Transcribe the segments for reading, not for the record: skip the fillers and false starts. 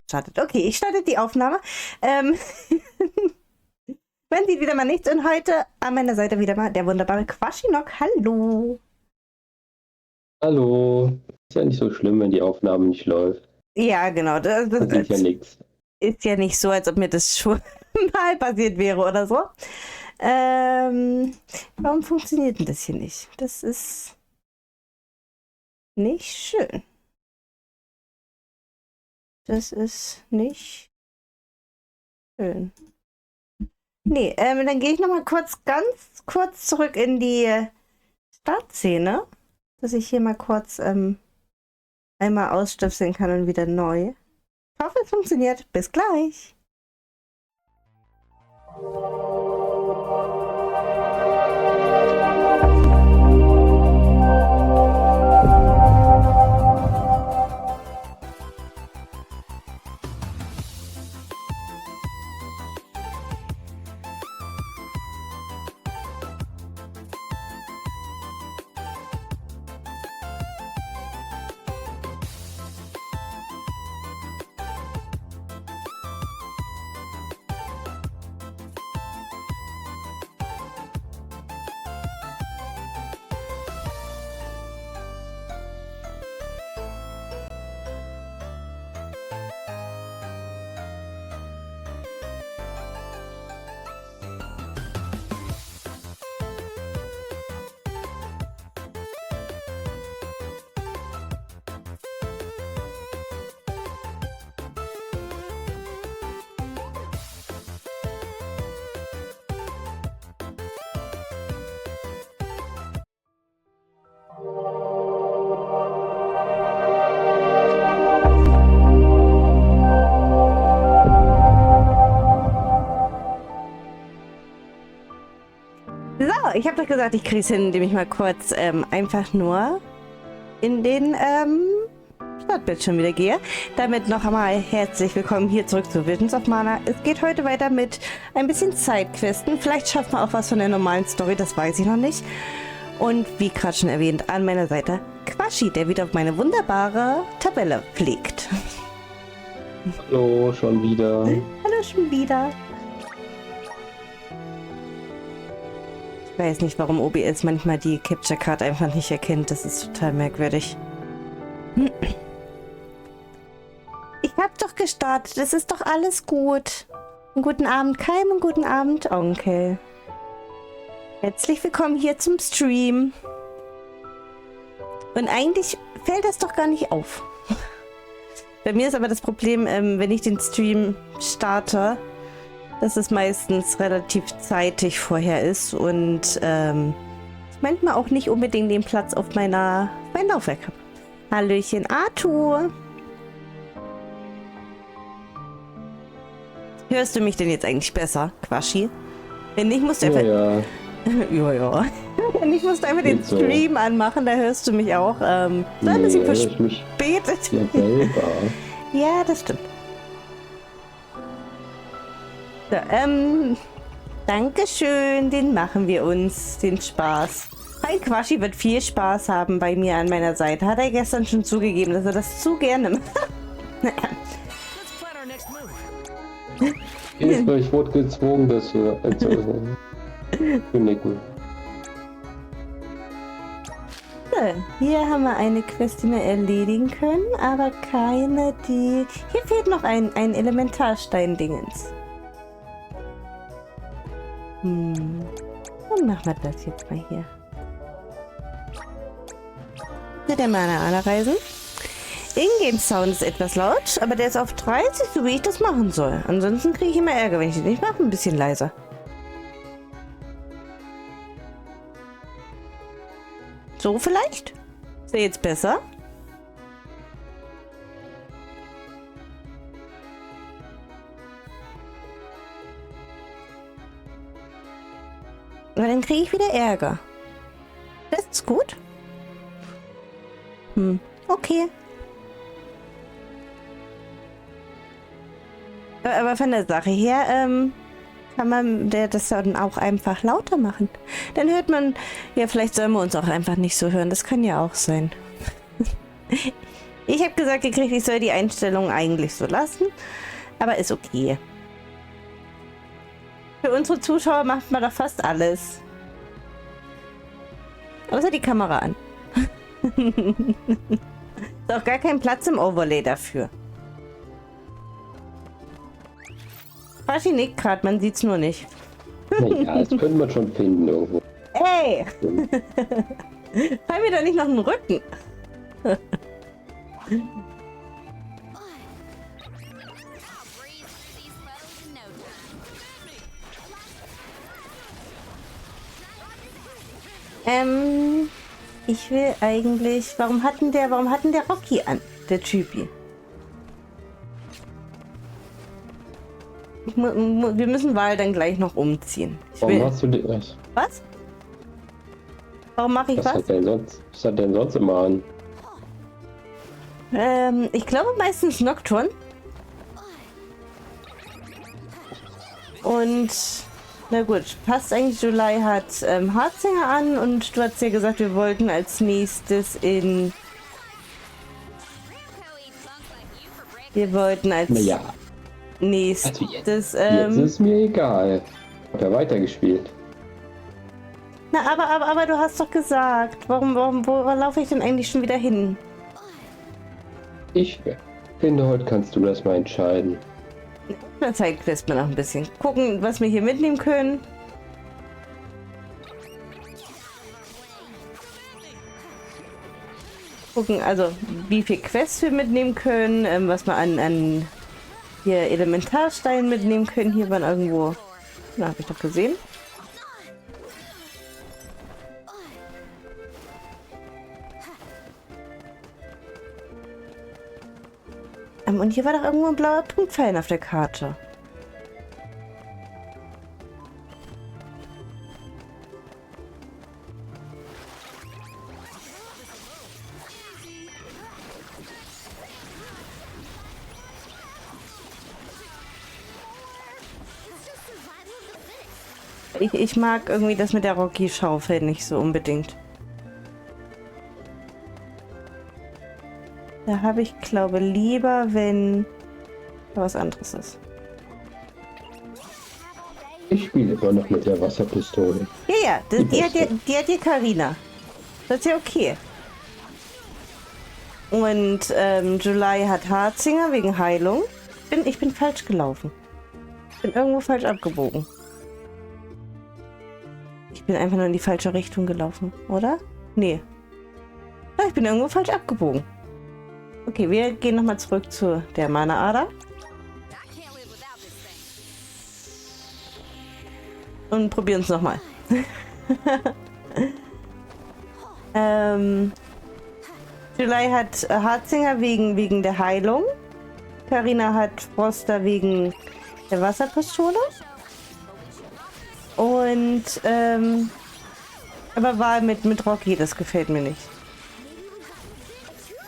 startet. Okay, ich starte die Aufnahme. Man sieht wieder mal nichts und heute an meiner Seite wieder mal der wunderbare Quaschinok. Hallo. Hallo. Ist ja nicht so schlimm, wenn die Aufnahme nicht läuft. Ja, genau. Das Passiert ja nichts. ist ja nicht so, als ob mir das schon mal passiert wäre oder so. Warum funktioniert denn das hier nicht? Das ist nicht schön. Das ist nicht schön. Nee, dann gehe ich nochmal ganz kurz zurück in die Startszene, dass ich hier mal kurz einmal ausstöpseln kann und wieder neu. Ich hoffe, es funktioniert. Bis gleich. So, ich habe doch gesagt, ich kriege es hin, indem ich mal kurz einfach nur in den Startbildschirm wieder gehe. Damit noch einmal herzlich willkommen hier zurück zu Visions of Mana. Es geht heute weiter mit ein bisschen Sidequesten. Vielleicht schafft man auch was von der normalen Story, das weiß ich noch nicht. Und wie gerade schon erwähnt, an meiner Seite Quaschi, der wieder auf meine wunderbare Tabelle fliegt. Hallo, schon wieder. Hallo, schon wieder. Ich weiß nicht, warum OBS manchmal die Capture Card einfach nicht erkennt. Das ist total merkwürdig. Ich hab doch gestartet. Das ist doch alles gut. Einen guten Abend, Keim, und guten Abend, Onkel. Herzlich willkommen hier zum Stream. Und eigentlich fällt das doch gar nicht auf. Bei mir ist aber das Problem, wenn ich den Stream starte, dass es meistens relativ zeitig vorher ist und ich manchmal auch nicht unbedingt den Platz auf mein Laufwerk habe. Hallöchen, Arthur. Hörst du mich denn jetzt eigentlich besser, Quaschi? Wenn nicht, musst du einfach... Ja. Ja. Wenn nicht, musst du einfach den Stream anmachen, da hörst du mich auch. So ein bisschen verspätet. Ja, selber. Ja, das stimmt. So, Dankeschön, den machen wir uns, den Spaß. Mein Quaschi wird viel Spaß haben bei mir an meiner Seite. Hat er gestern schon zugegeben, dass er das zu gerne macht. Ich wurde gezwungen, das hier einzuöffnen. Kündigen. So, hier haben wir eine Quest, die wir erledigen können, aber keine, die... Hier fehlt noch ein Elementarstein-Dingens. Dann machen wir das jetzt mal hier. Mit der Mana reisen. Ingame-Sound ist etwas laut, aber der ist auf 30, so wie ich das machen soll. Ansonsten kriege ich immer Ärger, wenn ich den nicht mache. Ein bisschen leiser. So vielleicht? Ist der jetzt besser? Aber dann kriege ich wieder Ärger. Das ist gut. Okay. Aber von der Sache her, kann man das dann auch einfach lauter machen. Dann hört man, ja, vielleicht sollen wir uns auch einfach nicht so hören. Das kann ja auch sein. Ich habe gesagt gekriegt, ich soll die Einstellung eigentlich so lassen. Aber ist okay. Für unsere Zuschauer macht man doch fast alles. Außer die Kamera an. Ist auch gar kein Platz im Overlay dafür. Fashi nickt gerade, man sieht's nur nicht. Naja, das könnte man schon finden irgendwo. Ey! Fall mir doch nicht noch den Rücken. Ich will eigentlich... Warum hatten der Rocky an? Der Typi. Wir müssen Wahl dann gleich noch umziehen. Warum hast du das? Was? Warum mache ich was? Was hat denn sonst immer an? Ich glaube meistens Nocturne. Und na gut, passt eigentlich. July hat Heartsinger an und du hast ja gesagt, wir wollten als nächstes in... Wir wollten als Naja, nächstes... jetzt ist mir egal. Hab ja weitergespielt. Na, aber du hast doch gesagt, wo laufe ich denn eigentlich schon wieder hin? Ich finde, heute kannst du das mal entscheiden. Na, Zeit lässt man noch ein bisschen gucken, was wir hier mitnehmen können. Gucken, also wie viel Quests wir mitnehmen können, was wir an hier Elementarsteinen mitnehmen können. Hier waren irgendwo, na, habe ich doch gesehen. Und hier war doch irgendwo ein blauer Punktpfeil auf der Karte. Ich mag irgendwie das mit der Rocky-Schaufel nicht so unbedingt. Da habe ich, glaube lieber, wenn da was anderes ist. Ich spiele immer noch mit der Wasserpistole. Ja, die hat die Carina. Das ist ja okay. Und July hat Heartsinger wegen Heilung. Ich bin falsch gelaufen. Ich bin irgendwo falsch abgebogen. Ich bin einfach nur in die falsche Richtung gelaufen, oder? Nee. Ja, ich bin irgendwo falsch abgebogen. Okay, wir gehen nochmal zurück zu der Mana-Ader. Und probieren es nochmal. July hat Heartsinger wegen der Heilung. Carina hat Froster wegen der Wasserpistole. Und, aber Wahl mit Rocky, das gefällt mir nicht.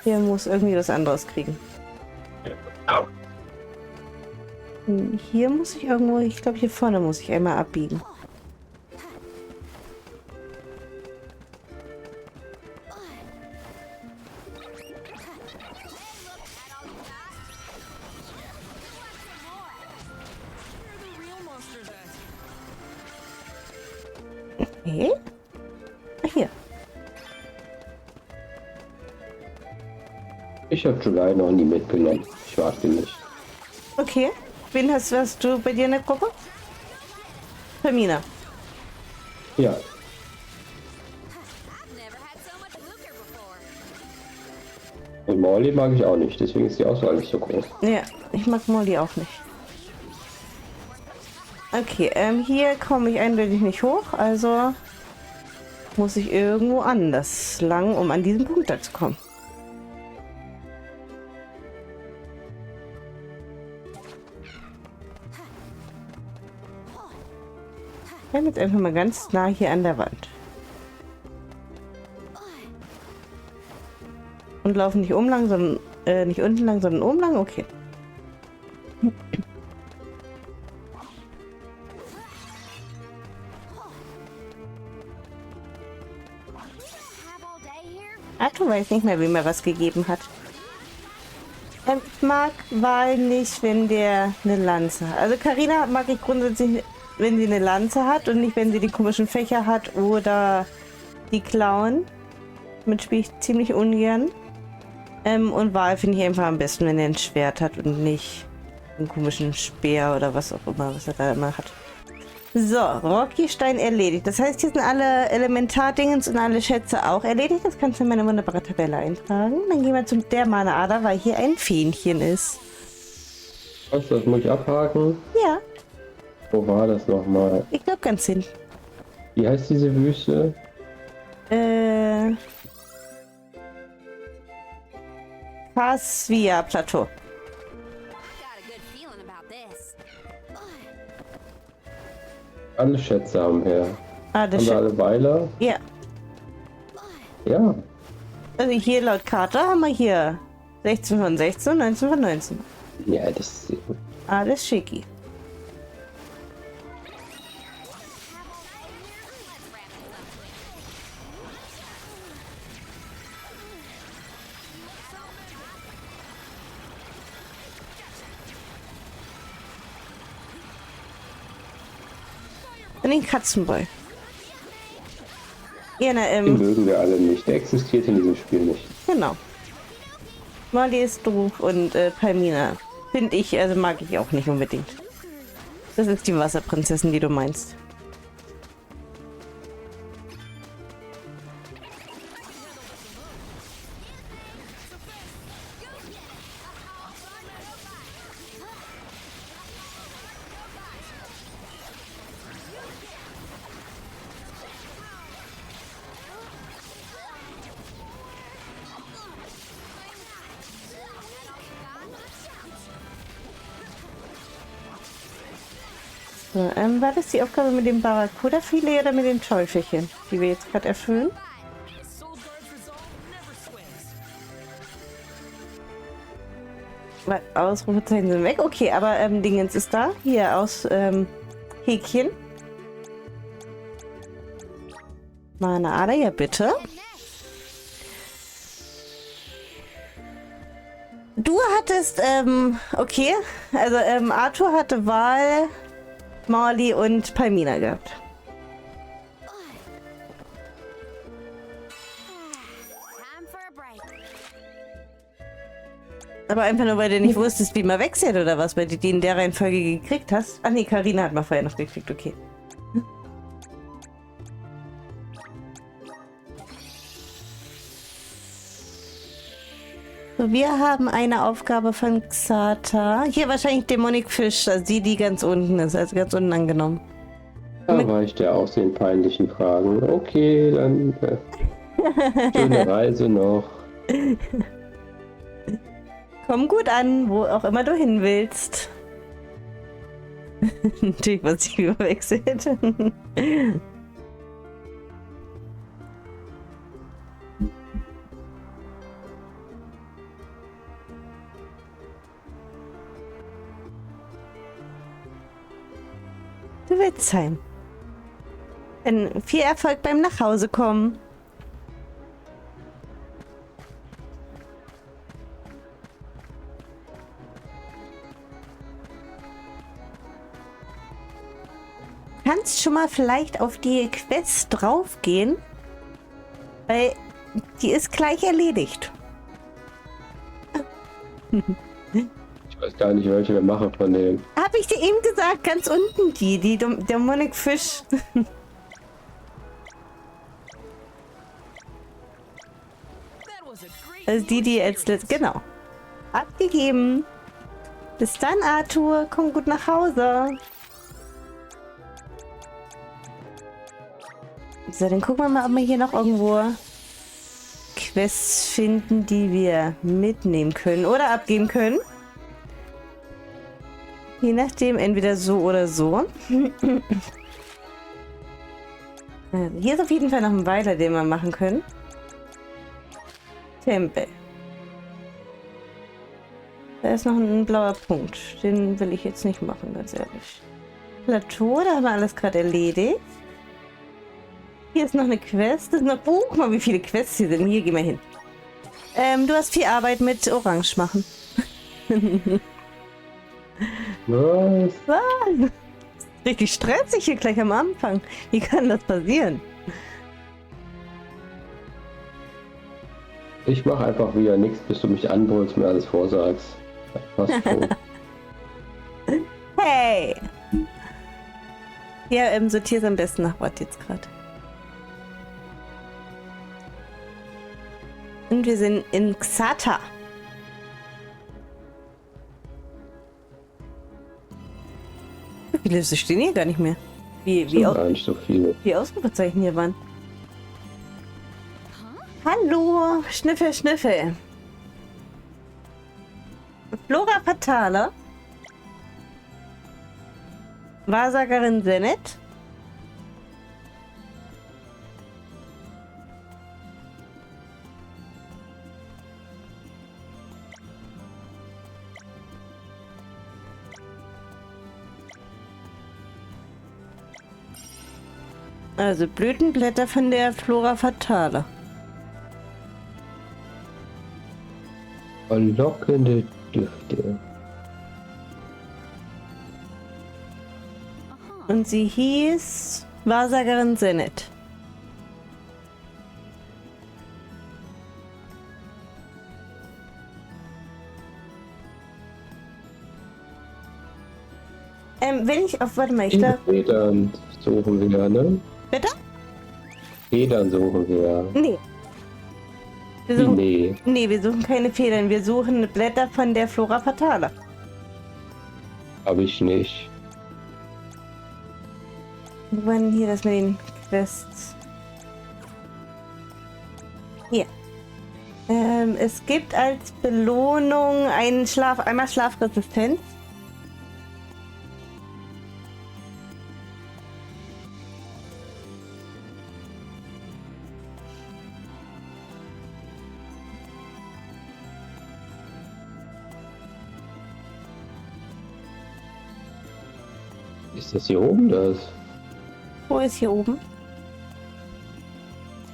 Hier muss irgendwie was anderes kriegen. Hier muss ich irgendwo, ich glaube hier vorne muss ich einmal abbiegen. Okay. Ach, hier. Ich habe July noch nie mitgenommen. Ich warte nicht. Okay. Wen hast du bei dir in der Gruppe? Fermina. Ja. Und Molly mag ich auch nicht, deswegen ist die Auswahl nicht so groß. Ja, ich mag Molly auch nicht. Okay, hier komme ich eindeutig nicht hoch, also muss ich irgendwo anders lang, um an diesen Punkt da zu kommen. Ich bin jetzt einfach mal ganz nah hier an der Wand. Und laufen nicht oben lang, sondern nicht unten lang, sondern oben lang, okay. Arthur weiß nicht mehr, wem er was gegeben hat. Ich mag Wal nicht, wenn der eine Lanze hat. Also Carina mag ich grundsätzlich, wenn sie eine Lanze hat und nicht, wenn sie die komischen Fächer hat oder die Klauen. Damit spiele ich ziemlich ungern. Und Wal finde ich einfach am besten, wenn er ein Schwert hat und nicht einen komischen Speer oder was auch immer, was er da immer hat. So, Rocky-Stein erledigt. Das heißt, hier sind alle Elementardingens und alle Schätze auch erledigt. Das kannst du in meine wunderbare Tabelle eintragen. Dann gehen wir zum der Mana-Ader, weil hier ein Fähnchen ist. Was, das muss ich abhaken? Ja, Wo war das nochmal? ich glaube ganz hinten. Wie heißt diese Wüste? Pasvia Plateau. Got a good feeling about this. Alle Schätze haben wir. Ah, das Haben wir stimmt. alle Weiler? Ja, Ja. also hier laut Karte haben wir hier 16 von 16, 19 von 19. Ja, das ist... Alles schicki. Und den Katzenboy. Ja, na, Den mögen wir alle nicht. Der existiert in diesem Spiel nicht. genau. Molly ist doof und Palmina finde ich, also mag ich auch nicht unbedingt. Das ist die Wasserprinzessin, die du meinst. So, war das die Aufgabe mit dem Barracuda-Filet oder mit den Teufelchen, die wir jetzt gerade erfüllen? Weil Ausrufezeichen sind weg. Okay, aber Dingens ist da. Hier aus Häkchen. Meine Ader, ja bitte. Du hattest, okay, also Arthur hatte Wahl, Molly und Palmina gehabt. Time for a break. Aber einfach nur, weil du nicht wusstest, wie man wechselt oder was, weil du die in der Reihenfolge gekriegt hast. Ach nee, Carina hat mal vorher noch gekriegt, okay. So, wir haben eine Aufgabe von Xata. Hier wahrscheinlich Demonic Fish, also die ganz unten ist, also ganz unten angenommen. Da war ich der aus den peinlichen Fragen. Okay, dann schöne Reise noch. Komm gut an, wo auch immer du hin willst. Natürlich, was ich überwechselt. Du willst heim. Dann viel Erfolg beim Nachhausekommen. Kannst schon mal vielleicht auf die Quest draufgehen, weil die ist gleich erledigt. Ich weiß gar nicht, welche wir machen von denen. Habe ich dir eben gesagt, ganz unten die Demonic Fish. Also die als letztes, genau. Abgegeben. Bis dann, Arthur. Komm gut nach Hause. So, dann gucken wir mal, ob wir hier noch irgendwo Quests finden, die wir mitnehmen können oder abgeben können. Je nachdem, entweder so oder so. Also, hier ist auf jeden Fall noch ein Weiler, den wir machen können. Tempel. Da ist noch ein blauer Punkt. Den will ich jetzt nicht machen, ganz ehrlich. Plateau, da haben wir alles gerade erledigt. Hier ist noch eine Quest. Das ist noch... Oh, guck mal, wie viele Quests hier sind. Hier, gehen wir hin. Du hast viel Arbeit mit Orange machen. Was? Was? Richtig stressig hier gleich am Anfang. Wie kann das passieren? Ich mache einfach wieder nichts, bis du mich anbrüllst, mir alles vorsagst. Was so. Hey! Ja, sortier's am besten nach Ort jetzt gerade. Und wir sind in Xata. Wie viele stehen hier gar nicht mehr? Gar nicht so viel. Wie Ausrufezeichen hier waren. Hallo, Schnüffel, Schnüffel. Flora Fatale. Wahrsagerin Zenith. Also Blütenblätter von der Flora Fatale. Verlockende Düfte. Und sie hieß Wahrsagerin Zenith. Wenn ich auf, warte mal, ich glaube... Federn suchen wir, ne? Bitte? Federn suchen wir. Nee. Wir suchen, Nee, wir suchen keine Federn, wir suchen Blätter von der Flora Fatale. habe ich nicht. Wo war denn hier das mit den Quests? Hier. Es gibt als Belohnung einen einmal Schlafresistenz. Ist das hier oben das? Wo ist hier oben?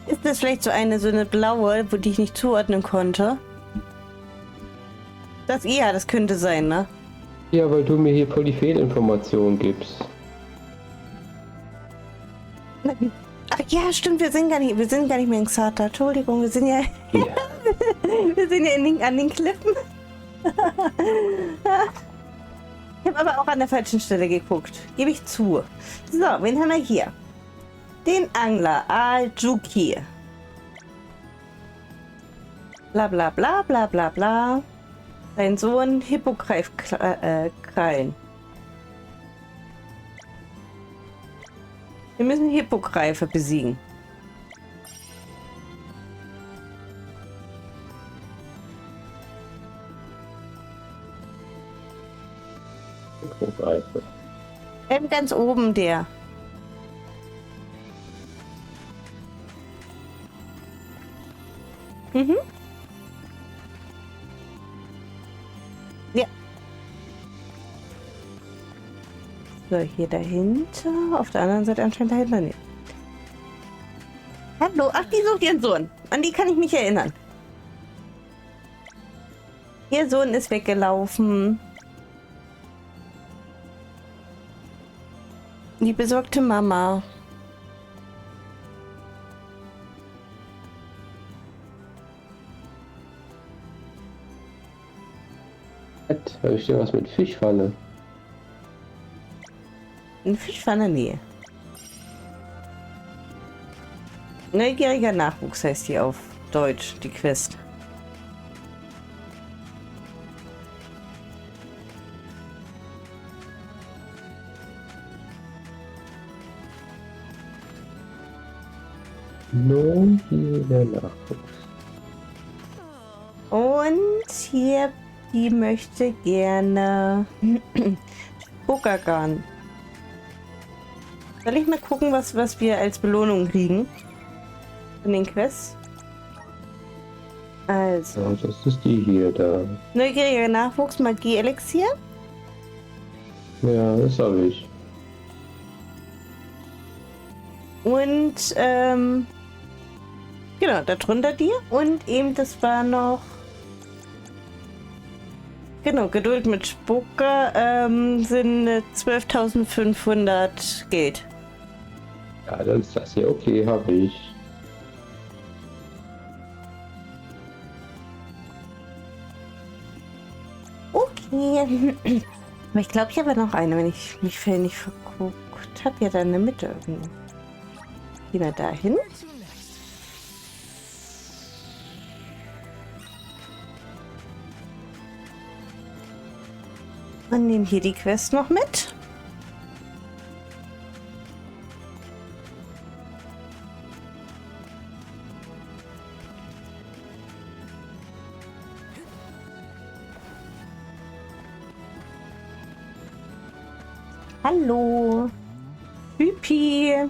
Ist das vielleicht so eine blaue, wo die ich nicht zuordnen konnte? Das könnte sein, ne? Ja, weil du mir hier voll die Fehlinformationen gibst. Ach ja, stimmt, wir sind gar nicht mehr in Xata. Entschuldigung, wir sind ja, Ja. wir sind ja an den Klippen. Ich habe aber auch an der falschen Stelle geguckt. Gebe ich zu. So, wen haben wir hier? Den Angler Al-Juki. Bla bla bla bla bla bla. Sein Sohn Hippogreifkrallen. Wir müssen Hippogreife besiegen. Hippogreife. Ganz oben der. Mhm. Ja. So, hier dahinter. Auf der anderen Seite anscheinend dahinter nicht. Hallo, ach, die sucht ihren Sohn. An die kann ich mich erinnern. Ihr Sohn ist weggelaufen. Die besorgte Mama. Da ist ja was mit Fischfalle. Ein Fisch war in der Nähe. Neugieriger Nachwuchs heißt die auf Deutsch, die Quest. Neugieriger Nachwuchs. Und hier, die möchte gerne Pokergarn. Soll ich mal gucken, was wir als Belohnung kriegen? In den Quests. Also. Ja, das ist die hier da. Neugieriger Nachwuchs, Magie-Elixier. Ja, das habe ich. Und, genau, darunter die. Und eben, das war noch Genau, Geduld mit Spucker sind 12.500 Geld. Ja, dann ist das hier okay, habe ich. Okay. Aber ich glaube, ich habe noch eine, wenn ich mich nicht verguckt habe. Ja, da in der Mitte irgendwo. Gehen wir da hin. Und nehmen hier die Quest noch mit. Hallo. Hüppi.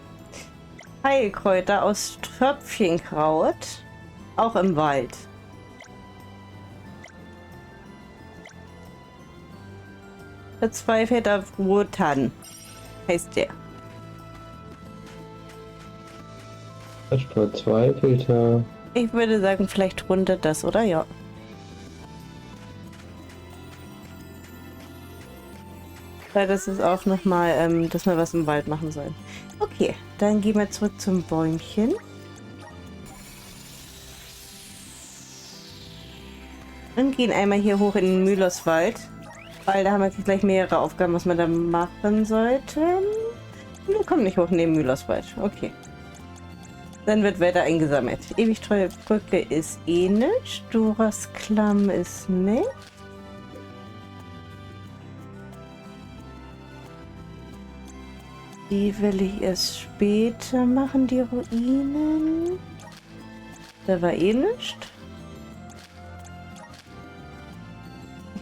Heilkräuter aus Tröpfchenkraut. Auch im Wald. Verzweifelter Wotan heißt der. Verzweifelter. Ich würde sagen, vielleicht rundet das, oder? Ja. Weil das ist auch nochmal, dass wir was im Wald machen sollen. Okay, dann gehen wir zurück zum Bäumchen. Und gehen einmal hier hoch in den Müllerswald. Weil da haben wir jetzt gleich mehrere Aufgaben, was wir da machen sollten. Wir kommen nicht hoch in den Müllerswald. Okay. Dann wird weiter eingesammelt. Ewig treue Brücke ist eh nicht. Doras Klamm ist nicht. Die will ich erst später machen, die Ruinen. Da war eh nicht.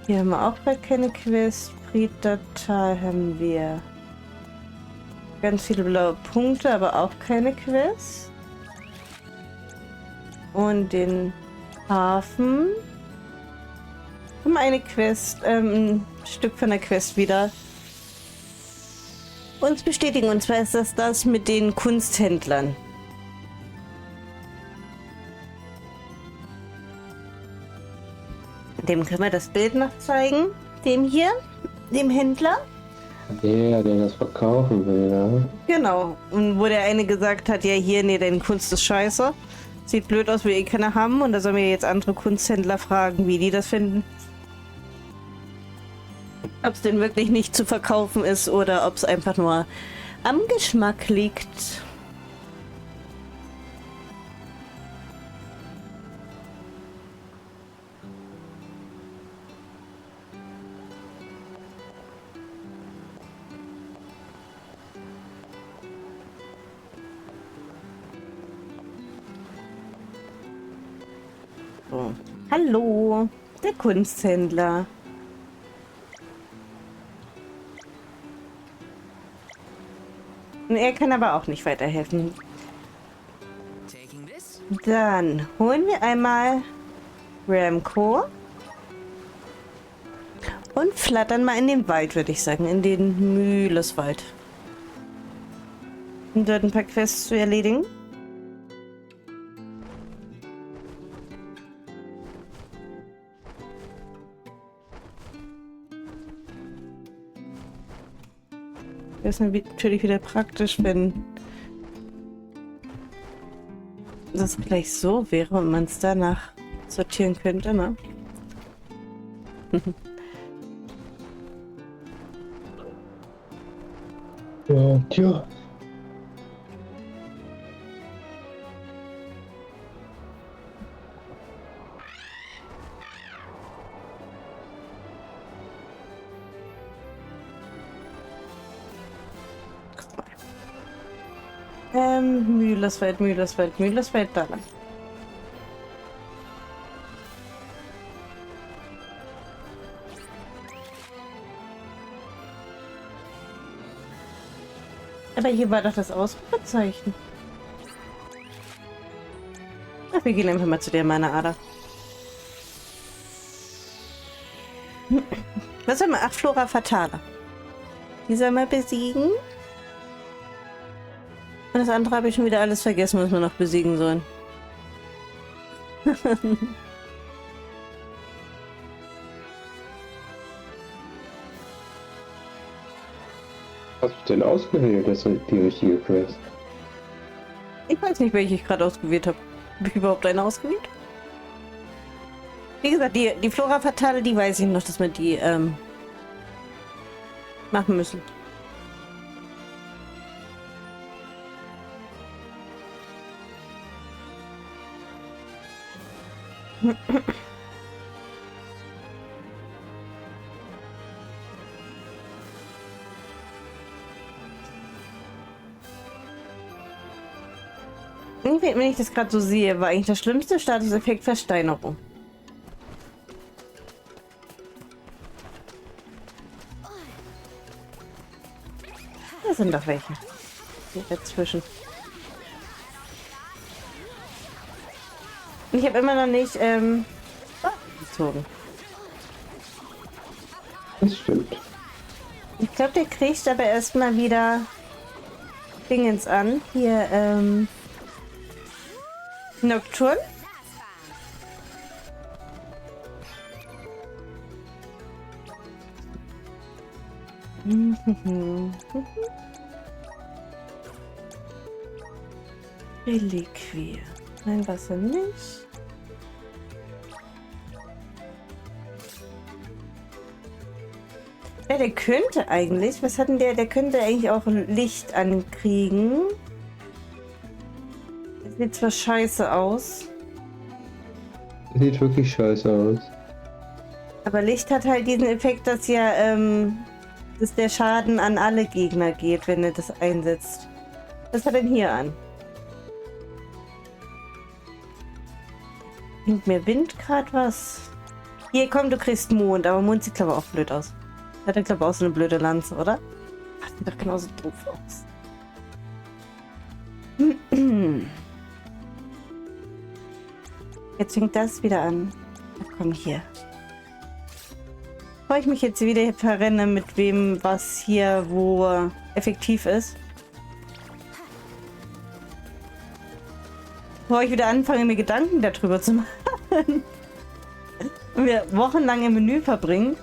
Hier haben wir auch bald keine Quest. Prietdatal haben wir ganz viele blaue Punkte, aber auch keine Quest. Und den Hafen haben eine Quest, ein Stück von der Quest wieder uns bestätigen. Und zwar ist das mit den Kunsthändlern. Dem können wir das Bild noch zeigen. Dem hier, dem Händler. Der das verkaufen will, ja. Genau. Und wo der eine gesagt hat, ja hier, nee, deine Kunst ist scheiße. Sieht blöd aus, will eh keiner haben. Und da sollen wir jetzt andere Kunsthändler fragen, wie die das finden. Ob es denn wirklich nicht zu verkaufen ist oder ob es einfach nur am Geschmack liegt. So. Hallo, der Kunsthändler. Und er kann aber auch nicht weiterhelfen. Dann holen wir einmal Ramco und flattern mal in den Wald, würde ich sagen, in den Mühleswald. Um dort ein paar Quests zu erledigen. Das ist natürlich wieder praktisch, wenn das gleich so wäre und man es danach sortieren könnte, ne? Ja, tja. Mühleswald, da lang. Aber hier war doch das Ausrufezeichen. Ach, wir gehen einfach mal zu der Mana-Ader. Was haben wir? Ach, Flora Fatala. Die soll mal besiegen. Und das andere habe ich schon wieder alles vergessen, was wir noch besiegen sollen. hast du denn ausgewählt? Das ist die richtige Quest. Ich weiß nicht, welche ich gerade ausgewählt habe. Habe ich überhaupt eine ausgewählt? Wie gesagt, die Flora Fatale, die weiß ich noch, dass wir die machen müssen. Wenn ich das gerade so sehe, war eigentlich das schlimmste Statuseffekt Versteinerung. Da sind doch welche. Hier dazwischen. Ich habe immer noch nicht gezogen. Das stimmt. Ich glaube, der kriegt aber erstmal wieder Dingens an. Hier, Nocturne. Reliquie. Nein, Wasser nicht. Ja, der könnte eigentlich. Was hat denn der? Der könnte eigentlich auch ein Licht ankriegen. Das sieht zwar scheiße aus. Sieht wirklich scheiße aus. Aber Licht hat halt diesen Effekt, dass ja, dass der Schaden an alle Gegner geht, wenn er das einsetzt. Was hat er denn hier an? Bringt mir Wind gerade was? Hier, komm, du kriegst Mond, aber Mond sieht, glaube ich, auch blöd aus. Hat er, glaube ich, auch so eine blöde Lanze, oder? Ach, sieht doch genauso doof aus. Jetzt fängt das wieder an. Na, komm hier. Bevor ich mich jetzt wieder verrenne, mit wem was hier wo effektiv ist. Bevor ich wieder anfange, mir Gedanken darüber zu machen. Und wir wochenlang im Menü verbringen.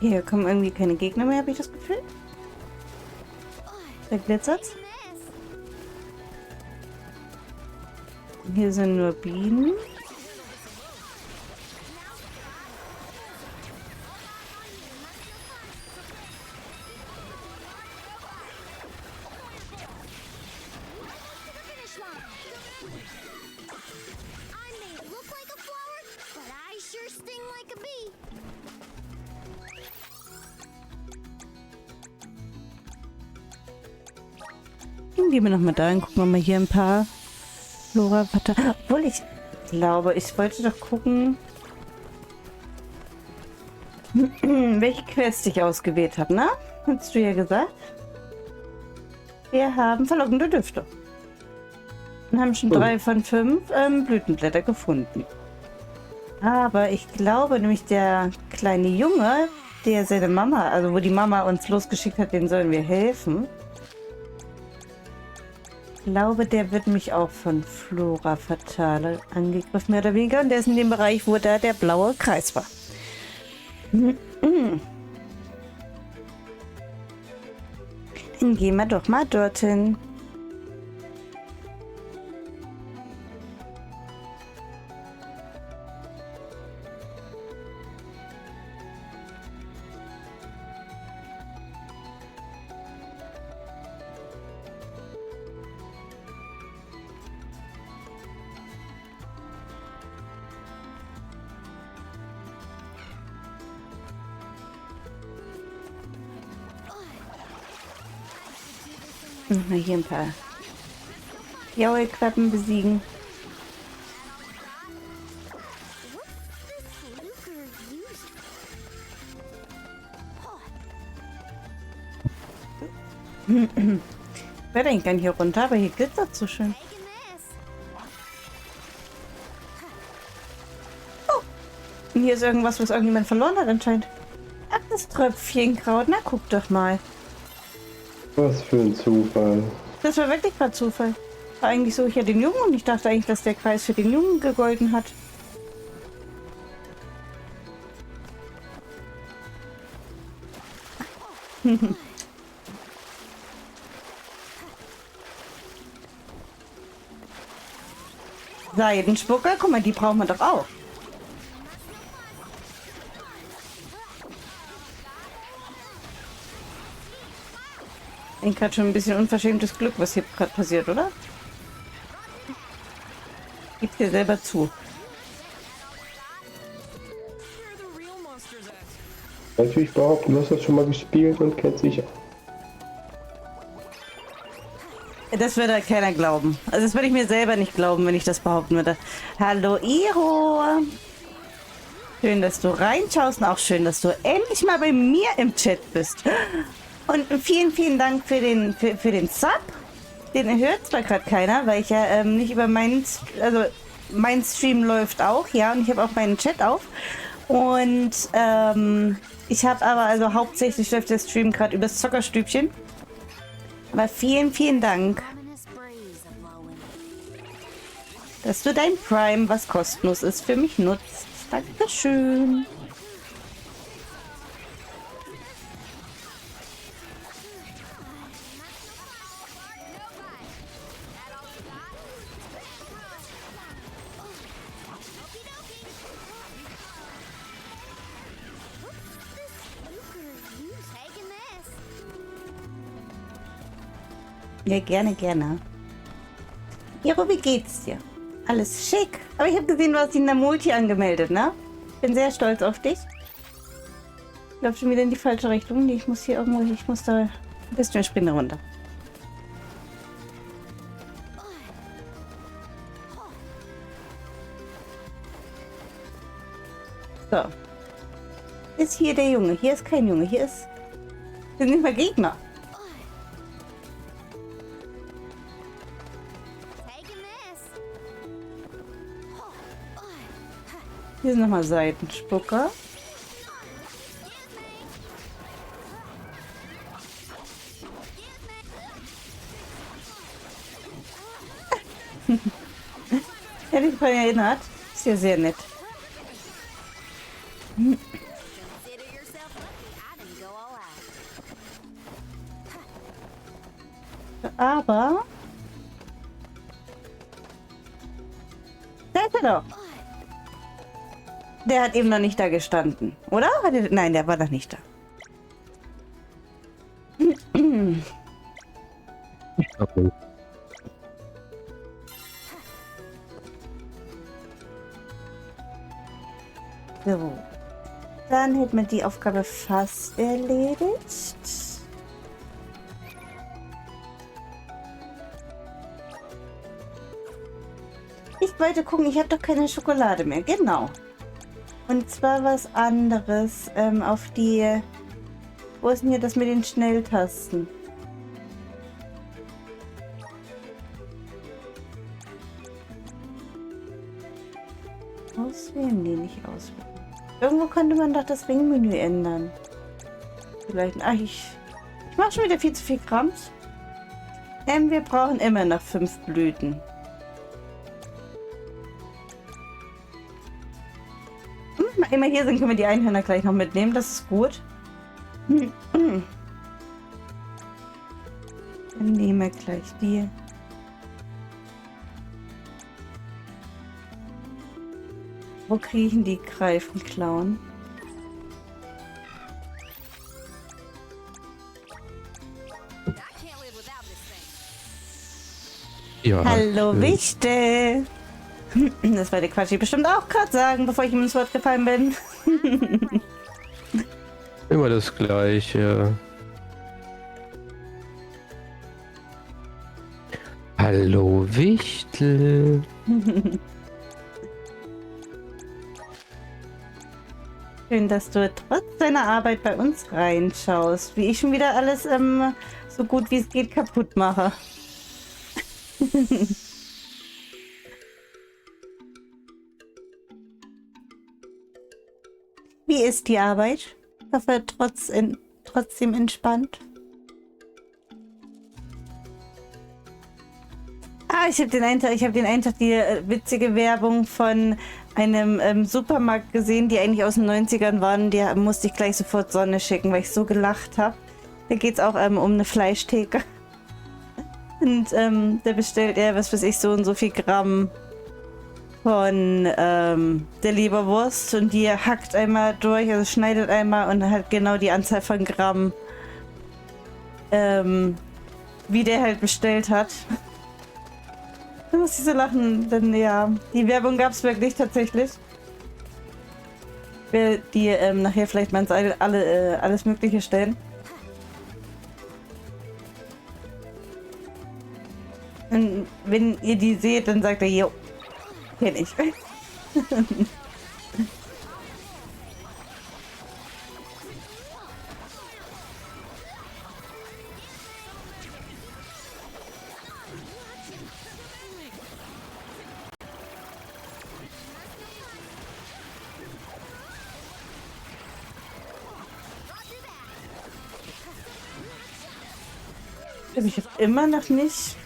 Hier kommen irgendwie keine Gegner mehr, habe ich das Gefühl. Da glitzert's. Hier sind nur Bienen. Gehen wir nochmal da und gucken wir mal hier ein paar Flora Fatale. Obwohl ich glaube, ich wollte doch gucken, welche Quest ich ausgewählt habe, ne? Hast du ja gesagt. Wir haben verlockende Düfte. Und haben schon 3 von 5 Blütenblätter gefunden. Aber ich glaube nämlich, der kleine Junge, der seine Mama, also wo die Mama uns losgeschickt hat, den sollen wir helfen. Ich glaube, der wird mich auch von Flora Fatale angegriffen, mehr oder weniger. Und der ist in dem Bereich, wo da der blaue Kreis war. Dann gehen wir doch mal dorthin. Mal hier ein paar Jaulquappen besiegen. Ich werde eigentlich gar nicht hier runter, aber hier glitzert so schön. Oh, und hier ist irgendwas, was irgendjemand verloren hat anscheinend. Ach, das Tröpfchenkraut. Na, guck doch mal. Was für ein Zufall. Das war wirklich gerade Zufall. War eigentlich so, ich hatte den Jungen und ich dachte eigentlich, dass der Kreis für den Jungen gegolten hat. Seidenspucker, guck mal, die brauchen wir doch auch. Ich bin gerade schon ein bisschen unverschämtes Glück, was hier gerade passiert, oder? Gib dir selber zu. Natürlich behaupten, du hast das schon mal gespielt und kennst dich. Das würde halt keiner glauben. Also das würde ich mir selber nicht glauben, wenn ich das behaupten würde. Hallo Iro. Schön, dass du reinschaust und auch schön, dass du endlich mal bei mir im Chat bist. Und vielen, vielen Dank für den Sub. Den hört zwar gerade keiner, weil ich ja nicht über meinen... Also mein Stream läuft auch, ja. Und ich habe auch meinen Chat auf. Und ich habe aber also hauptsächlich läuft der Stream gerade übers Zockerstübchen. Aber vielen, vielen Dank, dass du dein Prime, was kostenlos ist, für mich nutzt. Dankeschön. Ja, gerne, gerne. Iro, wie geht's dir? Alles schick. Aber ich habe gesehen, du hast ihn in der Multi angemeldet, ne? Bin sehr stolz auf dich. Ich laufe schon wieder in die falsche Richtung. Ich muss hier irgendwo, ich muss da ein bisschen springen runter. So. Ist hier der Junge? Hier ist kein Junge. Hier sind nicht mal Gegner. Hier sind nochmal Seitenspucker. Hätte ich vorhin erinnert. Ist ja sehr nett. Aber... Da ist er doch. Der hat eben noch nicht da gestanden, oder? Nein, der war noch nicht da. Okay. So. Dann hätten wir die Aufgabe fast erledigt. Ich wollte gucken, ich habe doch keine Schokolade mehr. Genau. Und zwar was anderes auf die... Wo ist denn hier das mit den Schnelltasten? Auswählen? Nee, nicht auswählen. Irgendwo könnte man doch das Ringmenü ändern. Vielleicht... Ach, ich mache schon wieder viel zu viel Krams. Wir brauchen immer noch 5 Blüten. Immer hier sind, können wir die Einhörner gleich noch mitnehmen. Das ist gut. Dann nehmen wir gleich die. Wo kriechen die Greifenklauen? Ja. Hallo Wichte! Das wollte Quatschi bestimmt auch gerade sagen, bevor ich ihm ins Wort gefallen bin. Immer das Gleiche. Hallo Wichtel. Schön, dass du trotz deiner Arbeit bei uns reinschaust, wie ich schon wieder alles so gut wie es geht kaputt mache. Wie ist die Arbeit? Ich hoffe, trotzdem entspannt. Ah, ich habe den einen Tag die witzige Werbung von einem Supermarkt gesehen, die eigentlich aus den 90ern waren. Die musste ich gleich sofort Sonne schicken, weil ich so gelacht habe. Da geht es auch um eine Fleischtheke. Und da bestellt er, was weiß ich, so und so viel Gramm von der Leberwurst. Und die hackt einmal durch, also schneidet einmal und hat genau die Anzahl von Gramm, wie der halt bestellt hat. Da muss ich so lachen, denn ja, die Werbung gab es wirklich tatsächlich. Ich will die nachher vielleicht mal ins alles Mögliche stellen. Und wenn ihr die seht, dann sagt er, jo, kenn ich. Ich habe immer noch nicht,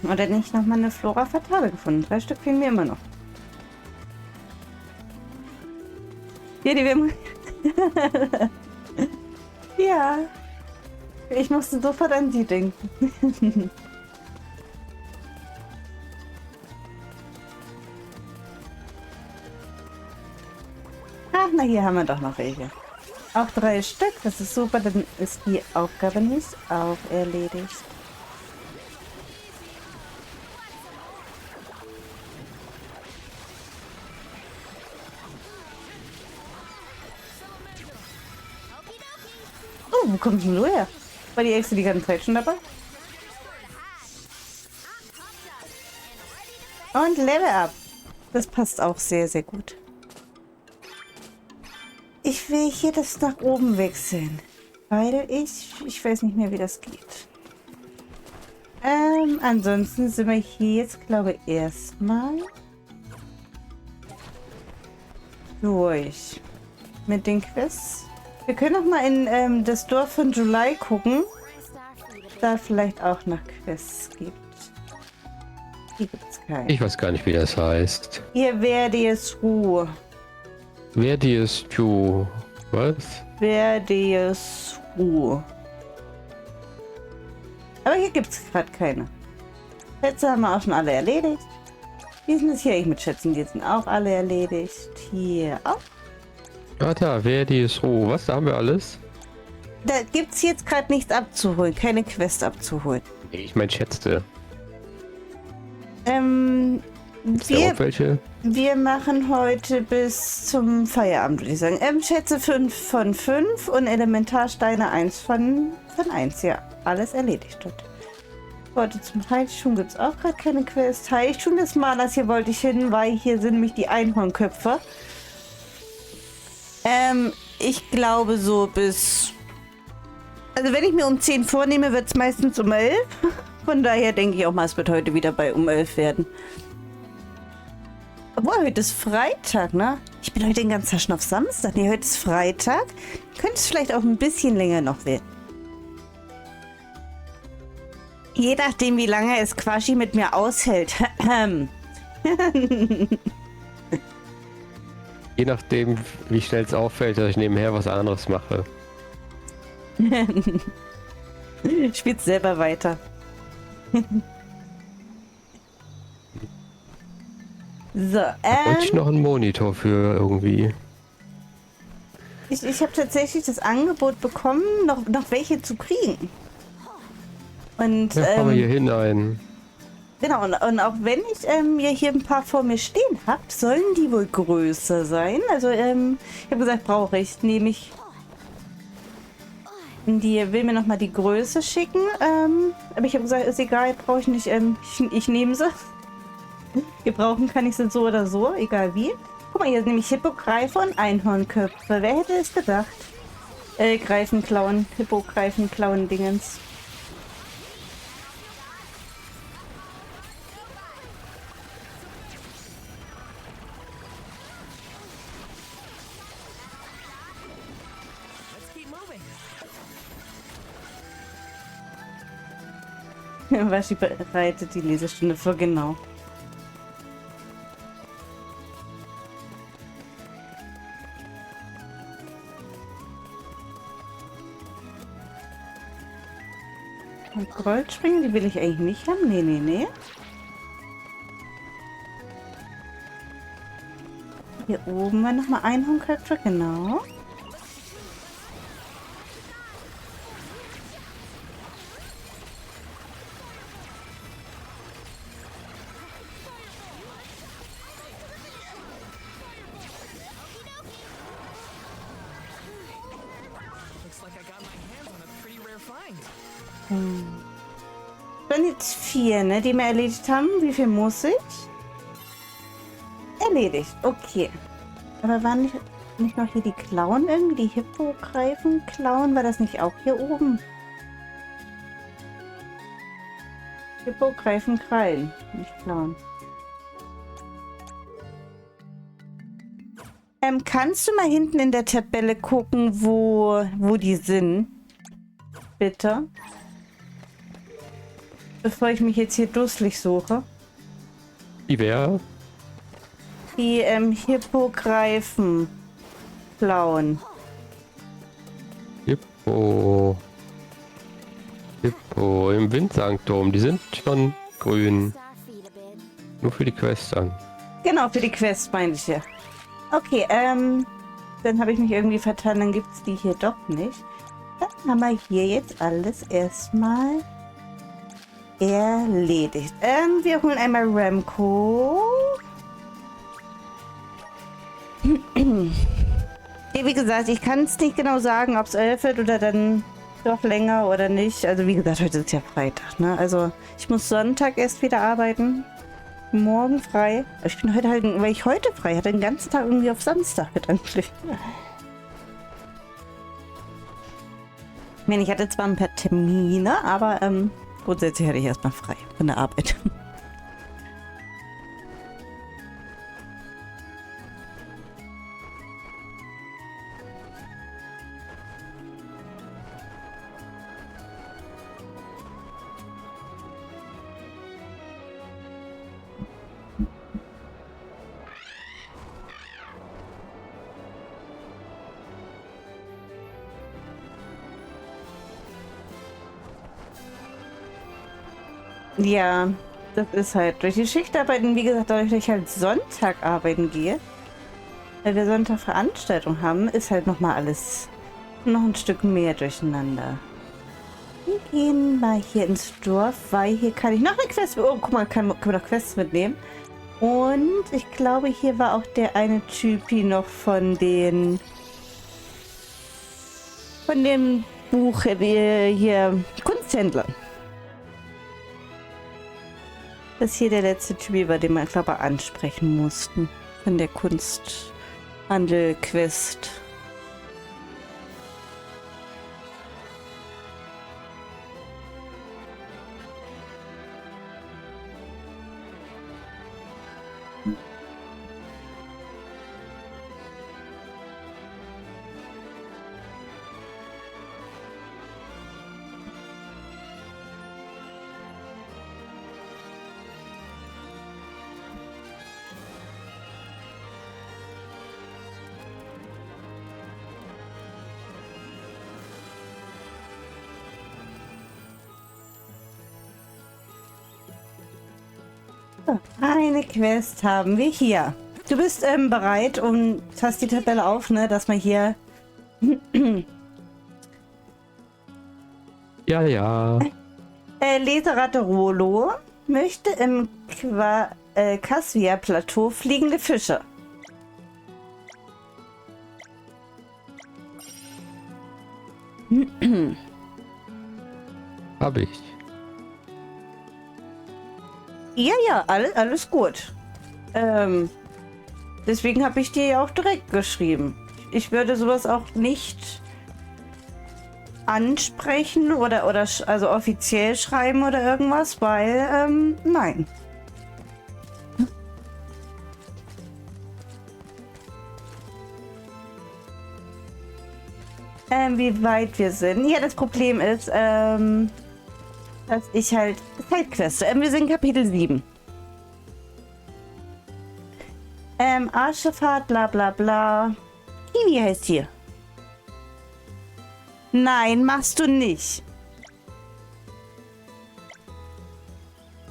oder nicht noch mal eine Flora Fatale gefunden. 3 Stück fehlen mir immer noch. Hier, die wir... Ja. Ich musste sofort an sie denken. Ach, na, hier haben wir doch noch welche. Auch 3 Stück, das ist super, dann ist die Aufgabe nicht auch erledigt. Oh, wo kommst denn du her? War die Echse die ganze Zeit schon dabei? Und Level Up. Das passt auch sehr, sehr gut. Ich will hier das nach oben wechseln, weil ich weiß nicht mehr, wie das geht. Ansonsten sind wir hier jetzt, glaube ich, erstmal durch mit den Quests. Wir können noch mal in das Dorf von July gucken, da vielleicht auch noch Quests gibt. Hier gibt es keine. Ich weiß gar nicht, wie das heißt. Hier Verdius Ruhe. Verdius du. Was? Verdius Ruhe. Aber hier gibt es gerade keine. Schätze haben wir auch schon alle erledigt. Wie sind es hier? Ich mit Schätzen, die sind auch alle erledigt. Hier auch. Ah da, Verdius Ruh. Was, da haben wir alles? Da gibt es jetzt gerade nichts abzuholen. Keine Quest abzuholen. Ich mein Schätzte. Ist da Wir, auch welche? wir machen heute bis zum Feierabend, würde ich sagen. Schätze 5 von 5 und Elementarsteine 1 von 1. Ja, alles erledigt dort. Heute zum Heiligtum gibt es auch gerade keine Quest. Heiligtum des Malers, hier wollte ich hin, weil hier sind nämlich die Einhornköpfe. Ich glaube so bis... Also wenn ich mir um 10 vornehme, wird es meistens um 11. Von daher denke ich auch mal, es wird heute wieder bei um 11 werden. Obwohl, heute ist Freitag, ne? Ich bin heute den ganzen Tag schon auf Samstag. Ne, heute ist Freitag. Könnte es vielleicht auch ein bisschen länger noch werden. Je nachdem, wie lange es Quashi mit mir aushält. Je nachdem, wie schnell es auffällt, dass ich nebenher was anderes mache. Spielt selber weiter. So, Wollte ich noch einen Monitor für irgendwie. ich habe tatsächlich das Angebot bekommen, noch welche zu kriegen. Und Ja, fahren wir hier hinein. genau, und auch wenn ich ja hier ein paar vor mir stehen habe, sollen die wohl größer sein. Also ich habe gesagt, brauche ich, nehme ich. Die will mir noch mal die Größe schicken, aber ich habe gesagt, ist egal, brauche ich nicht, ich nehme sie. Gebrauchen kann ich sie so oder so, egal wie. Guck mal, hier sind nämlich Hippogreife und Einhornköpfe. Wer hätte es gedacht? Greifenklauen, Hippo-Greifenklauen-Dingens. Waschi bereitet die Lesestunde vor, genau. Und Goldspringen, die will ich eigentlich nicht haben. Nee, nee, nee. Hier oben war nochmal Einhornköpfe, genau. Looks like I got my hands on a pretty rare find. Dann jetzt 4, ne, die wir erledigt haben. Wie viel muss ich? Erledigt, okay. Aber waren nicht noch hier die Klauen irgendwie? Die Hippogreifen-Klauen? War das nicht auch hier oben? Hippogreifen-Krallen, nicht Klauen. Kannst du mal hinten in der Tabelle gucken, wo die sind? Bitte. Bevor ich mich jetzt hier dusselig suche. Die wer? Die Hippogreifen klauen. Hippo. Hippo im Windsankturm. Die sind schon grün. Starfeed a bit. Nur für die Quest an. Genau, für die Quest meine ich ja. Okay, dann habe ich mich irgendwie vertan, dann gibt es die hier doch nicht. Dann haben wir hier jetzt alles erstmal erledigt. Wir holen einmal Remco. Ja, wie gesagt, ich kann es nicht genau sagen, ob es 11 wird oder dann doch länger oder nicht. Also wie gesagt, heute ist ja Freitag, ne? Also ich muss Sonntag erst wieder arbeiten. Morgen frei. Ich bin heute halt, weil ich heute frei hatte, den ganzen Tag irgendwie auf Samstag gedanklich. Ich meine, ich hatte zwar ein paar Termine, aber grundsätzlich hatte ich erstmal frei von der Arbeit. Ja, das ist halt durch die Schichtarbeiten, wie gesagt, dadurch, dass ich halt Sonntag arbeiten gehe, weil wir Sonntag Veranstaltung haben, ist halt nochmal alles noch ein Stück mehr durcheinander. Wir gehen mal hier ins Dorf, weil hier kann ich noch eine Quest... Oh, guck mal, können wir noch Quests mitnehmen. Und ich glaube, hier war auch der eine Typi noch von dem Buch hier Kunsthändler. Das ist hier der letzte Typ, bei dem wir, glaube ich, ansprechen mussten. Von der Kunsthandel-Quest. Eine Quest haben wir hier. Du bist bereit und hast die Tabelle auf, ne, dass man hier... Ja, ja. Leseratte Rolo möchte im Cassia-Plateau fliegende Fische. Hab ich. Ja, ja, alles gut. Deswegen habe ich dir ja auch direkt geschrieben. Ich würde sowas auch nicht ansprechen oder also offiziell schreiben oder irgendwas, weil, nein. Wie weit wir sind. Ja, das Problem ist, dass ich halt Sidequest. Wir sind Kapitel 7. Arschefahrt, bla bla bla. Kiwi heißt hier. Nein, machst du nicht.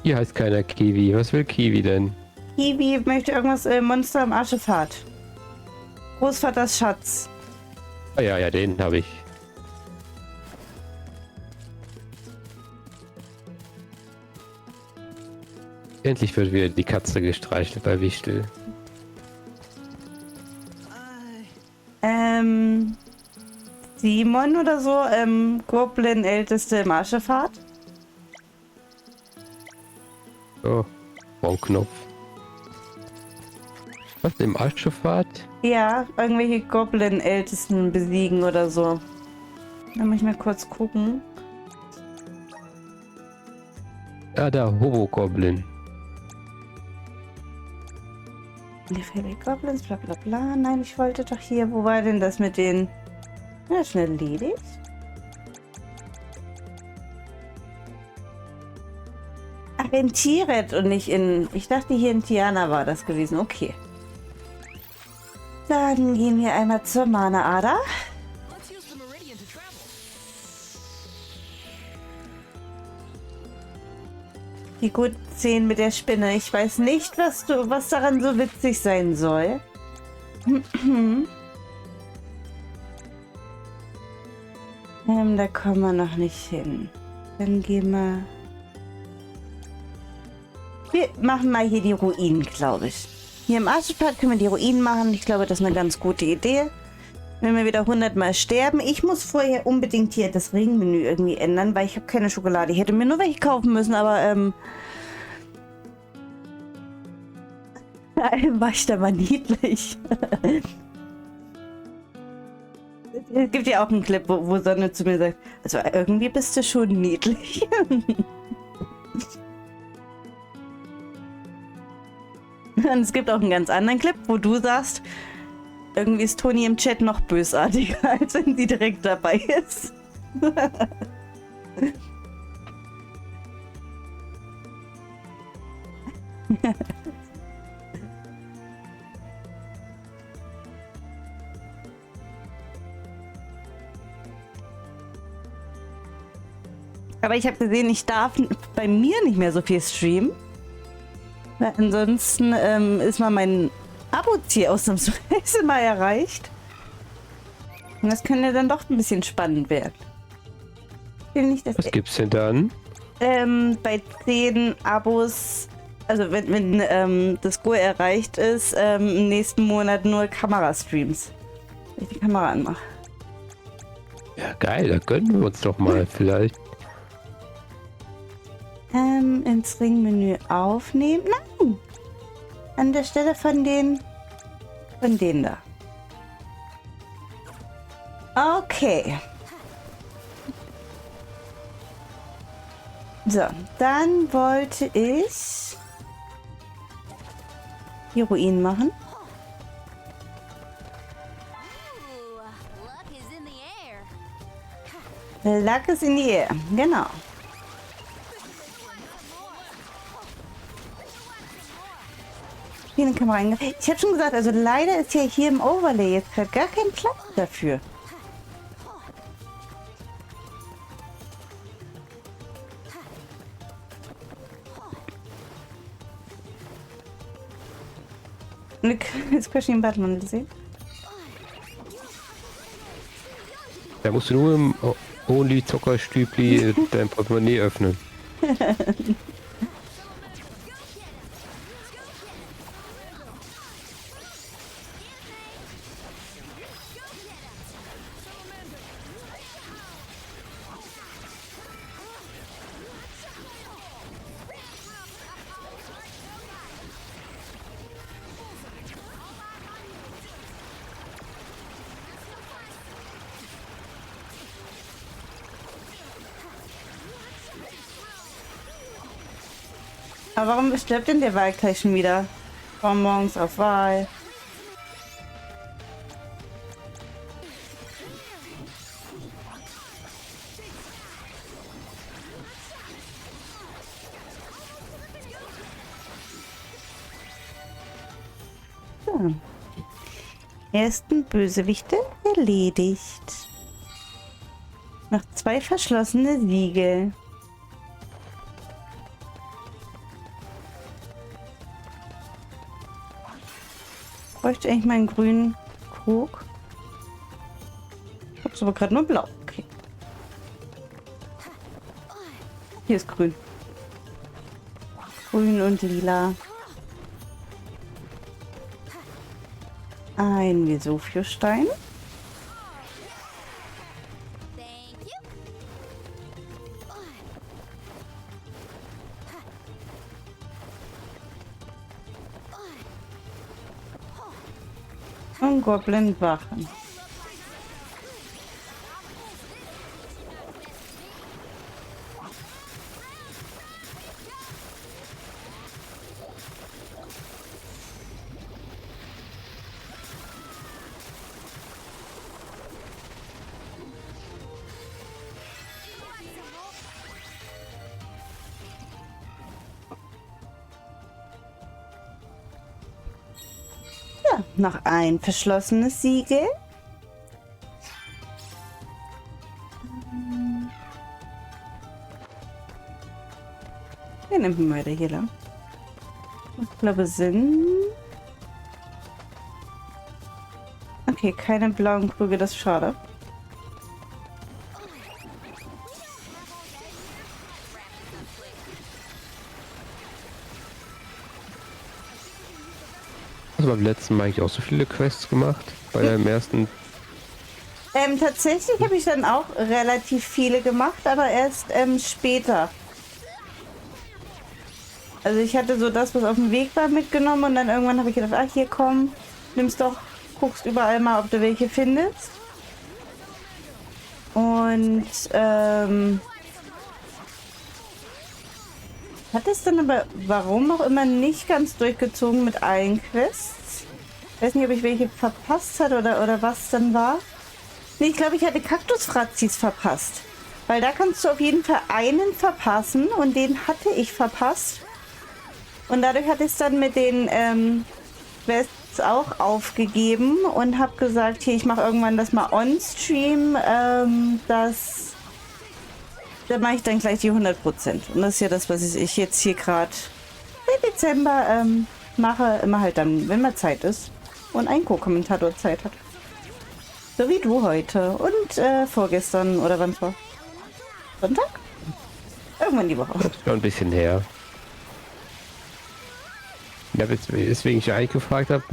Hier heißt keiner Kiwi. Was will Kiwi denn? Kiwi möchte irgendwas Monster am Arschefahrt. Großvaters Schatz. Ah ja, ja, den habe ich. Endlich wird wieder die Katze gestreichelt bei Wichtel. Simon oder so, Goblin älteste im Arschefahrt. So, Knopf. Was, im Aschefahrt? Ja, irgendwelche Goblin-Ältesten besiegen oder so. Da muss ich mal kurz gucken. Ja, da, Hobo-Goblin. Die Fairy Goblins, bla bla bla. Nein, ich wollte doch hier. Wo war denn das mit den... Ja, schnell erledigt. Ach, in Tiret und nicht in... Ich dachte, hier in Tiana war das gewesen. Okay. Dann gehen wir einmal zur Mana-Ader. Let's use the meridian to travel. Die guten Szenen mit der Spinne. Ich weiß nicht, was daran so witzig sein soll. Da kommen wir noch nicht hin. Dann gehen wir... Wir machen mal hier die Ruinen, glaube ich. Hier im Arschepart können wir die Ruinen machen. Ich glaube, das ist eine ganz gute Idee. Wenn wir wieder 100 Mal sterben. Ich muss vorher unbedingt hier das Ringmenü irgendwie ändern, weil ich habe keine Schokolade. Ich hätte mir nur welche kaufen müssen, aber war ich da mal niedlich. Es gibt ja auch einen Clip, wo Sonne zu mir sagt, also irgendwie bist du schon niedlich. Und es gibt auch einen ganz anderen Clip, wo du sagst, irgendwie ist Toni im Chat noch bösartiger, als wenn sie direkt dabei ist. Aber ich habe gesehen, ich darf bei mir nicht mehr so viel streamen. Na, ansonsten ist mal mein Abo-Ziel ausnahmsweise mal erreicht. Und das könnte dann doch ein bisschen spannend werden. Ich will nicht, dass Was gibt's denn dann? bei 10 Abos, also wenn das Goal erreicht ist, im nächsten Monat nur Kamerastreams. Wenn ich die Kamera anmache. Ja, geil, da gönnen wir uns doch mal vielleicht. Ins Ringmenü aufnehmen. Nein! An der Stelle von denen da. Okay. So, dann wollte ich die Ruinen machen. Ooh, luck is in the air. Luck ist in die Air. Genau. Hier eine Kamera eingegangen. Ich habe schon gesagt, also leider ist ja hier im Overlay jetzt gerade gar kein Platz dafür. Jetzt kann ich den Batman sehen. Da musst du nur im Only-Zockerstübli dein Portemonnaie öffnen. Aber warum stirbt denn der Wal gleich schon wieder? Bonbons auf Wahl. So. Ersten Bösewichte erledigt. Noch 2 verschlossene Siegel. bräuchte eigentlich meinen grünen Krug. Ich hab's aber gerade nur blau. Okay. Hier ist grün. Grün und lila. Ein Vesuvio-Stein. Thank you. Und Goblin-Wachen. Ja, noch ein verschlossenes Siegel. Wir nehmen weiter hier lang. Ich glaube, sind... Okay, keine blauen Krüge, das ist schade. Hast du beim letzten Mal eigentlich auch so viele Quests gemacht? Bei deinem ersten... Tatsächlich habe ich dann auch relativ viele gemacht, aber erst später. Also ich hatte so das, was auf dem Weg war, mitgenommen und dann irgendwann habe ich gedacht, ach hier komm, nimm's doch, guckst überall mal, ob du welche findest. Und hat es dann aber, warum auch immer, nicht ganz durchgezogen mit allen Quests. Ich weiß nicht, ob ich welche verpasst hatte oder was dann war. Nee, ich glaube, ich hatte Kaktusfrazis verpasst. Weil da kannst du auf jeden Fall einen verpassen und den hatte ich verpasst. Und dadurch hatte ich es dann mit den Quests auch aufgegeben und habe gesagt, hier, ich mache irgendwann das mal on-stream. Da mache ich dann gleich die 100%. Und das ist ja das, was ich jetzt hier gerade im Dezember mache. Immer halt dann, wenn mal Zeit ist. Und ein Co-Kommentator Zeit hat. So wie du heute. Und vorgestern oder wann es war? Sonntag? Irgendwann die Woche. Das ist schon ein bisschen her. Ja, weswegen ich eigentlich gefragt habe,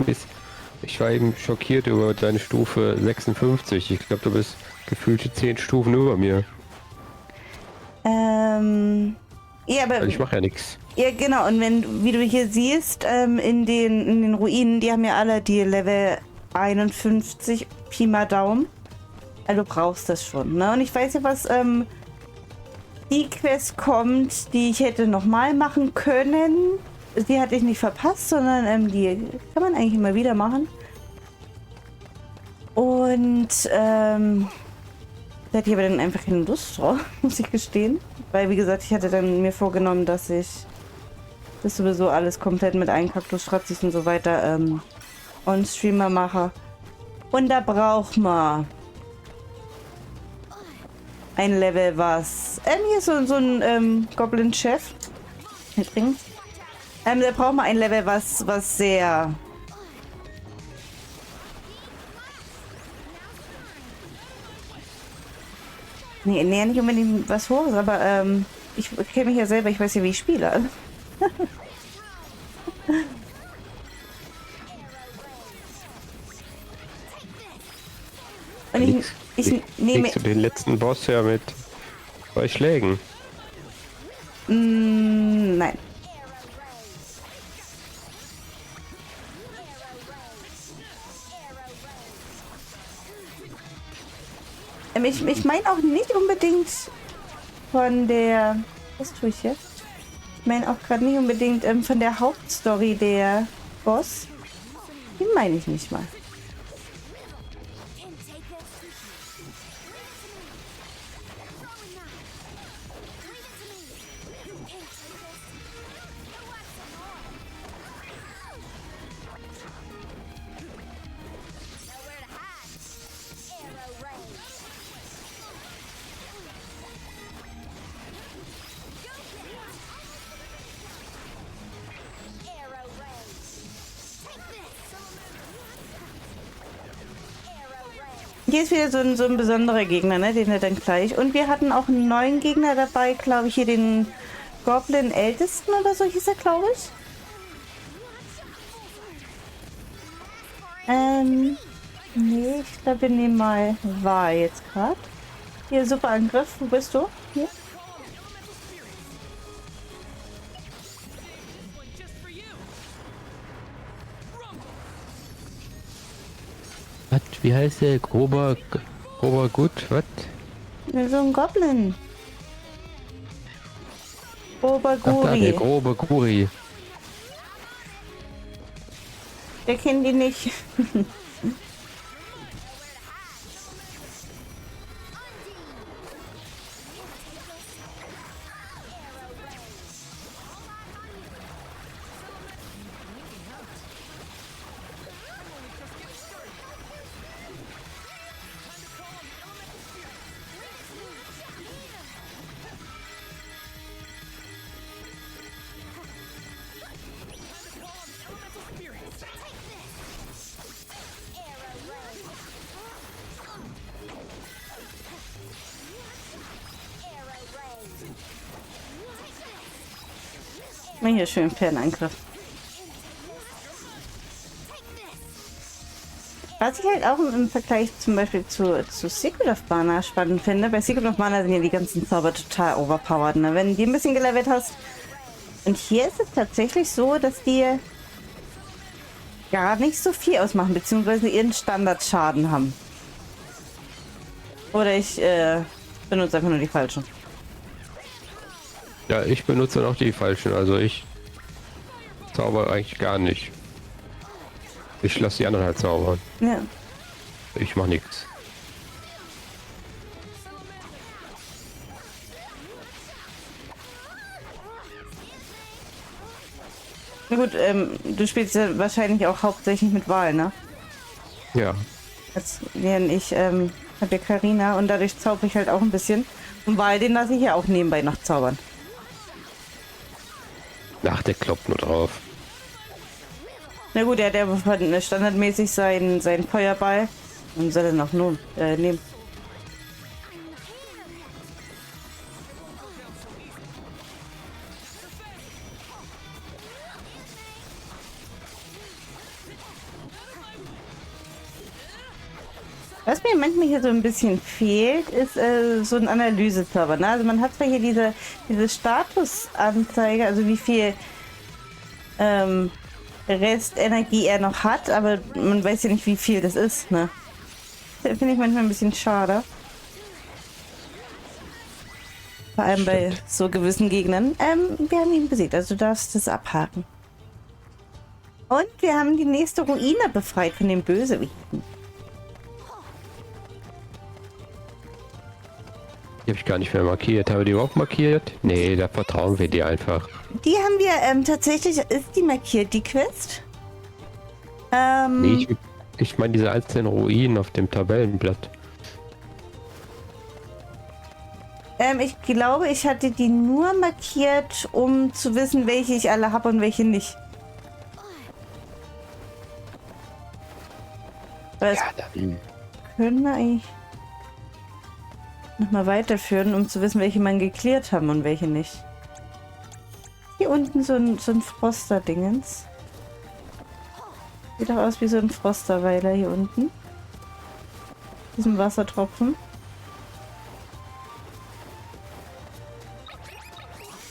ich war eben schockiert über deine Stufe 56. Ich glaube, du bist gefühlte 10 Stufen über mir. Ja, aber... Also ich mache ja nichts. Ja, genau. Und wenn, wie du hier siehst, in den Ruinen, die haben ja alle die Level 51 Pi mal Daumen. Also du brauchst das schon, ne? Und ich weiß ja, was die Quest kommt, die ich hätte nochmal machen können. Die hatte ich nicht verpasst, sondern die kann man eigentlich immer wieder machen. Und da hätte ich aber dann einfach keine Lust drauf, muss ich gestehen. Weil, wie gesagt, ich hatte dann mir vorgenommen, dass ich das sowieso alles komplett mit allen Kaktusfrazis und so weiter on-Streamer mache. Und da braucht man ein Level, was... hier ist so ein Goblin-Chef. Übrigens. Da braucht man ein Level, was sehr... Nee, nicht unbedingt was Hohes, aber ich kenne mich ja selber, ich weiß ja, wie ich spiele. Und ich nehme... du den letzten Boss ja mit 2 Schlägen? Nein. Ich meine auch nicht unbedingt von der... Was tue ich jetzt? Ich meine auch gerade nicht unbedingt von der Hauptstory der Boss. Den meine ich nicht mal. Hier ist wieder so ein besonderer Gegner, ne? Den wir dann gleich. Und wir hatten auch einen neuen Gegner dabei, glaube ich, hier den Goblin Ältesten oder so hieß er, glaube ich. Nee, ich glaube, wir nehmen mal war jetzt gerade. Hier, super Angriff. Wo bist du? Hier. Was? Wie heißt der? Grober Gut? Was? Ja, so ein Goblin. Ach da, der Obaguri. grobe Guri. Der kennt die nicht. Mal hier schön Fernangriff. Was ich halt auch im Vergleich zum Beispiel zu Secret of Mana spannend finde, bei Secret of Mana sind ja die ganzen Zauber total overpowered, ne? Wenn du die ein bisschen gelevelt hast. Und hier ist es tatsächlich so, dass die gar nicht so viel ausmachen, beziehungsweise ihren Standardschaden haben. Oder ich benutze einfach nur die falschen. Ja, ich benutze dann auch die falschen. Also ich zauber eigentlich gar nicht. Ich lasse die anderen halt zaubern. Ja. Ich mach nichts. Na gut, du spielst ja wahrscheinlich auch hauptsächlich mit Wahl, ne? Ja. Jetzt während ich habe ja Carina und dadurch zauber ich halt auch ein bisschen. Und Wahl, den lasse ich ja auch nebenbei noch zaubern. Ach, der kloppt nur drauf. Na gut, der hat ja standardmäßig seinen Feuerball. Und soll er noch nun nehmen. Was mir manchmal hier so ein bisschen fehlt, ist so ein Analysezauber. Ne? Also man hat zwar hier diese Statusanzeige, also wie viel Restenergie er noch hat, aber man weiß ja nicht, wie viel das ist. Ne? Das finde ich manchmal ein bisschen schade. Vor allem bei so gewissen Gegnern. Wir haben ihn besiegt, also du darfst das abhaken. Und wir haben die nächste Ruine befreit von den Bösewichten. Die habe ich gar nicht mehr markiert. Habe die überhaupt markiert? Nee, da vertrauen wir dir einfach. Die haben wir tatsächlich, ist die markiert, die Quest? Nee, ich meine diese einzelnen Ruinen auf dem Tabellenblatt. Ich glaube, ich hatte die nur markiert, um zu wissen, welche ich alle habe und welche nicht. Aber das können wir eigentlich nochmal weiterführen, um zu wissen, welche man geklärt haben und welche nicht. Hier unten so ein Froster-Dingens. Sieht doch aus wie so ein Frosterweiler hier unten. Diesem Wassertropfen.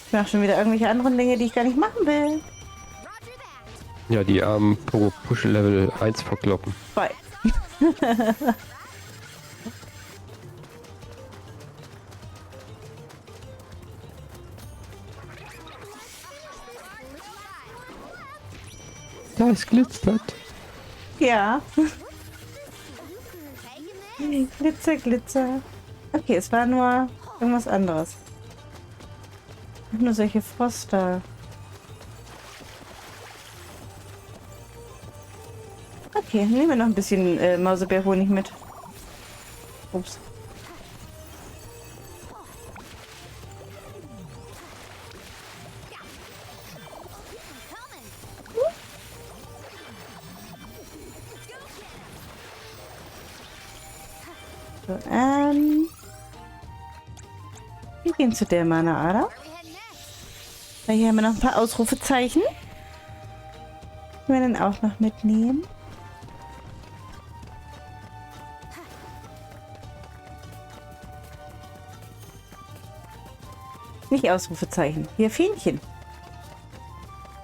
Ich mache schon wieder irgendwelche anderen Dinge, die ich gar nicht machen will. Ja, die armen Push Level 1 verkloppen. Bye. Da, es glitzert. Ja. Glitzer, Glitzer. Okay, es war nur irgendwas anderes. Nur solche Froster. Okay, nehmen wir noch ein bisschen Mausebeerhonig mit. Ups. So, wir gehen zu der Mana-Ader. Where are we heading next? Weil hier haben wir noch ein paar Ausrufezeichen. Können wir dann auch noch mitnehmen. Nicht Ausrufezeichen. Hier Fähnchen.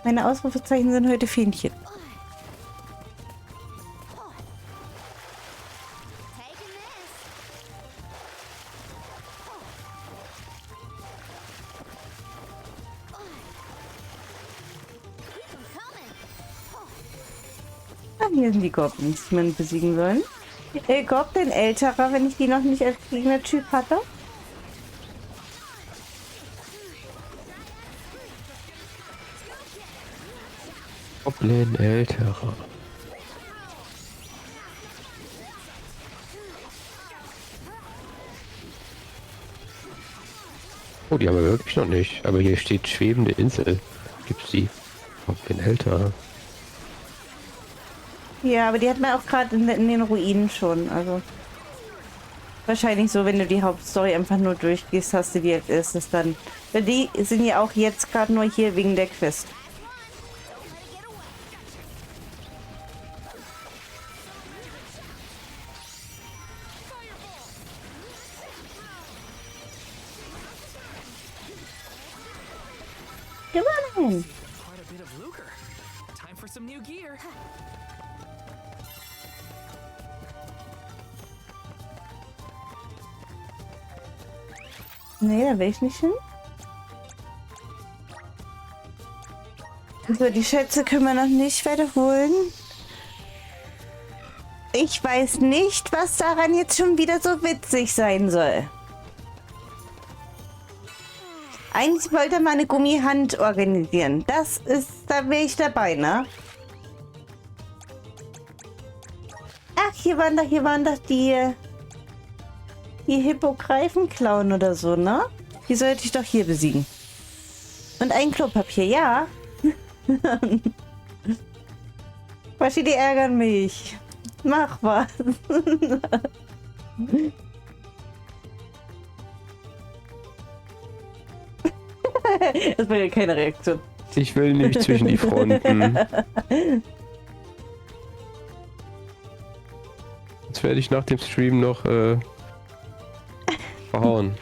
Meine Ausrufezeichen sind heute Fähnchen. Taking this. I'm coming. Ah, hier sind die Goblins, die man besiegen sollen. Goblin älterer, wenn ich die noch nicht als Gegnertyp hatte. Goblin älterer. Oh, die haben wir wirklich noch nicht. Aber hier steht schwebende Insel. Gibt's die? Goblin älterer. Ja, aber die hat man auch gerade in den Ruinen schon. Also wahrscheinlich so, wenn du die Hauptstory einfach nur durchgehst, hast du die als erstes dann. Weil die sind ja auch jetzt gerade nur hier wegen der Quest. Gewonnen! Quite a bit of lucre. Time for some new gear. Nee, da will ich nicht hin. So, die Schätze können wir noch nicht wiederholen. Ich weiß nicht, was daran jetzt schon wieder so witzig sein soll. Eigentlich wollte man eine Gummihand organisieren. Das ist, da wäre ich dabei, ne? Ach, hier waren doch die Hippogreifen-Klauen oder so, ne? Die sollte ich doch hier besiegen. Und ein Klopapier, ja. Waschi, die ärgern mich. Mach was. Das war ja keine Reaktion. Ich will nicht zwischen die Fronten. Jetzt werde ich nach dem Stream noch verhauen.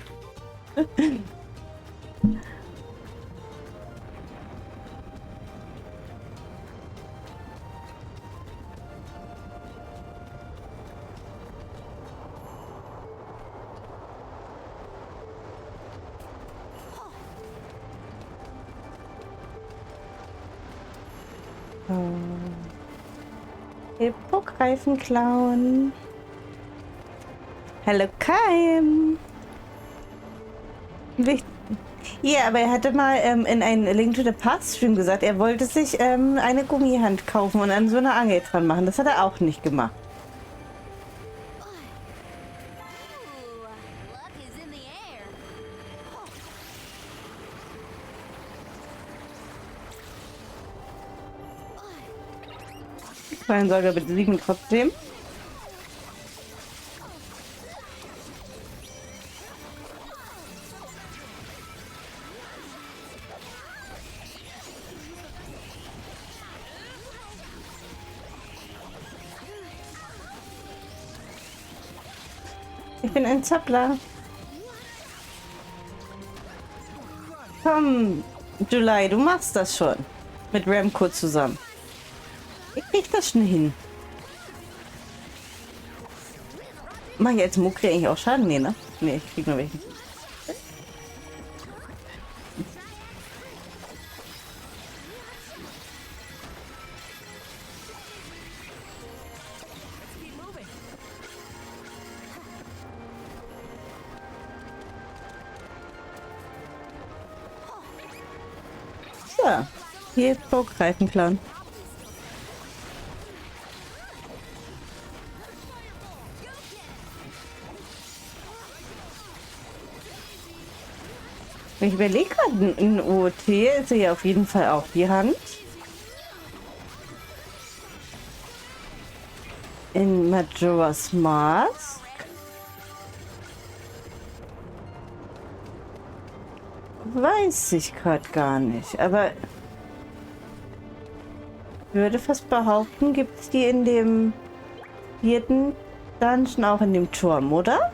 Hippogreifen klauen. Hallo Keim. Ja, aber er hatte mal in einem Link to the Past Stream gesagt, er wollte sich eine Gummihand kaufen und an so einer Angel dran machen. Das hat er auch nicht gemacht. Ooh, luck is in the air. Fallen soll er besiegen trotzdem. Ich bin ein Zappler. Komm, July, du machst das schon. Mit Remco zusammen. Ich krieg das schon hin. Mach ich jetzt Mukri eigentlich auch Schaden? Nee, ne? Nee, ich krieg nur welchen. Keep moving. So, hier ist Greifenclan. Ich überlege gerade, ein OOT ist ja auf jeden Fall auch die Hand. In Majora's Mask. weiß ich gerade gar nicht. Aber ich würde fast behaupten, gibt es die in dem 4. Dungeon auch in dem Turm, oder?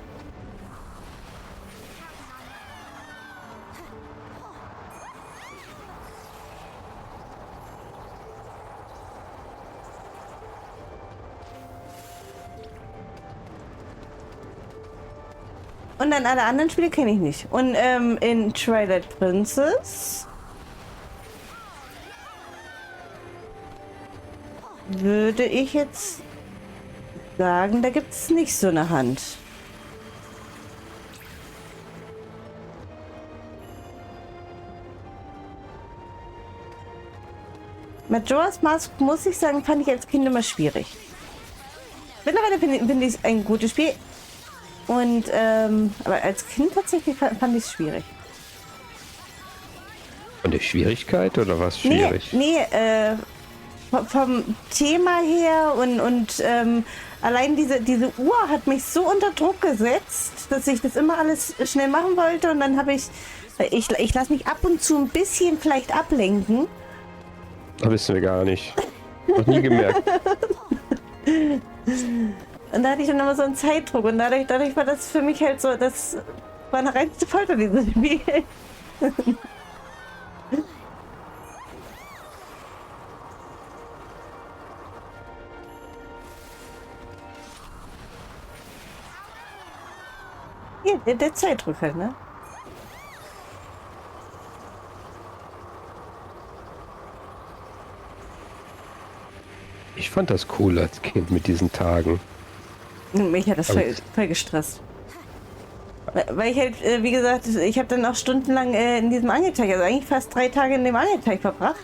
Und dann alle anderen Spiele kenne ich nicht. Und in Twilight Princess würde ich jetzt sagen, da gibt es nicht so eine Hand. Majora's Mask, muss ich sagen, fand ich als Kind immer schwierig. Mittlerweile finde ich es ein gutes Spiel. Und, aber als Kind tatsächlich fand ich es schwierig. Von der Schwierigkeit oder was schwierig? Nee, vom Thema her und allein diese Uhr hat mich so unter Druck gesetzt, dass ich das immer alles schnell machen wollte und dann habe ich lasse mich ab und zu ein bisschen vielleicht ablenken. Das wissen wir gar nicht. Noch nie gemerkt. Und da hatte ich dann immer so einen Zeitdruck und dadurch war das für mich halt so, das war eine reinste Folter, dieses Spiel. Ja, der Zeitdruck halt, ne? Ich fand das cool als Kind mit diesen Tagen. Mich hat das voll gestresst. Weil ich halt, wie gesagt, ich habe dann auch stundenlang in diesem Angelteich, also eigentlich fast 3 Tage in dem Angelteich verbracht.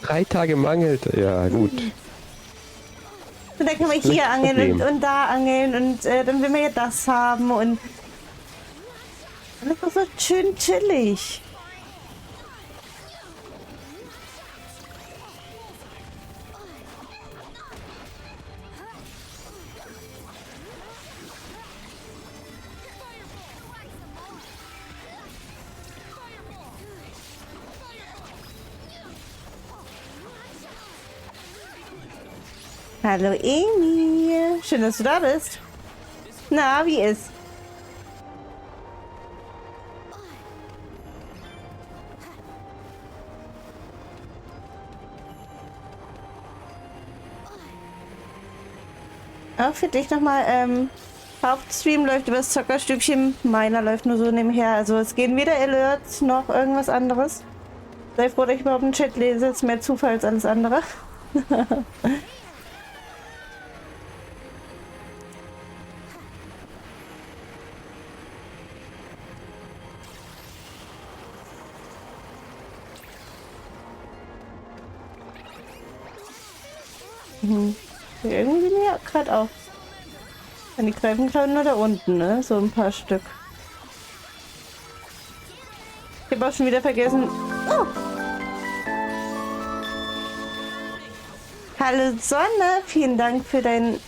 3 Tage mangelt, ja gut. Und dann kann man hier angeln und da angeln und dann will man ja das haben und das war so schön chillig. Hallo Amy, schön, dass du da bist. Na, wie ist? Auch für dich nochmal, Hauptstream läuft über das Zockerstückchen, meiner läuft nur so nebenher. Also es gehen weder Alerts noch irgendwas anderes. Sei froh, dass ich überhaupt einen Chat lese, ist mehr Zufall als alles andere. Irgendwie mir gerade auch. Die greifen gerade nur da unten, ne? So ein paar Stück. Ich habe auch schon wieder vergessen. Oh! Hallo Sonne, vielen Dank für deinen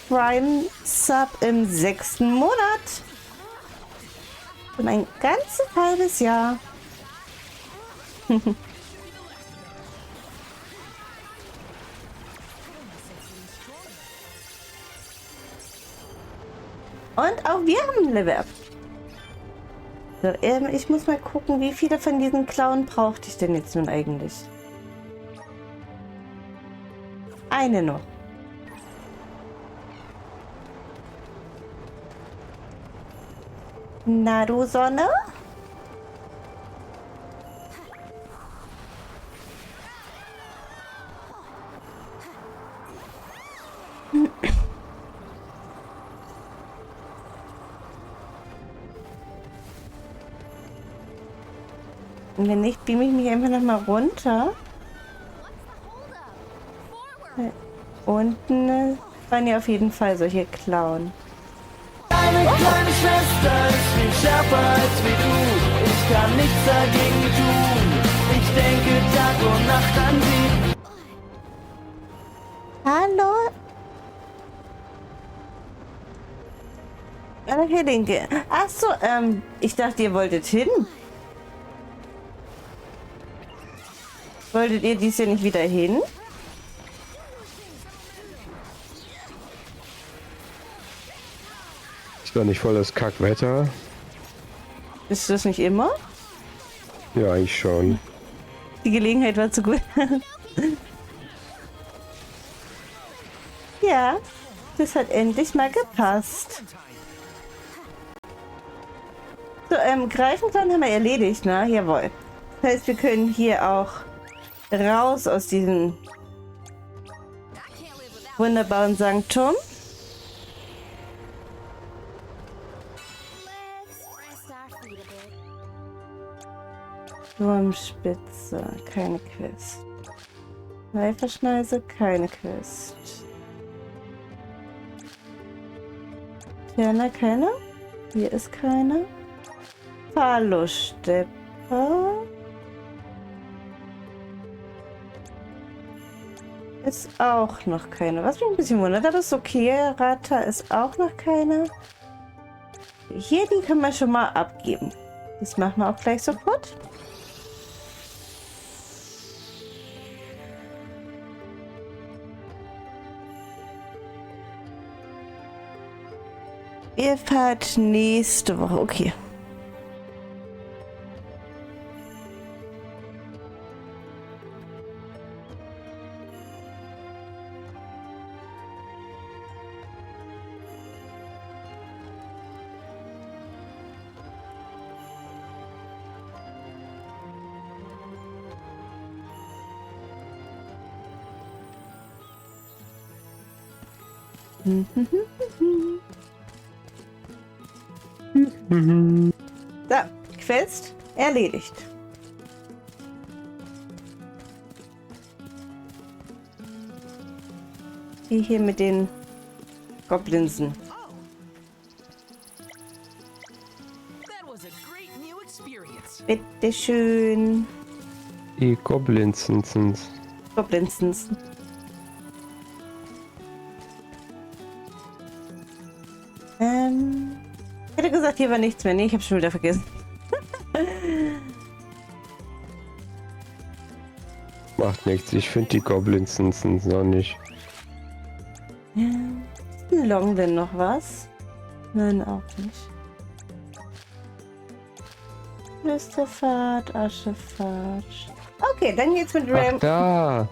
Prime Sub im 6. Monat. Und ein ganzes halbes Jahr. Und auch wir haben ein Level-Up. So, ich muss mal gucken, wie viele von diesen Klauen brauchte ich denn jetzt nun eigentlich? Eine noch. Na du Sonne? Und wenn nicht, beam ich mich einfach noch mal runter. Unten waren ja auf jeden Fall solche Klauen. Deine kleine Schwester ist viel schärfer als wie du. Ich kann nichts dagegen tun. Ich denke Tag und Nacht an sie. Hallo? Okay, Linke. Ach so, ich dachte, ihr wolltet hin. Wolltet ihr dies Jahr nicht wieder hin? Ist doch nicht voll das Kackwetter? Ist das nicht immer? Ja, eigentlich schon. Die Gelegenheit war zu gut. Ja, das hat endlich mal gepasst. So, greifen können haben wir erledigt, ne? Jawohl. Das heißt, wir können hier auch raus aus diesem wunderbaren Sanktum. Let's rest our feet a bit. Turmspitze, keine Quest. Schleiferschneise, keine Quest. Ferner, keine. Hier ist keine. Phalostepper. Ist auch noch keine. Was mich ein bisschen wundert, aber ist okay. Rata ist auch noch keine. Hier, die können wir schon mal abgeben. Das machen wir auch gleich sofort. Ihr fahrt nächste Woche. Okay. So, Quest erledigt. Die hier mit den Goblinsen. That was a great new experience. Bitteschön. Die Goblinsens. Goblinsens. Ich hätte gesagt, hier war nichts mehr. Nee, ich habe schon wieder vergessen. Macht nichts, ich finde die Goblinsens noch nicht. Long denn noch was? Nein, auch nicht. Flüsterfahrt, Aschefahrt. Okay, dann geht's mit Ach, Ram. da!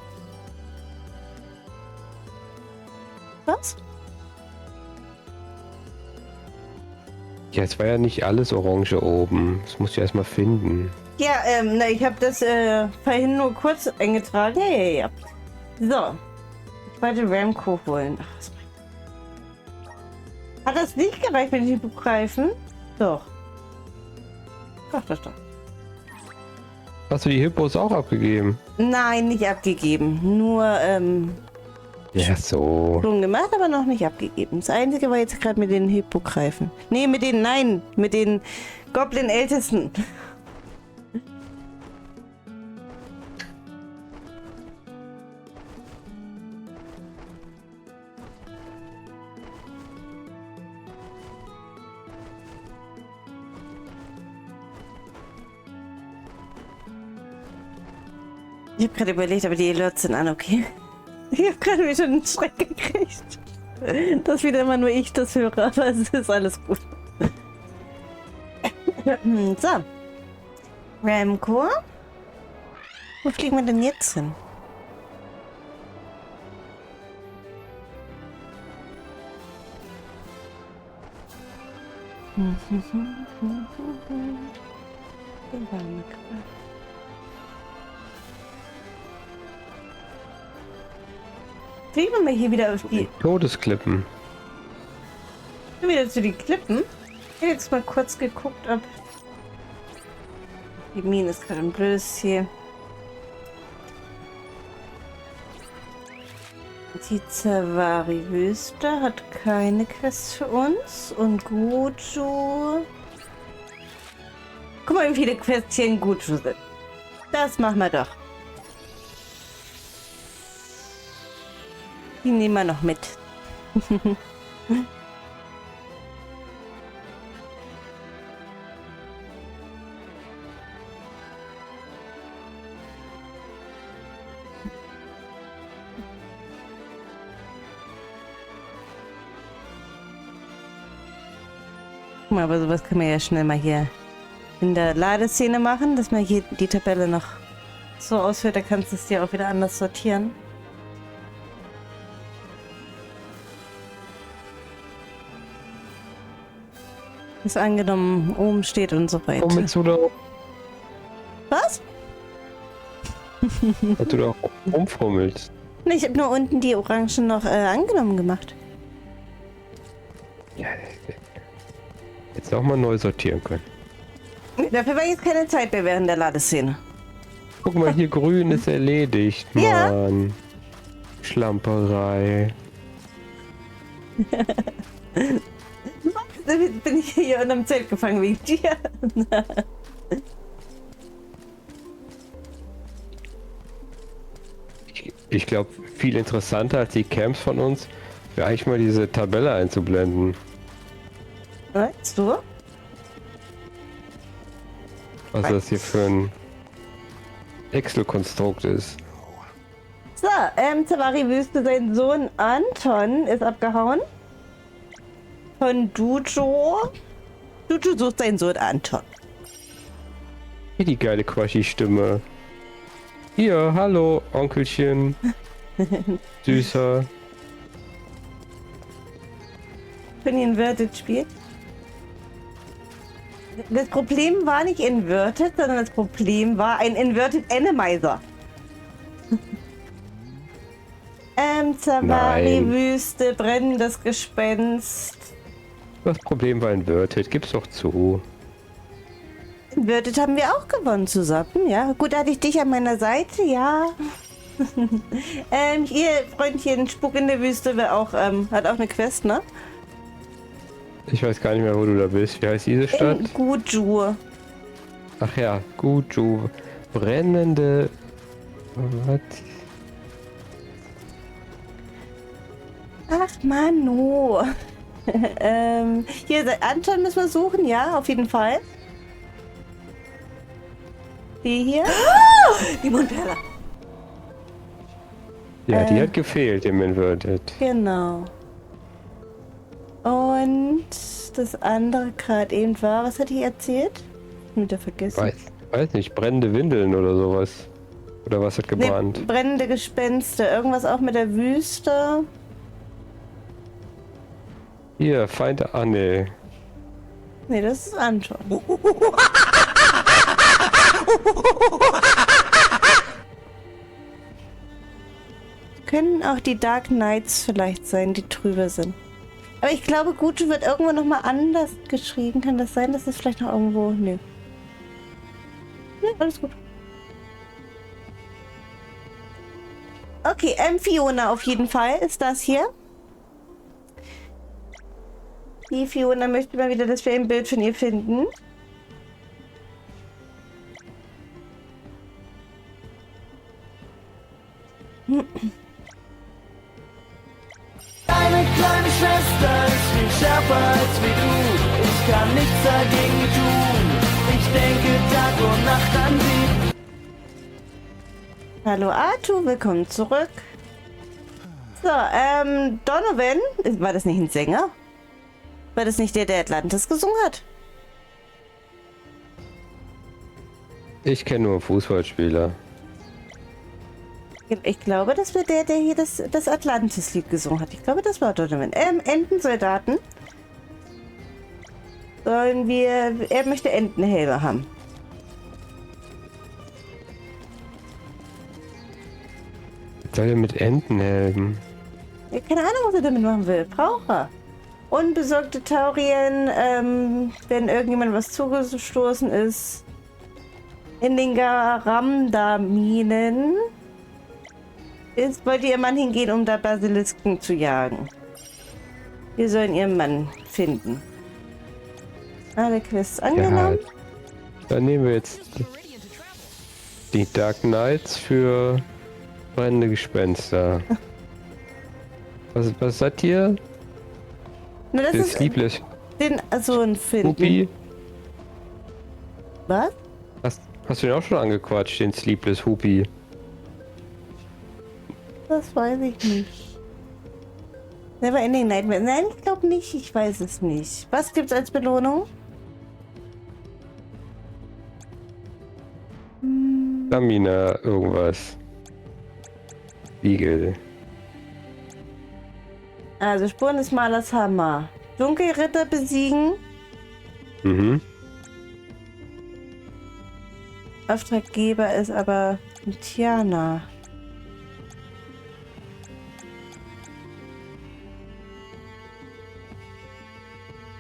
Was? Ja, es war ja nicht alles orange oben. Das musst du erstmal finden. Ja, na, ich habe das vorhin nur kurz eingetragen. Ja. So. Ich wollte Ramco holen. Ach, was hat das nicht gereicht, wenn ich die greifen? Doch. Doch. Hast du die Hippos auch abgegeben? Nein, nicht abgegeben. Nur, Ja, so. schon gemacht, aber noch nicht abgegeben. Das Einzige war jetzt gerade mit den Hippogreifen. Nee, mit den Goblin-Ältesten. Ich habe gerade überlegt, aber die Alerts sind an, okay. Ich habe gerade wieder einen Schreck gekriegt. Dass wieder immer nur ich das höre, aber es ist alles gut. So. Ramco. Wo fliegen wir denn jetzt hin? Fliegen wir hier wieder auf die... Todesklippen. Wieder zu den Klippen. Ich habe jetzt mal kurz geguckt, ob... Die Mine ist gerade ein blödes hier. Die Zavari-Wüste hat keine Quest für uns. Und Guju... Guck mal, wie viele Quests hier in Guju sind. Das machen wir doch. Die nehmen wir noch mit. mal, aber sowas kann man ja schnell mal hier in der Ladeszene machen, dass man hier die Tabelle noch so ausführt, da kannst du es dir auch wieder anders sortieren. Ist angenommen, oben steht und so weiter. Fummelst du da? Was? Dass du da auch rumfummelst. Nee, ich habe nur unten die Orangen noch angenommen gemacht. Ja, jetzt auch mal neu sortieren können. Dafür war jetzt keine Zeit mehr während der Ladeszene. Guck mal, hier grün ist erledigt, Ja. Mann. Schlamperei. Damit bin ich hier unterm Zelt gefangen wegen dir. Ich glaube, viel interessanter als die Camps von uns wäre eigentlich mal diese Tabelle einzublenden. Weißt du? Was das hier für ein Excel-Konstrukt ist. So, Zavari Wüste, sein Sohn Anton ist abgehauen. Von Dujo. Dujo sucht seinen Sohn Anton. Hier die geile Quaschi-Stimme. Hier, hallo, Onkelchen. Süßer. Wenn ihr Inverted spielt. Das Problem war nicht Inverted, sondern das Problem war ein Inverted Animizer. Zavari Nein. Wüste, brennendes Gespenst. Das Problem war Inverted, gib's doch zu. Inverted haben wir auch gewonnen zusammen, ja. Gut, da hatte ich dich an meiner Seite, ja. Ihr Freundchen, Spuk in der Wüste wäre auch, hat auch eine Quest, ne? Ich weiß gar nicht mehr, wo du da bist. Wie heißt diese Stadt? In Guju. Ach ja, Guju. Brennende... Was? Ach, Mano. Hier, Anton müssen wir suchen, ja, auf jeden Fall. Die hier. Die Montella. Ja, die hat gefehlt im Inverted. Genau. Und das andere gerade eben war, was hatte ich erzählt? Wieder vergessen. Weiß nicht, brennende Windeln oder sowas. Oder was hat Nee, gebrannt? brennende Gespenster. Irgendwas auch mit der Wüste. Hier, Feind... Ah, nee. Nee, das ist Anton. Können auch die Dark Knights vielleicht sein, die drüber sind. Aber ich glaube, Guju wird irgendwo nochmal anders geschrieben. Kann das sein, dass es vielleicht noch irgendwo... Nö. Nee, alles gut. Okay, Fiona auf jeden Fall ist das hier. Die Fiona möchte mal wieder, dass wir ein Bild von ihr finden. Deine kleine Schwester ist viel schärfer als wie du. Ich kann nichts dagegen tun. Ich denke Tag und Nacht an sie. Hallo Arthur, willkommen zurück. So, Donovan, war das nicht ein Sänger? War das nicht der Atlantis gesungen hat? Ich kenne nur Fußballspieler. Ich glaube, das war der hier das Atlantis-Lied gesungen hat. Ich glaube, das war Donovan. Entensoldaten. Sollen wir... Er möchte Entenhelme haben. Was soll er mit Entenhelmen? Ja, keine Ahnung, was er damit machen will. Braucht er. Unbesorgte Taurien, wenn irgendjemand was zugestoßen ist. In den Garamda-Minen wollte ihr Mann hingehen, um da Basilisken zu jagen. Wir sollen ihren Mann finden. Alle Quests angenommen. Ja, dann nehmen wir jetzt die Dark Knights für brennende Gespenster. Was seid ihr? Na, das Der ist Sleepless so ein Finden. Hupi? Was? Hast du den auch schon angequatscht, den Sleepless Hupi? Das weiß ich nicht. Neverending Nightmare. Nein, ich glaube nicht. Ich weiß es nicht. Was gibt's als Belohnung? Stamina, irgendwas. Spiegel. Also Spuren des Malers Hammer. Dunkelritter besiegen. Mhm. Auftraggeber ist aber Tiana.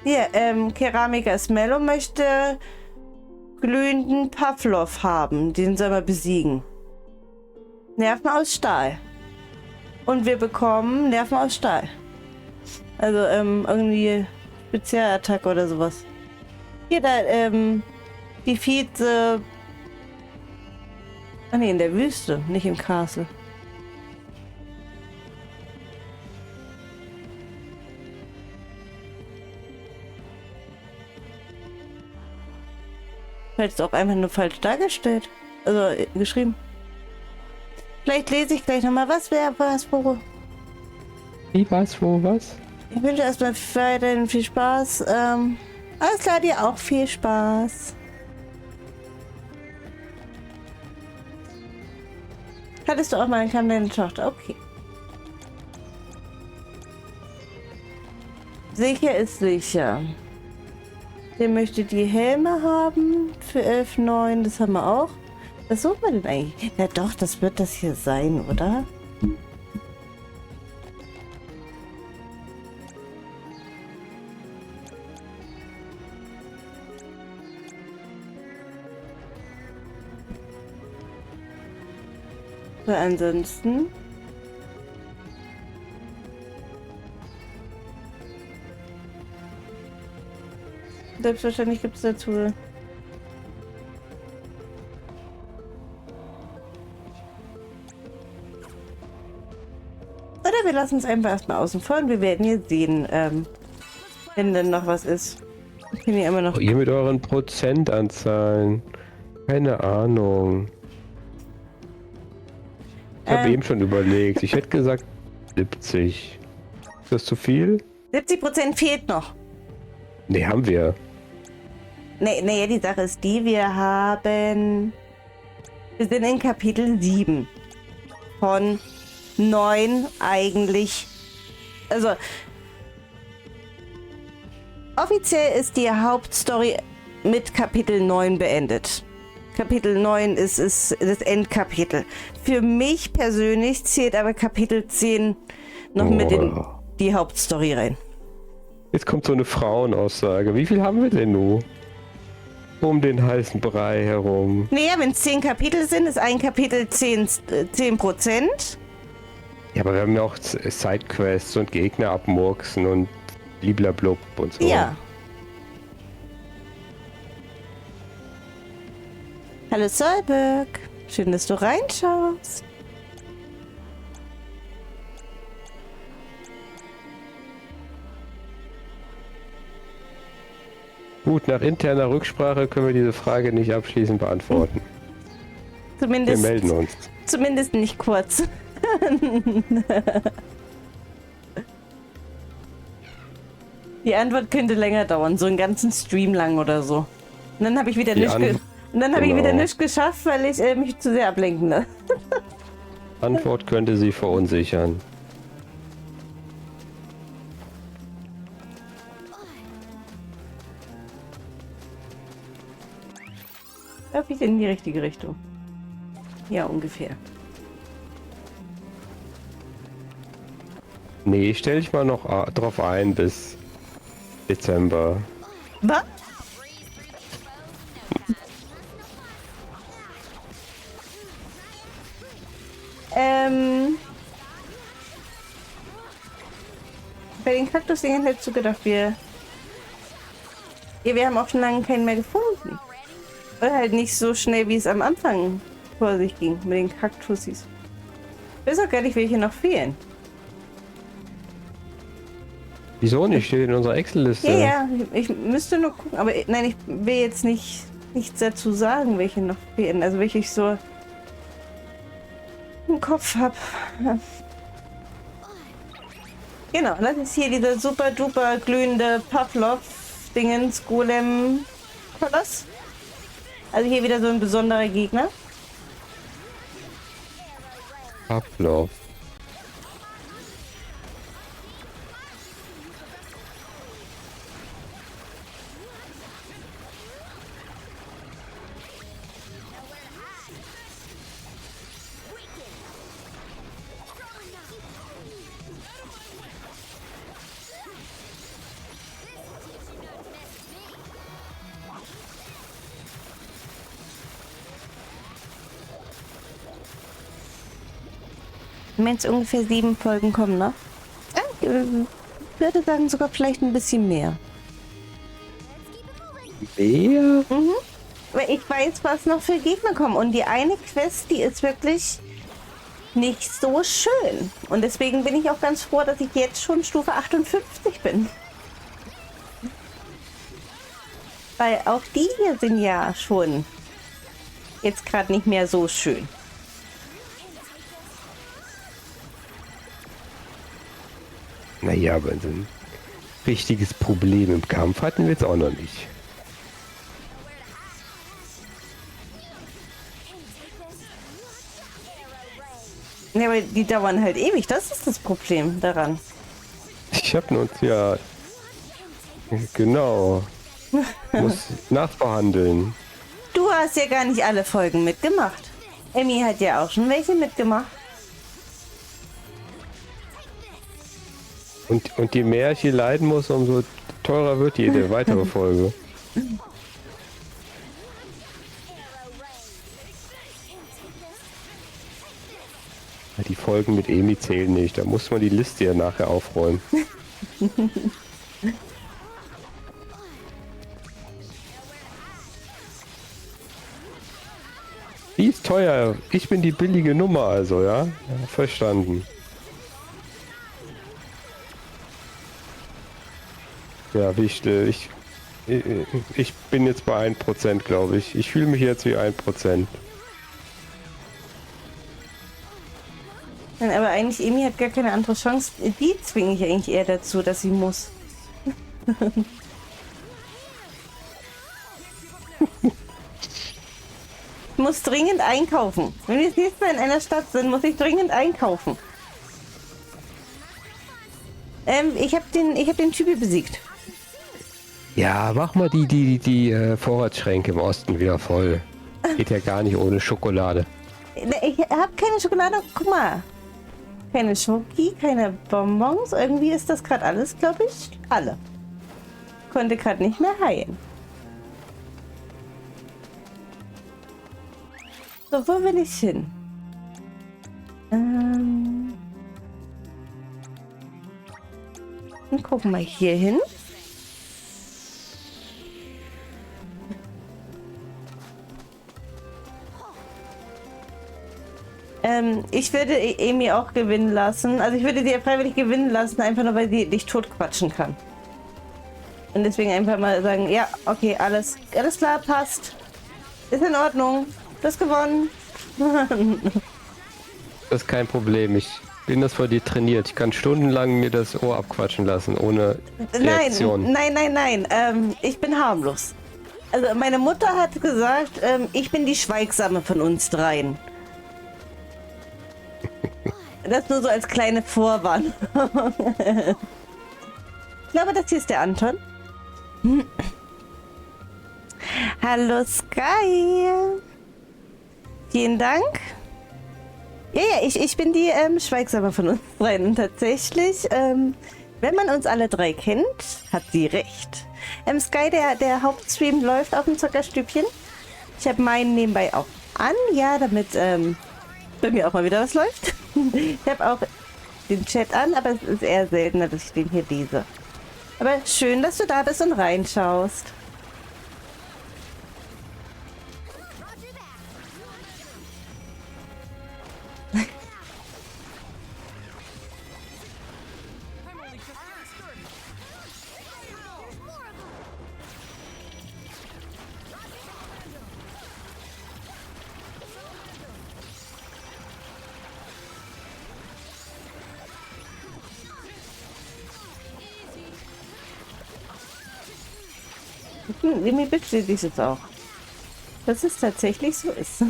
Hier, Keramiker Smello möchte glühenden Pavlov haben. Den soll man besiegen. Nerven aus Stahl. Und wir bekommen Nerven aus Stahl. Also, irgendwie Spezialattacke oder sowas. Hier, da, die Vize... Ah ne, in der Wüste, nicht im Castle. Vielleicht ist auch einfach nur falsch dargestellt. Also, geschrieben. Vielleicht lese ich gleich nochmal, was wo. Wie, was, wo, was? Ich wünsche erstmal weiterhin viel Spaß. Alles klar, dir auch viel Spaß. Hattest du auch mal deine Tochter? Okay. Sicher ist sicher. Der möchte die Helme haben für 11,9. Das haben wir auch. Was suchen wir denn eigentlich? Ja doch, das wird das hier sein, oder? So, ansonsten. Selbstverständlich gibt es dazu. Oder wir lassen es einfach erstmal außen vor und wir werden hier sehen, wenn denn noch was ist. Ich bin hier immer noch. Ihr mit euren Prozentanzahlen. Keine Ahnung. Ich habe eben schon überlegt. Ich hätte gesagt 70. Ist das zu viel? 70% fehlt noch. Ne, haben wir. Nee, die Sache ist die, wir sind in Kapitel 7 von 9 eigentlich. Also, offiziell ist die Hauptstory mit Kapitel 9 beendet. Kapitel 9 ist das Endkapitel. Für mich persönlich zählt aber Kapitel 10 noch mit in die Hauptstory rein. Jetzt kommt so eine Frauenaussage. Wie viel haben wir denn nun? Um den heißen Brei herum. Naja, wenn es 10 Kapitel sind, ist ein Kapitel 10%. Ja, aber wir haben ja auch Sidequests und Gegner abmurksen und bliblablub und so. Ja. Hallo Solberg. Schön, dass du reinschaust. Gut, nach interner Rücksprache können wir diese Frage nicht abschließend beantworten. Zumindest, wir melden uns. Zumindest nicht kurz. Die Antwort könnte länger dauern, so einen ganzen Stream lang oder so. Und dann habe ich wieder nichts geschafft, weil ich mich zu sehr ablenken lasse. Antwort könnte sie verunsichern. Läuft ich in die richtige Richtung? Ja, ungefähr. Nee, stell dich mal noch drauf ein bis Dezember. Was? Bei den Kaktusdingen hättest du gedacht, wir haben auch schon lange keinen mehr gefunden. Oder halt nicht so schnell, wie es am Anfang vor sich ging mit den Kaktusis. Ich weiß auch gar nicht, welche noch fehlen. Wieso nicht? Steht in unserer Excel-Liste. Ja, ich müsste nur gucken. Aber nein, ich will jetzt nichts dazu sagen, welche noch fehlen. Also welche ich so im Kopf habe. Genau, das ist hier dieser super duper glühende Pavlov-Dingens Golem-Koloss. Also hier wieder so ein besonderer Gegner. Ablauf. Wenn es ungefähr 7 Folgen kommen, ne? Ich würde sagen sogar vielleicht ein bisschen mehr. Wer? Weil ich weiß, was noch für Gegner kommen. Und die eine Quest, die ist wirklich nicht so schön. Und deswegen bin ich auch ganz froh, dass ich jetzt schon Stufe 58 bin. Weil auch die hier sind ja schon jetzt gerade nicht mehr so schön. Naja, aber so ein richtiges Problem im Kampf hatten wir jetzt auch noch nicht. Ja, aber die dauern halt ewig. Das ist das Problem daran. Ich habe uns ja... Genau. Muss nachverhandeln. Du hast ja gar nicht alle Folgen mitgemacht. Emmy hat ja auch schon welche mitgemacht. Und je mehr ich hier leiden muss, umso teurer wird jede weitere Folge. Die Folgen mit Emi zählen nicht. Da muss man die Liste ja nachher aufräumen. Die ist teuer. Ich bin die billige Nummer, also, ja? Ja, verstanden. Ja, wichtig. Ich bin jetzt bei 1%, glaube ich. Ich fühle mich jetzt wie 1%. Nein, aber eigentlich, Emmy hat gar keine andere Chance. Die zwinge ich eigentlich eher dazu, dass sie muss. Ich muss dringend einkaufen. Wenn wir das nächste Mal in einer Stadt sind, muss ich dringend einkaufen. Ich hab den Typi besiegt. Ja, mach mal die Vorratsschränke im Osten wieder voll. Geht ja gar nicht ohne Schokolade. Ich habe keine Schokolade. Guck mal. Keine Schoki, keine Bonbons. Irgendwie ist das gerade alles, glaube ich, alle. Konnte gerade nicht mehr heilen. So, wo will ich hin? Dann gucken wir hier hin. Ich würde Emi auch gewinnen lassen. Also ich würde sie ja freiwillig gewinnen lassen, einfach nur, weil sie dich totquatschen kann. Und deswegen einfach mal sagen, ja, okay, alles klar, passt. Ist in Ordnung. Du hast gewonnen. Das ist kein Problem. Ich bin das vor dir trainiert. Ich kann stundenlang mir das Ohr abquatschen lassen, ohne Reaktion. Nein. Ich bin harmlos. Also meine Mutter hat gesagt, ich bin die Schweigsame von uns dreien. Das nur so als kleine Vorwarnung. Ich glaube, das hier ist der Anton. Hallo Sky. Vielen Dank. Ja, ich bin die Schweigsame von uns dreien. Und tatsächlich, wenn man uns alle drei kennt, hat sie recht. Sky, der Hauptstream läuft auf dem Zuckerstübchen. Ich habe meinen nebenbei auch an, ja, damit bei mir auch mal wieder was läuft. Ich habe auch den Chat an, aber es ist eher seltener, dass ich den hier lese. Aber schön, dass du da bist und reinschaust. Irgendwie bestätigt ich es auch. Dass es tatsächlich so ist.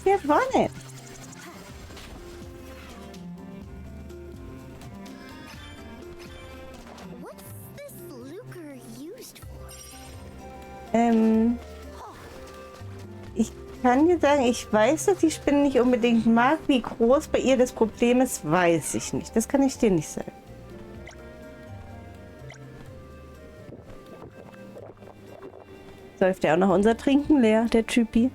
Wir wollen. What's this lucre used for? Ich kann dir sagen, ich weiß, dass die Spinne nicht unbedingt mag. Wie groß bei ihr das Problem ist, weiß ich nicht. Das kann ich dir nicht sagen. Säuft ja auch noch unser Trinken leer, der Typi.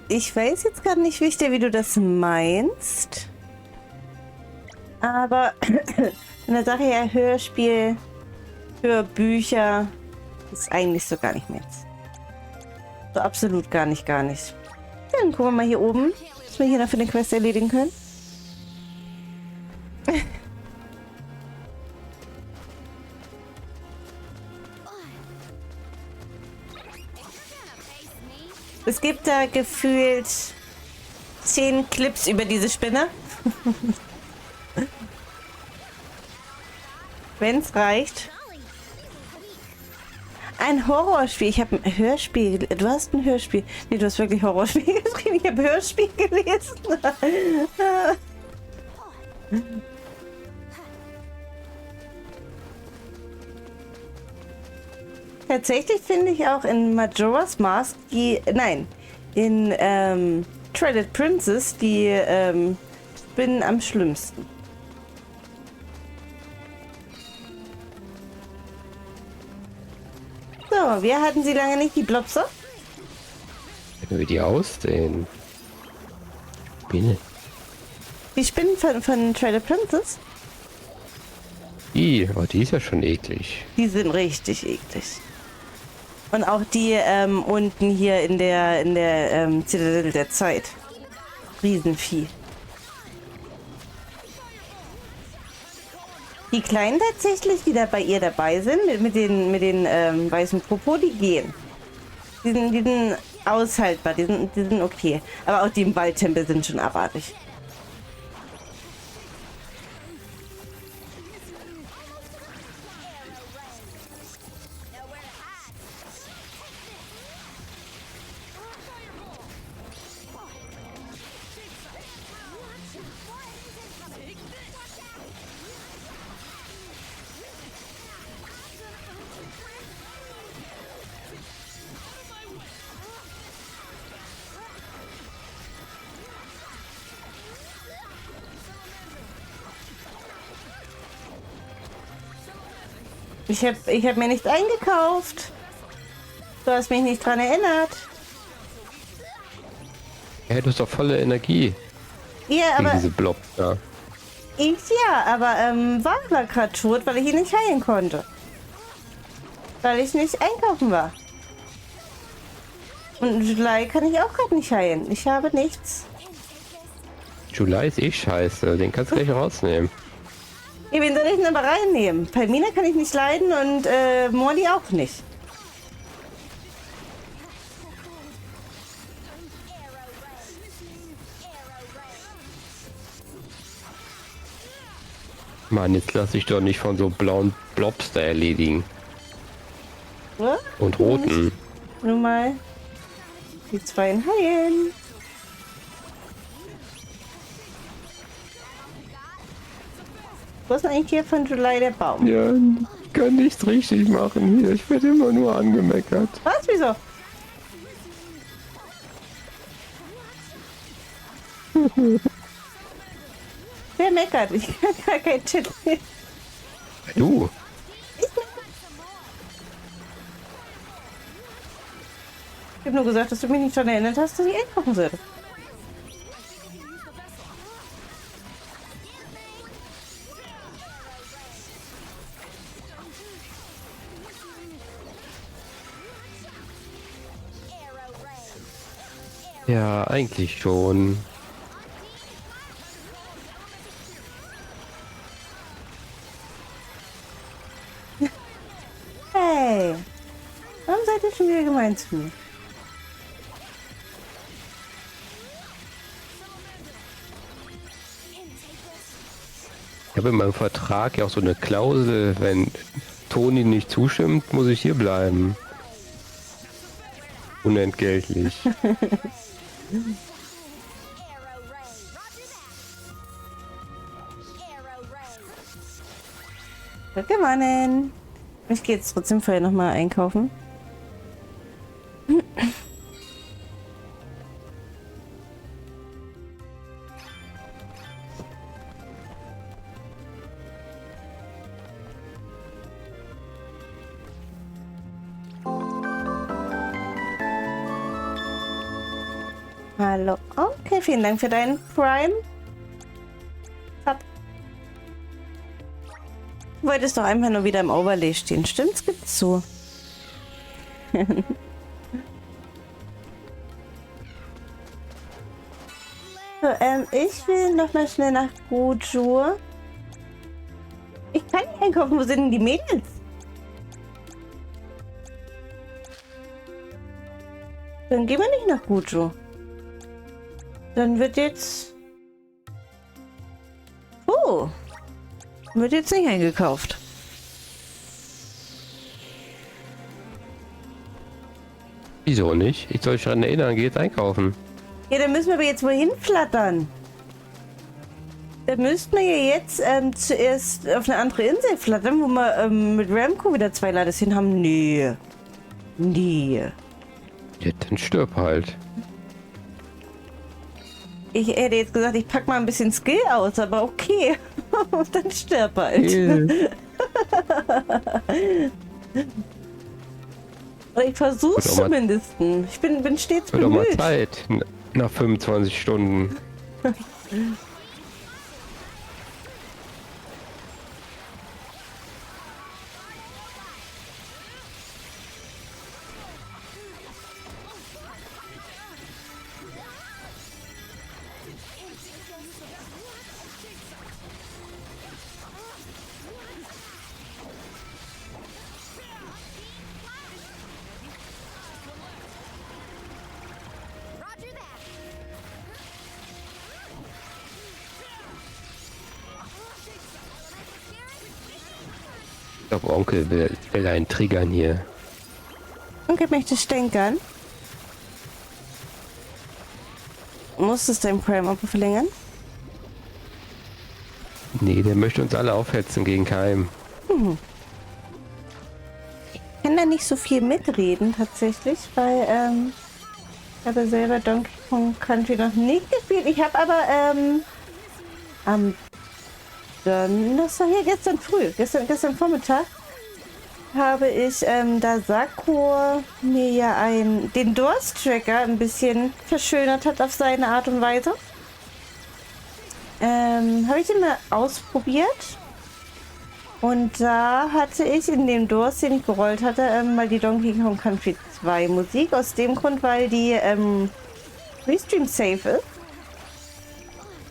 Ich weiß jetzt gar nicht, Wichter, wie du das meinst. Aber in der Sache ja, Hörspiel, Hörbücher ist eigentlich so gar nicht mehr. So absolut gar nicht, gar nicht. Dann gucken wir mal hier oben, was wir hier noch für den Quest erledigen können. Es gibt da gefühlt 10 Clips über diese Spinne. Wenn es reicht. Ein Horrorspiel. Ich habe ein Hörspiel. Du hast ein Hörspiel. Nee, du hast wirklich Horrorspiel geschrieben. Ich habe Hörspiel gelesen. Tatsächlich finde ich auch in Majora's Mask die, nein, in Twilight Princess die Spinnen am schlimmsten. So, wir hatten sie lange nicht, die Blobse. Wie die aussehen. Spinne. Die Spinnen von Twilight Princess, Aber die ist ja schon eklig. die sind richtig eklig. Und auch die unten hier in der Zitadelle der Zeit. Riesenvieh. Die Kleinen tatsächlich, die da bei ihr dabei sind, mit den weißen Popo, die gehen. Die sind aushaltbar, die sind okay. Aber auch die im Waldtempel sind schon abartig. Ich hab mir nichts eingekauft. Du hast mich nicht dran erinnert. Ja, du hast doch volle Energie. Ja, Gegen aber diese Blob da. war gerade tot, weil ich ihn nicht heilen konnte. Weil ich nicht einkaufen war. Und July kann ich auch gerade nicht heilen. Ich habe nichts. July ist eh scheiße. Den kannst du gleich rausnehmen. Ja, wen soll ich denn aber reinnehmen? Palmina kann ich nicht leiden und Morty auch nicht. Mann, jetzt lass ich doch nicht von so blauen Blobs da erledigen. Ja? Und roten. Nur mal die zwei heilen. Wo ist denn eigentlich hier von July der Baum? Ja, kann nichts richtig machen hier. Ich werde immer nur angemeckert. Was? Wieso? Wer meckert? Ich kann gar kein Chat. Du. Ich habe nur gesagt, dass du mich nicht daran erinnert hast, dass ich einkaufen sollte. Ja, eigentlich schon. Hey, warum seid ihr schon wieder gemein zu mir? Ich habe in meinem Vertrag ja auch so eine Klausel, wenn Toni nicht zustimmt, muss ich hier bleiben. Unentgeltlich. Gewonnen. Ich gehe jetzt trotzdem vorher nochmal einkaufen. Hallo. Okay, vielen Dank für deinen Prime. Du wolltest doch einfach nur wieder im Overlay stehen. Stimmt's? Gibt's so. So, ich will noch mal schnell nach Guju. Ich kann nicht einkaufen. Wo sind denn die Mädels? Dann gehen wir nicht nach Guju. Dann wird jetzt... Oh. Wird jetzt nicht eingekauft. Wieso nicht? Ich soll dich daran erinnern, geh jetzt einkaufen. Ja, dann müssen wir aber jetzt wohin flattern. Da müssten wir ja jetzt zuerst auf eine andere Insel flattern, wo wir mit Ramco wieder 2 Lades hin haben. Nee. Nee. Ja, dann stirb halt. Ich hätte jetzt gesagt, ich pack mal ein bisschen Skill aus, aber okay. Dann stirb halt. Ich versuch's zumindest. Ich bin stets Wird doch mal bemüht. Zeit. Nach 25 Stunden. Roger that. Ich glaube, Onkel will einen triggern hier. Okay, möchtest stänkern? Musstest du dein Prime-Abo verlängern? Nee, der möchte uns alle aufhetzen gegen Keim. Ich kann da nicht so viel mitreden tatsächlich, weil ich habe selber Donkey Kong Country noch nicht gespielt. Ich habe aber am Donnerstag, hier gestern Vormittag, habe ich da Sakko mir ja den Durst-Tracker ein bisschen verschönert hat auf seine Art und Weise. Habe ich den mal ausprobiert. Und da hatte ich in dem Durst, den ich gerollt hatte, mal die Donkey Kong Country 2 Musik. Aus dem Grund, weil die Restream safe ist.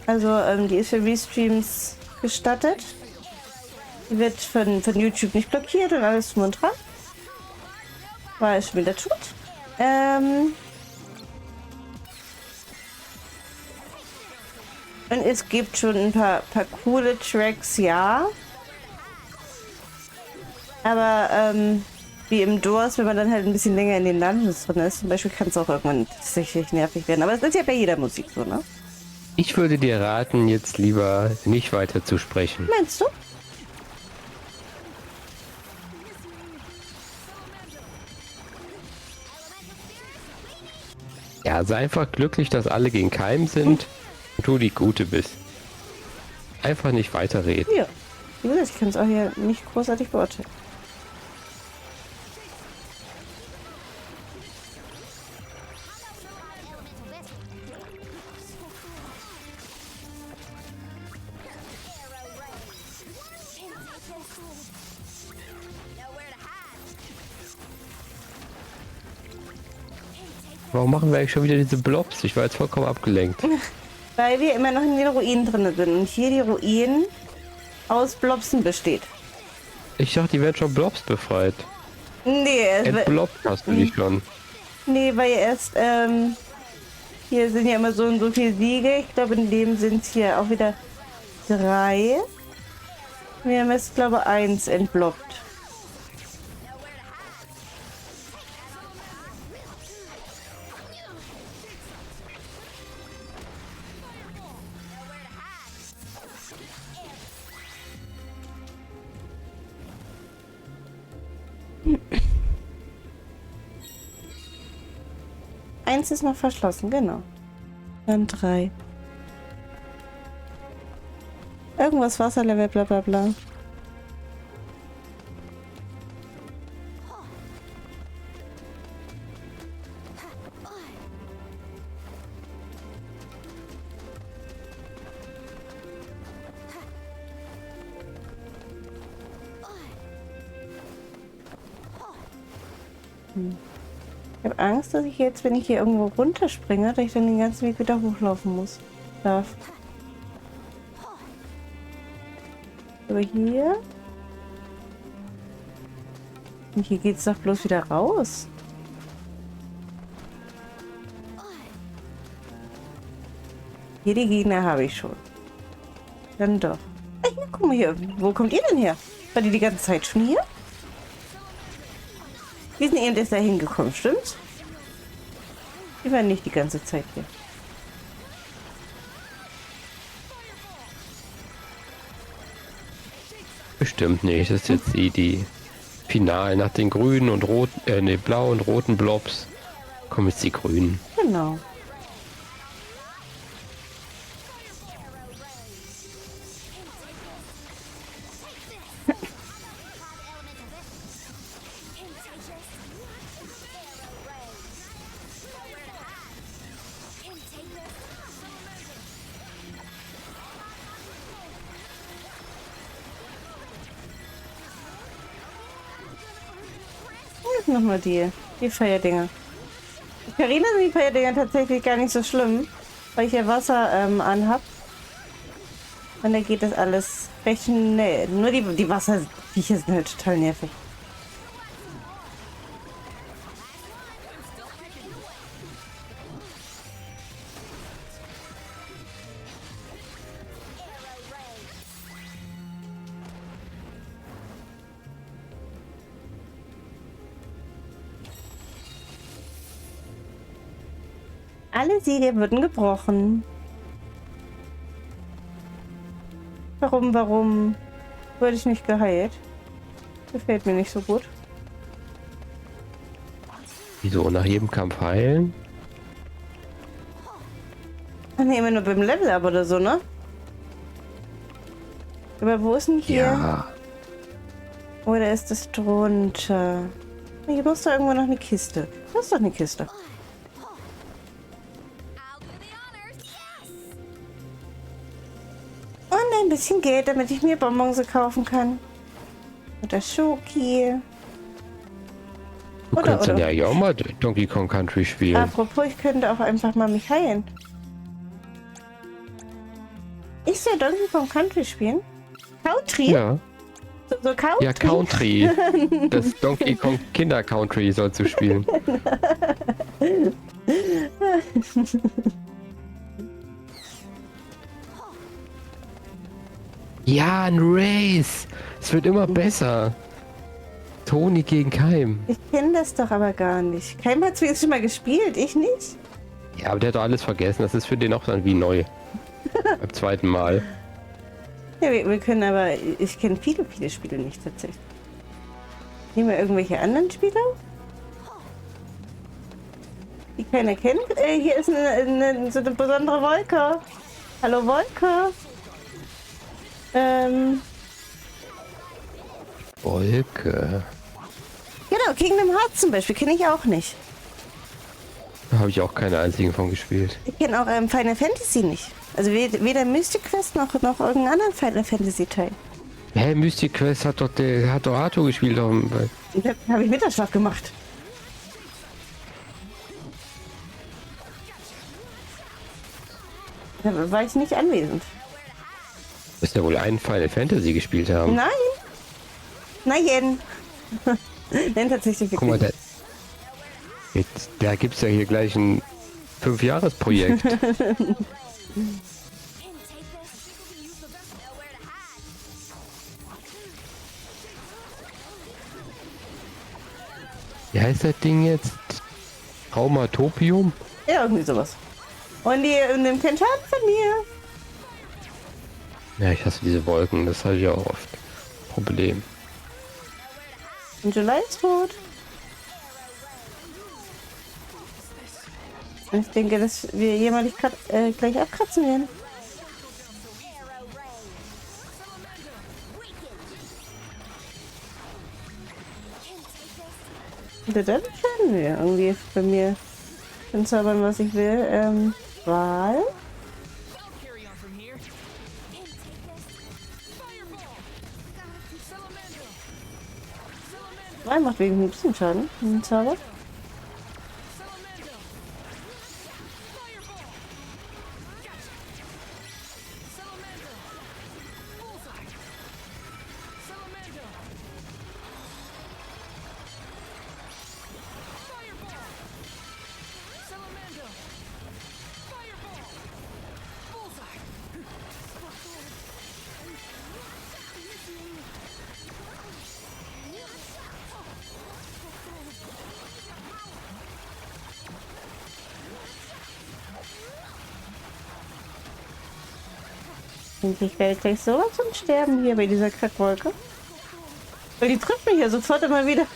Also die ist für Restreams gestattet. Die wird von YouTube nicht blockiert und alles drum und dran. War es schon wieder tut. Und es gibt schon ein paar coole Tracks, ja. Aber wie im Doors, wenn man dann halt ein bisschen länger in den Dungeons drin ist, zum Beispiel, kann es auch irgendwann tatsächlich nervig werden. Aber es ist ja bei jeder Musik so, ne? Ich würde dir raten, jetzt lieber nicht weiter zu sprechen. Meinst du? Ja, sei einfach glücklich, dass alle gegen Keim sind und du die Gute bist. Einfach nicht weiterreden. Ja. Wie gesagt, ich kann es auch hier nicht großartig beurteilen. Warum machen wir eigentlich schon wieder diese Blobs? Ich war jetzt vollkommen abgelenkt. Weil wir immer noch in den Ruinen drin sind und hier die Ruinen aus Blobsen besteht. Ich dachte, die werden schon Blobs befreit. Nee, Entblobbt hast du dich schon. nee, weil erst, hier sind ja immer so und so viele Siege. Ich glaube, in dem sind es hier auch wieder 3. Wir haben jetzt, glaube ich, 1 entblobbt. Eins ist noch verschlossen, genau. Dann 3. Irgendwas Wasserlevel, bla bla bla. Ich habe Angst, dass ich jetzt, wenn ich hier irgendwo runterspringe, dass ich dann den ganzen Weg wieder hochlaufen darf. Aber hier... Und hier geht's doch bloß wieder raus. Hier die Gegner habe ich schon. Dann doch. Ah, hier, guck mal hier. Wo kommt ihr denn her? War die ganze Zeit schon hier? Wir sind eben erst da hingekommen, stimmt's? Die waren nicht die ganze Zeit hier. Bestimmt nicht. Das ist jetzt die Final. Nach den grünen und roten, ne, blauen und roten Blobs kommen jetzt die grünen. Genau. Nochmal die Feuerdinger. Carina sind die Feuerdinger tatsächlich gar nicht so schlimm, weil ich ja Wasser anhab. Und da geht das alles recht schnell. Nur die Wasserviecher sind halt total nervig. Alle Siegel wurden gebrochen. Warum wurde ich nicht geheilt? Gefällt mir nicht so gut. Wieso? Nach jedem Kampf heilen? Ach nee, immer nur beim Level-Up oder so, ne? Aber wo ist denn hier? Ja. Oder ist das drunter? Hier muss doch irgendwo noch eine Kiste. Das ist doch eine Kiste. Und ein bisschen Geld, damit ich mir Bonbons kaufen kann. Oder Schoki. Du könntest dann ja eigentlich auch mal Donkey Kong Country spielen. Apropos, ich könnte auch einfach mal mich heilen. Ich soll Donkey Kong Country spielen? Country? Ja. So Country? Ja, Country. Das Donkey Kong Kinder Country sollst du spielen. Ja, ein Race. Es wird immer besser. Toni gegen Keim. Ich kenne das doch aber gar nicht. Keim hat es jetzt schon mal gespielt, ich nicht. Ja, aber der hat doch alles vergessen. Das ist für den auch dann wie neu. Beim zweiten Mal. Ja, wir können aber... Ich kenne viele Spiele nicht tatsächlich. Nehmen wir irgendwelche anderen Spiele? Die keiner kennt? Hier ist so eine besondere Wolke. Hallo Wolke. Wolke. Genau, Kingdom Hearts zum Beispiel kenne ich auch nicht. Da habe ich auch keine einzigen von gespielt. Ich kenne auch Final Fantasy nicht. Also weder Mystic Quest noch irgendeinen anderen Final Fantasy Teil. Hä, Mystic Quest hat doch Arthur gespielt. Da habe ich Mittagsschlaf gemacht. Da war ich nicht anwesend. Du wirst ja wohl einen Final Fantasy gespielt haben. Nein! Nein! Nein, tatsächlich Guck mal, da gibt es ja hier gleich ein 5-Jahres-Projekt. Can take this. People can use the best. Nowhere to hide. Wie heißt das Ding jetzt? Traumatopium? Ja, irgendwie sowas. Und die nimmt keinen Schaden von mir. Ja, ich hasse diese Wolken, das hatte ich auch oft. Problem. Und July ist tot. Ich denke, dass wir jemals gleich abkratzen werden. Bitte dann können wir irgendwie bei mir kann zaubern, was ich will. Wahl. I'll carry on from here. Wahl macht wegen ein bisschen Schaden. Ein Zauber. Und ich werde gleich sowas von sterben hier bei dieser Kackwolke. Weil die trifft mich ja sofort immer wieder.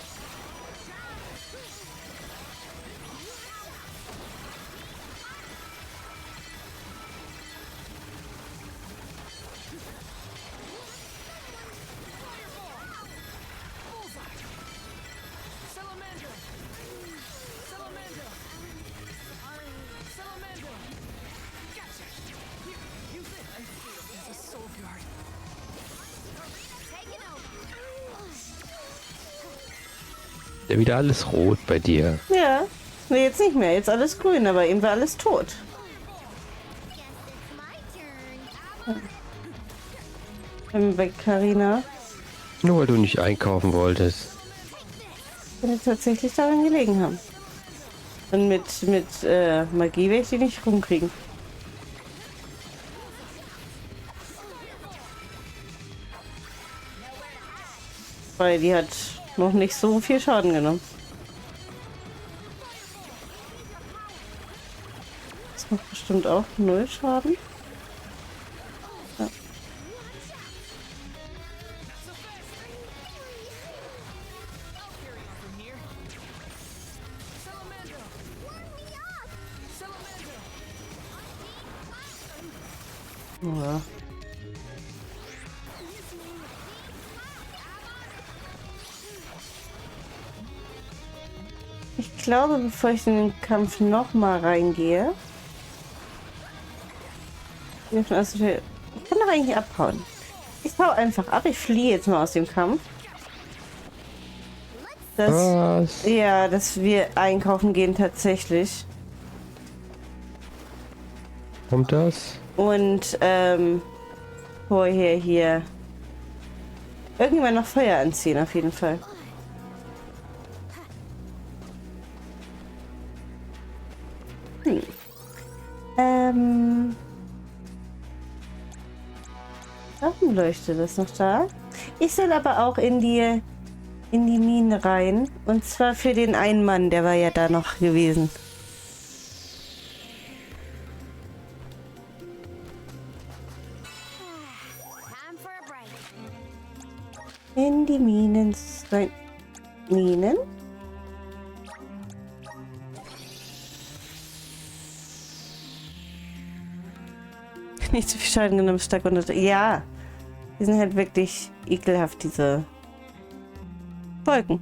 Ja, wieder alles rot bei dir. Ja. Nee, jetzt nicht mehr. Jetzt alles grün, aber eben war alles tot. Bei Carina. Nur weil du nicht einkaufen wolltest. Könnte tatsächlich daran gelegen haben. Und mit Magie werde ich die nicht rumkriegen. Weil die hat noch nicht so viel Schaden genommen. Das macht bestimmt auch 0 Schaden. Ja. Ja. Ich glaube, bevor ich in den Kampf noch mal reingehe, ich kann doch eigentlich abhauen. Ich hau einfach ab. Ich fliehe jetzt mal aus dem Kampf. Was? Ja, dass wir einkaufen gehen tatsächlich. Kommt das? Und vorher hier irgendwann noch Feuer anziehen, auf jeden Fall. Warum leuchtet das noch da? Ich soll aber auch in die Mine rein. Und zwar für den einen Mann, der war ja da noch gewesen. Time for a break. In die Minen rein. Minen? Nicht zu viel Schaden genommen, stark unter. Ja, die sind halt wirklich ekelhaft, diese Wolken.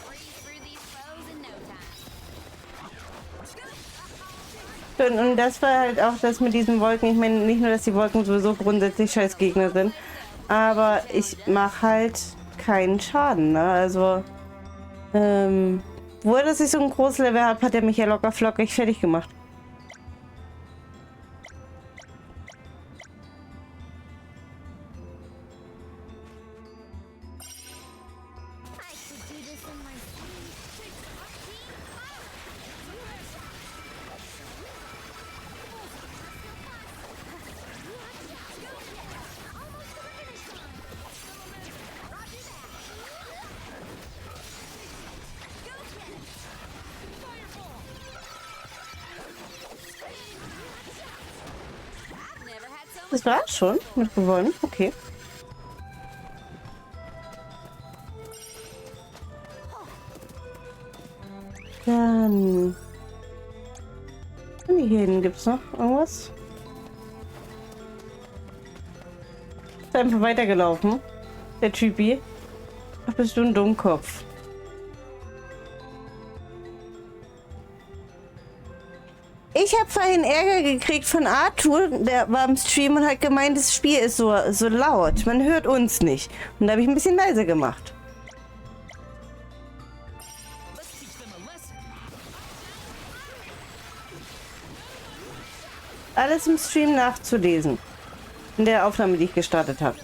Breeze through these foes in no time. Und das war halt auch das mit diesen Wolken. Ich meine, nicht nur, dass die Wolken sowieso grundsätzlich scheiß Gegner sind, aber ich mache halt keinen Schaden, ne? Also, wo er, dass ich so ein großes Level habe, hat er mich ja locker flockig fertig gemacht. I could do this in my sleep. Never had so much. Das war schon mit gewonnen. Okay. Dann. Hier hinten gibt's noch irgendwas. Ist einfach weitergelaufen. Der Typi. Ach, bist du ein Dummkopf. Ich habe vorhin Ärger gekriegt von Arthur, der war im Stream und hat gemeint, das Spiel ist so laut. Man hört uns nicht. Und da habe ich ein bisschen leiser gemacht. Let's teach them a lesson. Alles im Stream nachzulesen. In der Aufnahme, die ich gestartet habe.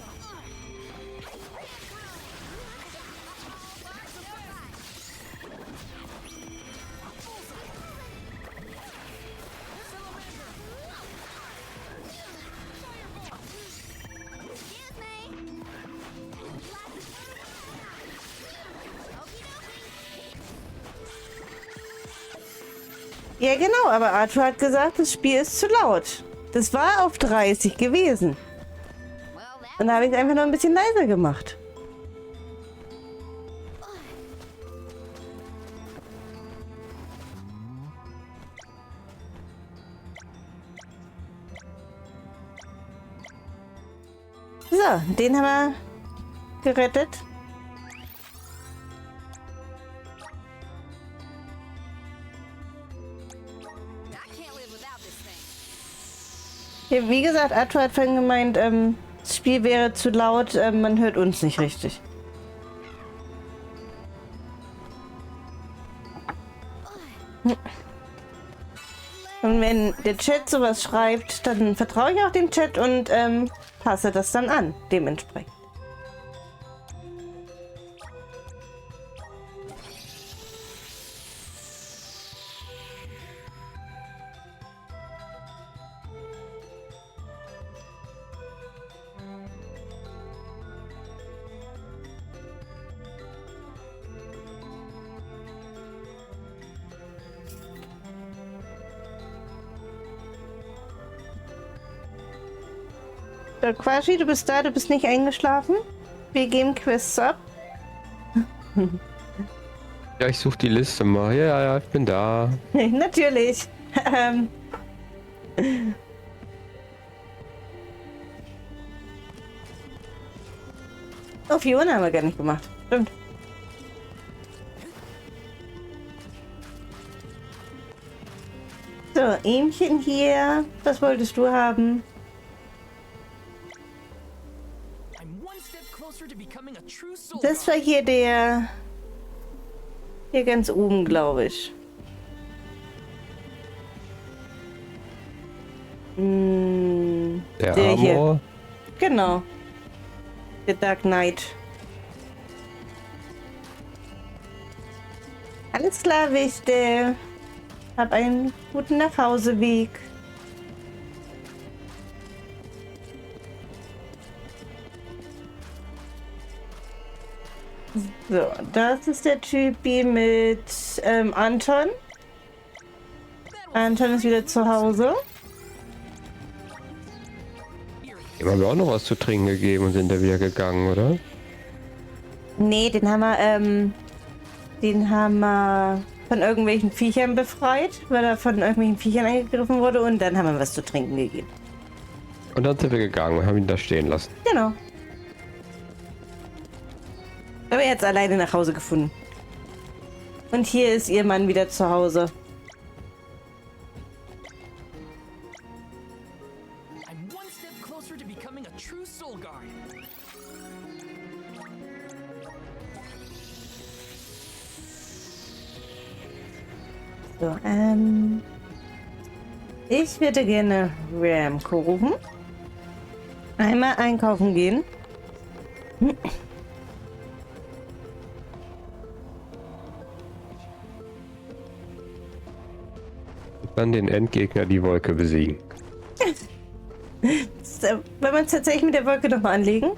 Ja, genau, aber Arthur hat gesagt, das Spiel ist zu laut. Das war auf 30 gewesen. Well, that Und da habe ich es einfach nur ein bisschen leiser gemacht. So, den haben wir gerettet. I can't live without this thing. Ja, wie gesagt, Arthur hat vorhin gemeint, das Spiel wäre zu laut, man hört uns nicht richtig. Und wenn der Chat sowas schreibt, dann vertraue ich auch dem Chat und passe das dann an, dementsprechend. So, Quashi, du bist da, du bist nicht eingeschlafen. Wir geben Quests ab. Ja, ich suche die Liste mal. Ja, ich bin da. Natürlich. Oh, Fiona haben wir gar nicht gemacht. Stimmt. So, Ähmchen hier. Was wolltest du haben? I'm one step closer to becoming a true soul. Das war hier der... Hier ganz oben, glaube ich. Der Der hier. Armor. Genau. The Dark Knight. Alles klar, Wichte. Hab einen guten Nachhauseweg. So, das ist der Typi mit Anton. Anton ist wieder zu Hause. Dem haben wir auch noch was zu trinken gegeben und sind da wieder gegangen, oder? Nee, den haben wir von irgendwelchen Viechern befreit, weil er von irgendwelchen Viechern angegriffen wurde und dann haben wir was zu trinken gegeben. Und dann sind wir gegangen und haben ihn da stehen lassen. Genau. Aber er hat es alleine nach Hause gefunden. Und hier ist ihr Mann wieder zu Hause. I'm one step closer to becoming a true soul guard. So, ich würde gerne Ramco rufen. Einmal einkaufen gehen. Dann den Endgegner, die Wolke, besiegen. Wenn wir uns tatsächlich mit der Wolke nochmal anlegen.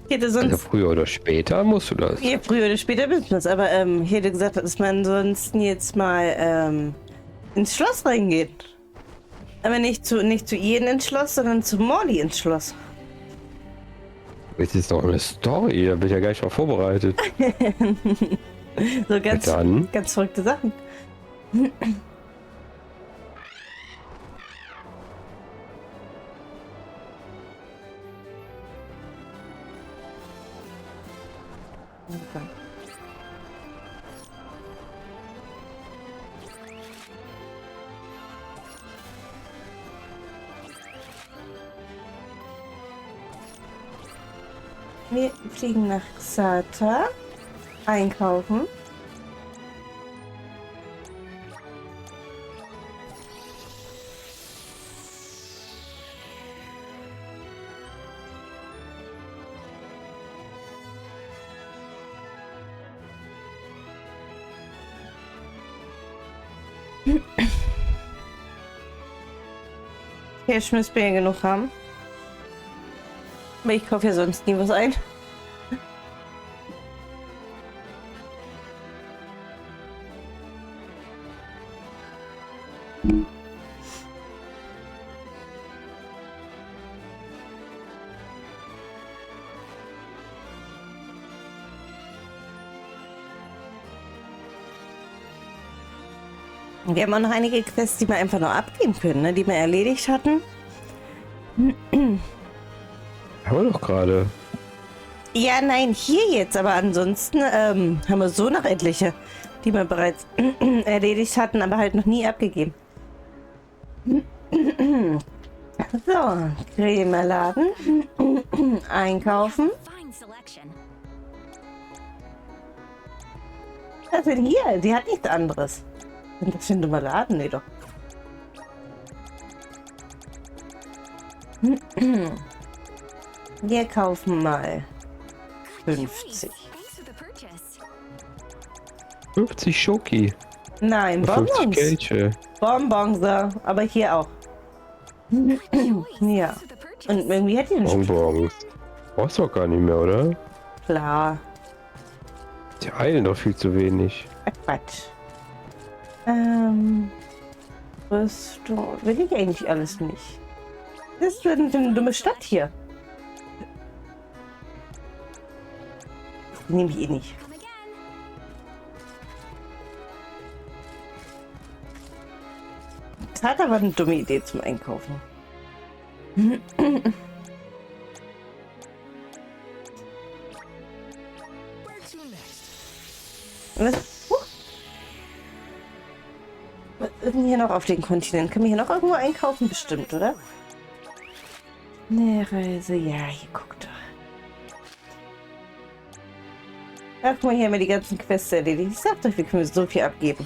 Hätte Also sonst. früher oder später musst du das. Ja, früher oder später müssen wir es, aber ich hätte gesagt, dass man ansonsten jetzt mal ins Schloss reingeht. Aber nicht zu Ian ins Schloss, sondern zu Morley ins Schloss. Jetzt ist doch eine Story, da bin ich ja gar nicht drauf vorbereitet. So ganz, dann? ganz verrückte Sachen. Okay. Wir fliegen nach Xata. Einkaufen. Cash müssen wir ja genug haben. Aber ich kaufe ja sonst nie was ein. Wir haben auch noch einige Quests, die wir einfach nur abgeben können, ne? Die wir erledigt hatten. Haben wir doch gerade. Ja, nein, hier jetzt, aber ansonsten haben wir so noch etliche, die wir bereits erledigt hatten, aber halt noch nie abgegeben. So, Cremeladen, einkaufen. Fine selection. Was ist denn hier? Die hat nichts anderes. Sind das für ein dummer Laden? Nee, doch. Wir kaufen mal 50. Thanks for the purchase. 50 Schoki. Nein, 50 Bonbons. Kelche. Bonbons, ja. Aber hier auch. Good choice. Ja. Thanks for the purchase. Und irgendwie hat die einen Bonbons. Brauchst du doch gar nicht mehr, oder? Klar. Die heilen doch viel zu wenig. Ach, Quatsch. Rüstung. Will ich eigentlich alles nicht. Das ist eine dumme Stadt hier. Nehme ich eh nicht. Come again. Das hat aber eine dumme Idee zum Einkaufen. Where to next? Was? Was ist denn hier noch auf dem Kontinent? Können wir hier noch irgendwo einkaufen? Bestimmt, oder? Ne, Reise. Ja, hier guckt doch. Ach, guck mal, hier haben wir die ganzen Quests erledigt. Ich sag doch, wir können so viel abgeben.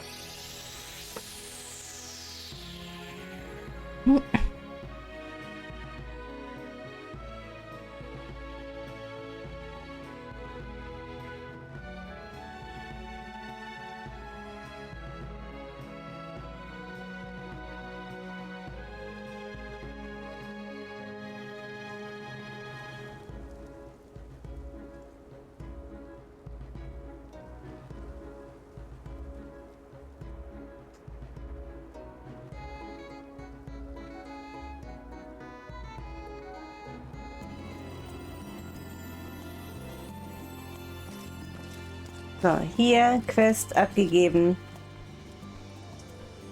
So, hier Quest abgegeben.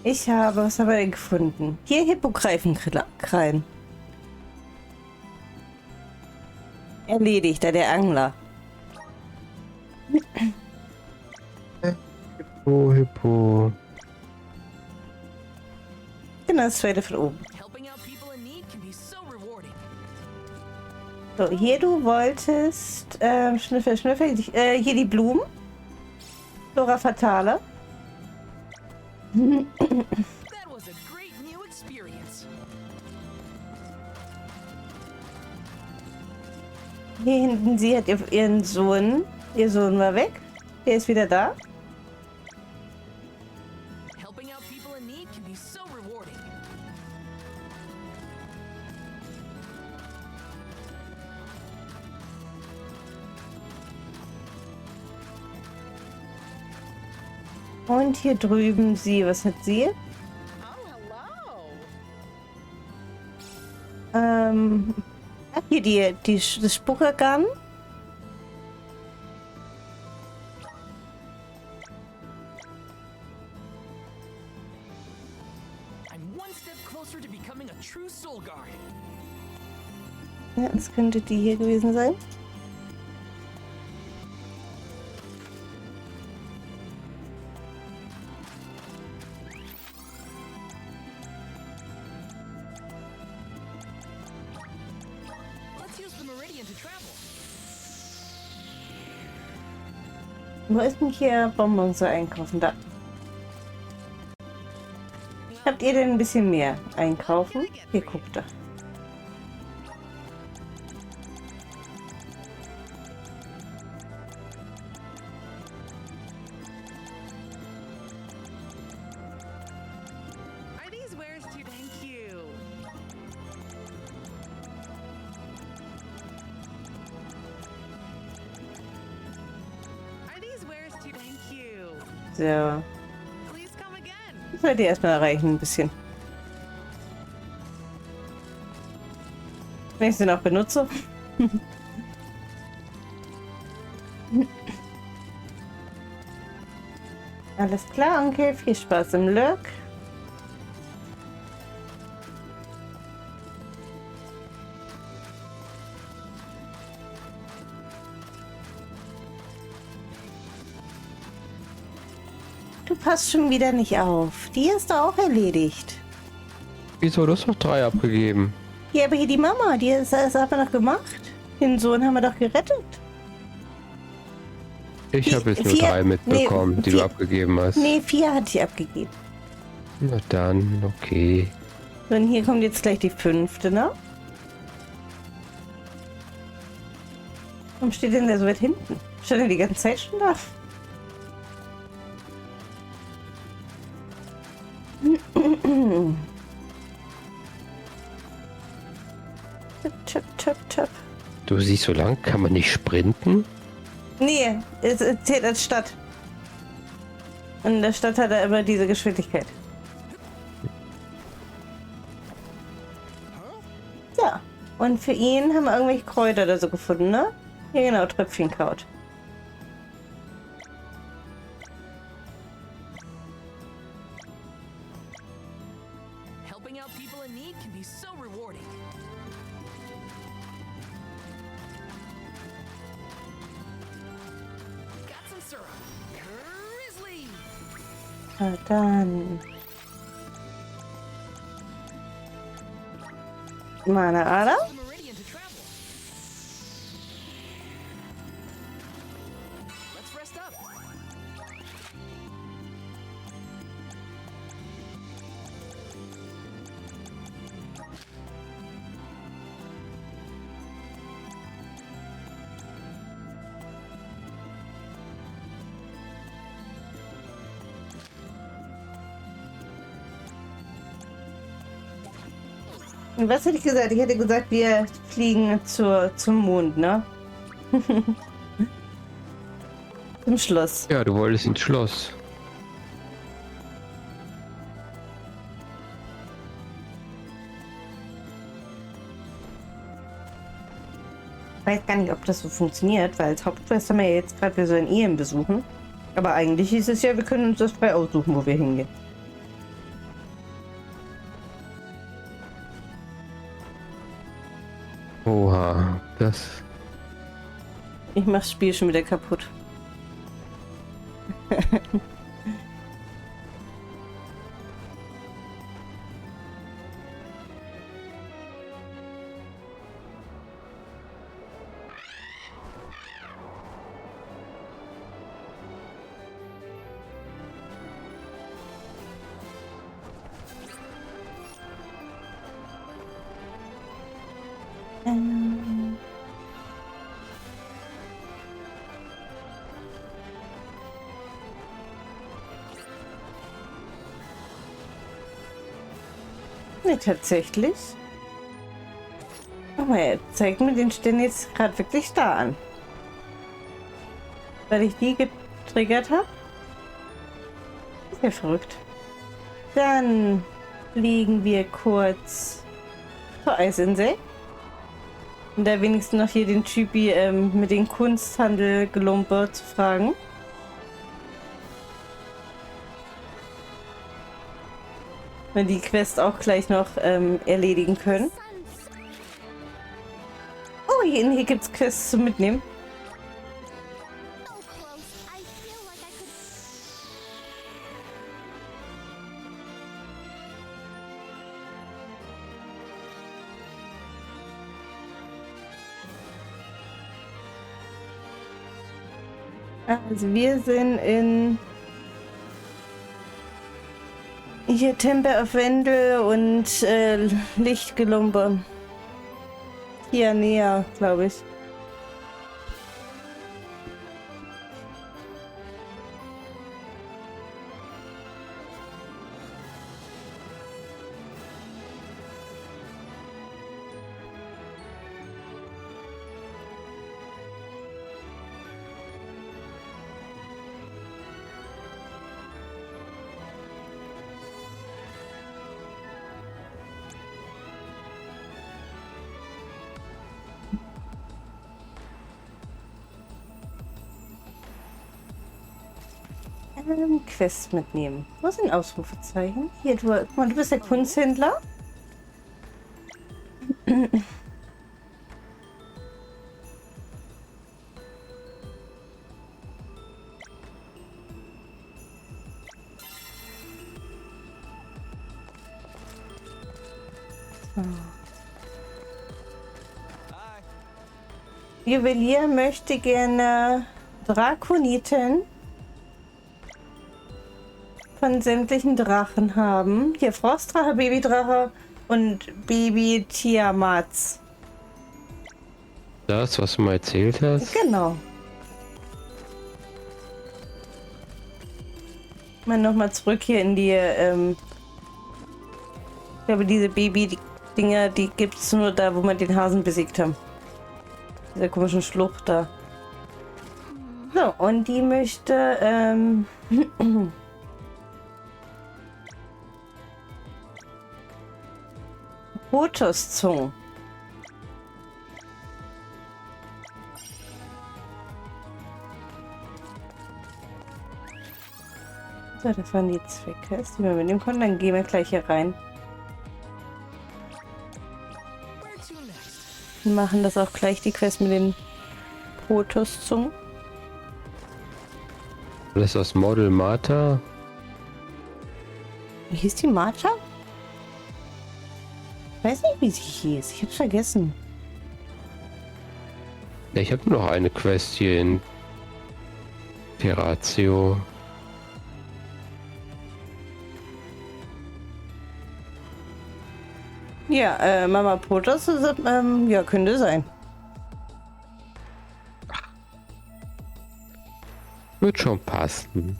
Ich habe, was haben wir denn gefunden? Hier Hippogreifenkrallen. Erledigt, da der Angler. Oh, Hippo. Genau, das zweite von oben. Helping out people in need can be so rewarding. So, hier du wolltest, Schnüffel, hier die Blumen. Flora Fatale. That was a great new experience. Hier hinten, sie hat ihren Sohn. Ihr Sohn war weg. Der ist wieder da. Helping out people in need can be so rewarding. Und hier drüben sie. Was hat sie? Hier das Spuckergarn. I'm one step closer to becoming a true soul guard. Ja, das könnte die hier gewesen sein. Let's use the Meridian to travel. Wo ist denn hier Bonbons zu einkaufen? Da. Habt ihr denn ein bisschen mehr einkaufen? Hier, guckt da. Are these wares too? Thank you. Are these wares too? Thank you. So. Please come again. Das sollte erstmal erreichen, ein bisschen. Wenn ich sie noch benutze. Alles klar, Onkel. Viel Spaß im Lurk. Du passt schon wieder nicht auf. Die ist doch auch erledigt. Wieso? Du hast doch 3 abgegeben. Hier, aber hier die Mama, die ist, das haben wir noch gemacht. Den Sohn haben wir doch gerettet. Ich habe jetzt nur 4 3 mitbekommen, die du 4 abgegeben hast. Nee, 4 hatte ich abgegeben. Na dann, okay. So, und hier kommt jetzt gleich die 5., ne? Warum steht denn der so weit hinten? Stand er die ganze Zeit schon da? Chip, chip, chip. Du siehst so lang, kann man nicht sprinten? Nee, es zählt als Stadt. Und in der Stadt hat er immer diese Geschwindigkeit. Ja. Und für ihn haben wir irgendwelche Kräuter oder so gefunden, ne? Ja genau, Tröpfchenkraut. Helping out people in need can be so rewarding. Got some syrup. Grizzly! Na dann. Mana Ader. The Meridian to travel. Let's rest up. Was hätte ich gesagt? Ich hätte gesagt, wir fliegen zum Mond, ne? Zum Schloss. Ja, du wolltest ins Schloss. Ich weiß gar nicht, ob das so funktioniert, weil als Hauptquest haben wir ja jetzt gerade wieder so ein Ehen besuchen. Aber eigentlich hieß es ja, wir können uns das frei aussuchen, wo wir hingehen. Oha, das... Ich mach das Spiel schon wieder kaputt. Nee, tatsächlich. Aber er zeigt mir den Stern jetzt gerade wirklich da an. Weil ich die getriggert habe. Ist ja verrückt. Dann fliegen wir kurz zur Eisinsel. Und da wenigstens noch hier den Typi mit dem Kunsthandel Gelumpe zu fragen. Wenn die Quest auch gleich noch erledigen können. Oh, hier gibt's Quests zum Mitnehmen. So close. I feel like I could. Also wir sind in hier Temple of Wendel und Lichtgelumpe. Hier näher, glaube ich. Quest mitnehmen. Wo sind Ausrufezeichen? Hier, guck mal, du bist der Kunsthändler. So. Juwelier möchte gerne Drakoniten von sämtlichen Drachen haben. Hier Frostdrache, Babydrache und Baby Tiamats. Das, was du mal erzählt hast? Genau. Mal nochmal zurück hier in die, ich glaube, diese Baby-Dinger, die gibt es nur da, wo wir den Hasen besiegt haben. Dieser komischen Schlucht da. So, und die möchte, Protoszungen. So, das waren die Zweckquests, die wir mitnehmen konnten. Dann gehen wir gleich hier rein. Where to next? Und machen das auch gleich, die Quest mit den Protoszungen. Alles aus Model Martha? Wie hieß die Martha? Ich weiß nicht, wie sie hieß. Ich hab's vergessen. Ja, ich habe noch eine Quest hier in Terratio. Ja, Mama Protoss, ja, könnte sein. Wird schon passen.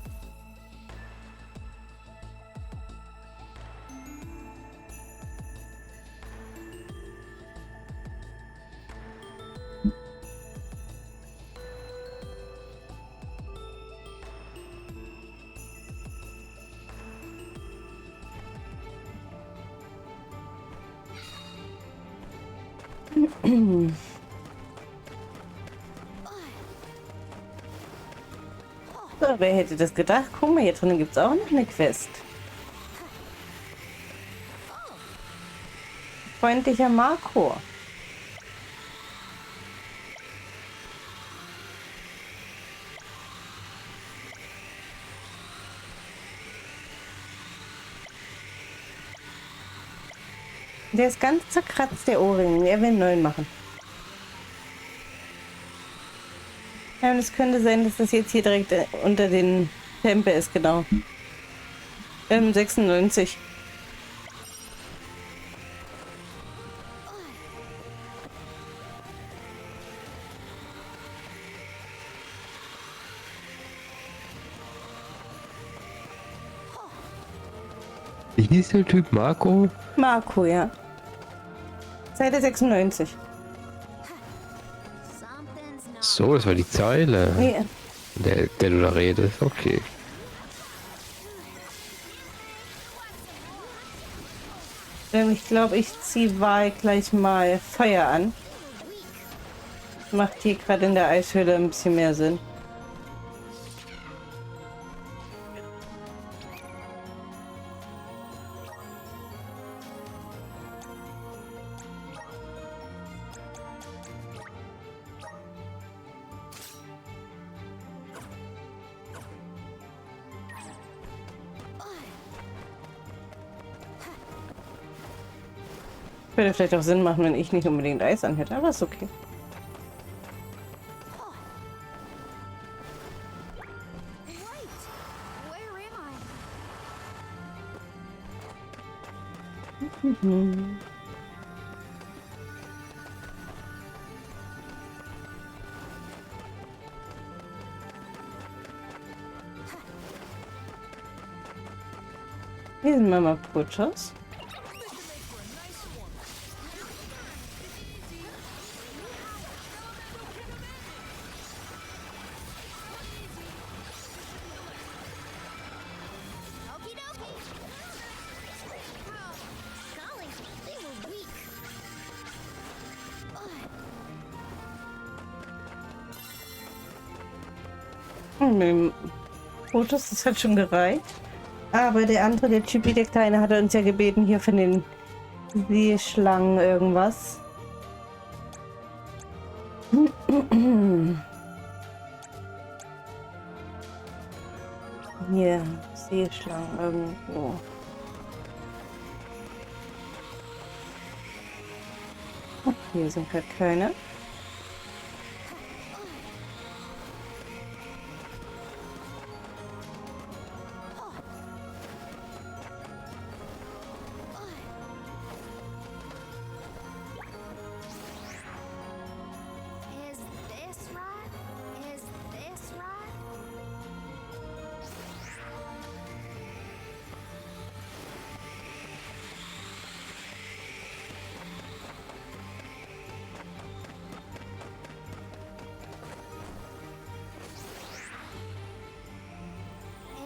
So, wer hätte das gedacht? Guck mal, hier drinnen gibt es auch noch eine Quest. Freundlicher Marco. Der ist ganz zerkratzt, der Ohrring. Er will einen neuen machen. Ja, und es könnte sein, dass das jetzt hier direkt unter den Tempel ist, genau. 96. Wie hieß der Typ Marco? Marco, ja. Seite 96. Something's not So, das war die Zeile, Nee, der du da redest. Okay. ich glaube, ich ziehe Wahl gleich mal Feuer an. Macht hier gerade in der Eishöhle ein bisschen mehr Sinn. Würde vielleicht auch Sinn machen, wenn ich nicht unbedingt Eis an hätte, aber ist okay. wait. Where am I? Hier sind Mama Puchos. Okie dokie. Golly, they were weak. Mit dem Puchos, das hat schon gereicht. Aber der andere, der Chibi, der Kleine, hat uns ja gebeten, hier von den Seeschlangen irgendwas. Hier, Seeschlangen irgendwo. Ach, hier sind halt keine.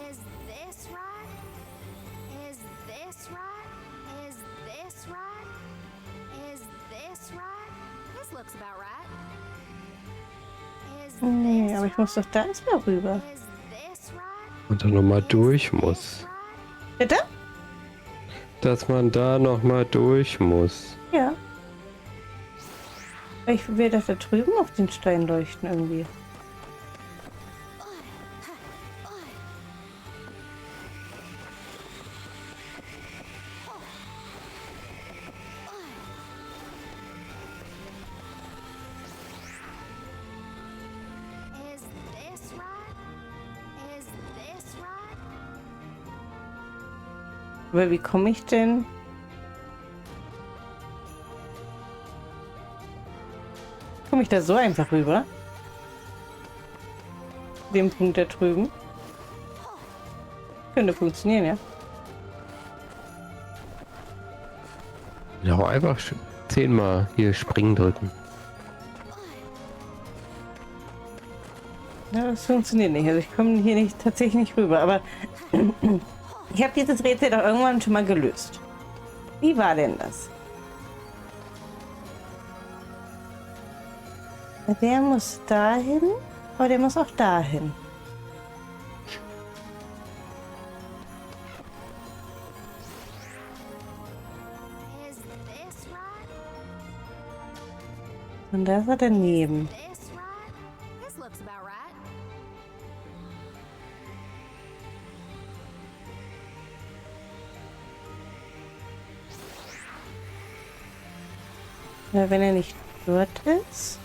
Is this right? Is this right? Is this right? Is this right? Is this right? Is this right? This looks about right. Is Nee, this aber ich muss doch da erstmal rüber. Is this right? Und dann nochmal durch muss. Bitte? Dass man da nochmal durch muss. Ja. Ich will das da drüben auf den Stein leuchten irgendwie. Is this right? Is this right? Aber wie komme ich denn? Komme ich da so einfach rüber? Dem Punkt da drüben. Könnte funktionieren, ja. Ja, einfach 10-mal hier springen drücken. Ja, das funktioniert nicht. Also ich komme hier nicht tatsächlich nicht rüber. Aber ich habe dieses Rätsel doch irgendwann schon mal gelöst. Wie war denn das? Der muss dahin, aber der muss auch dahin. Und da ist er daneben. This right? This looks about right. Ja, wenn er nicht dort ist.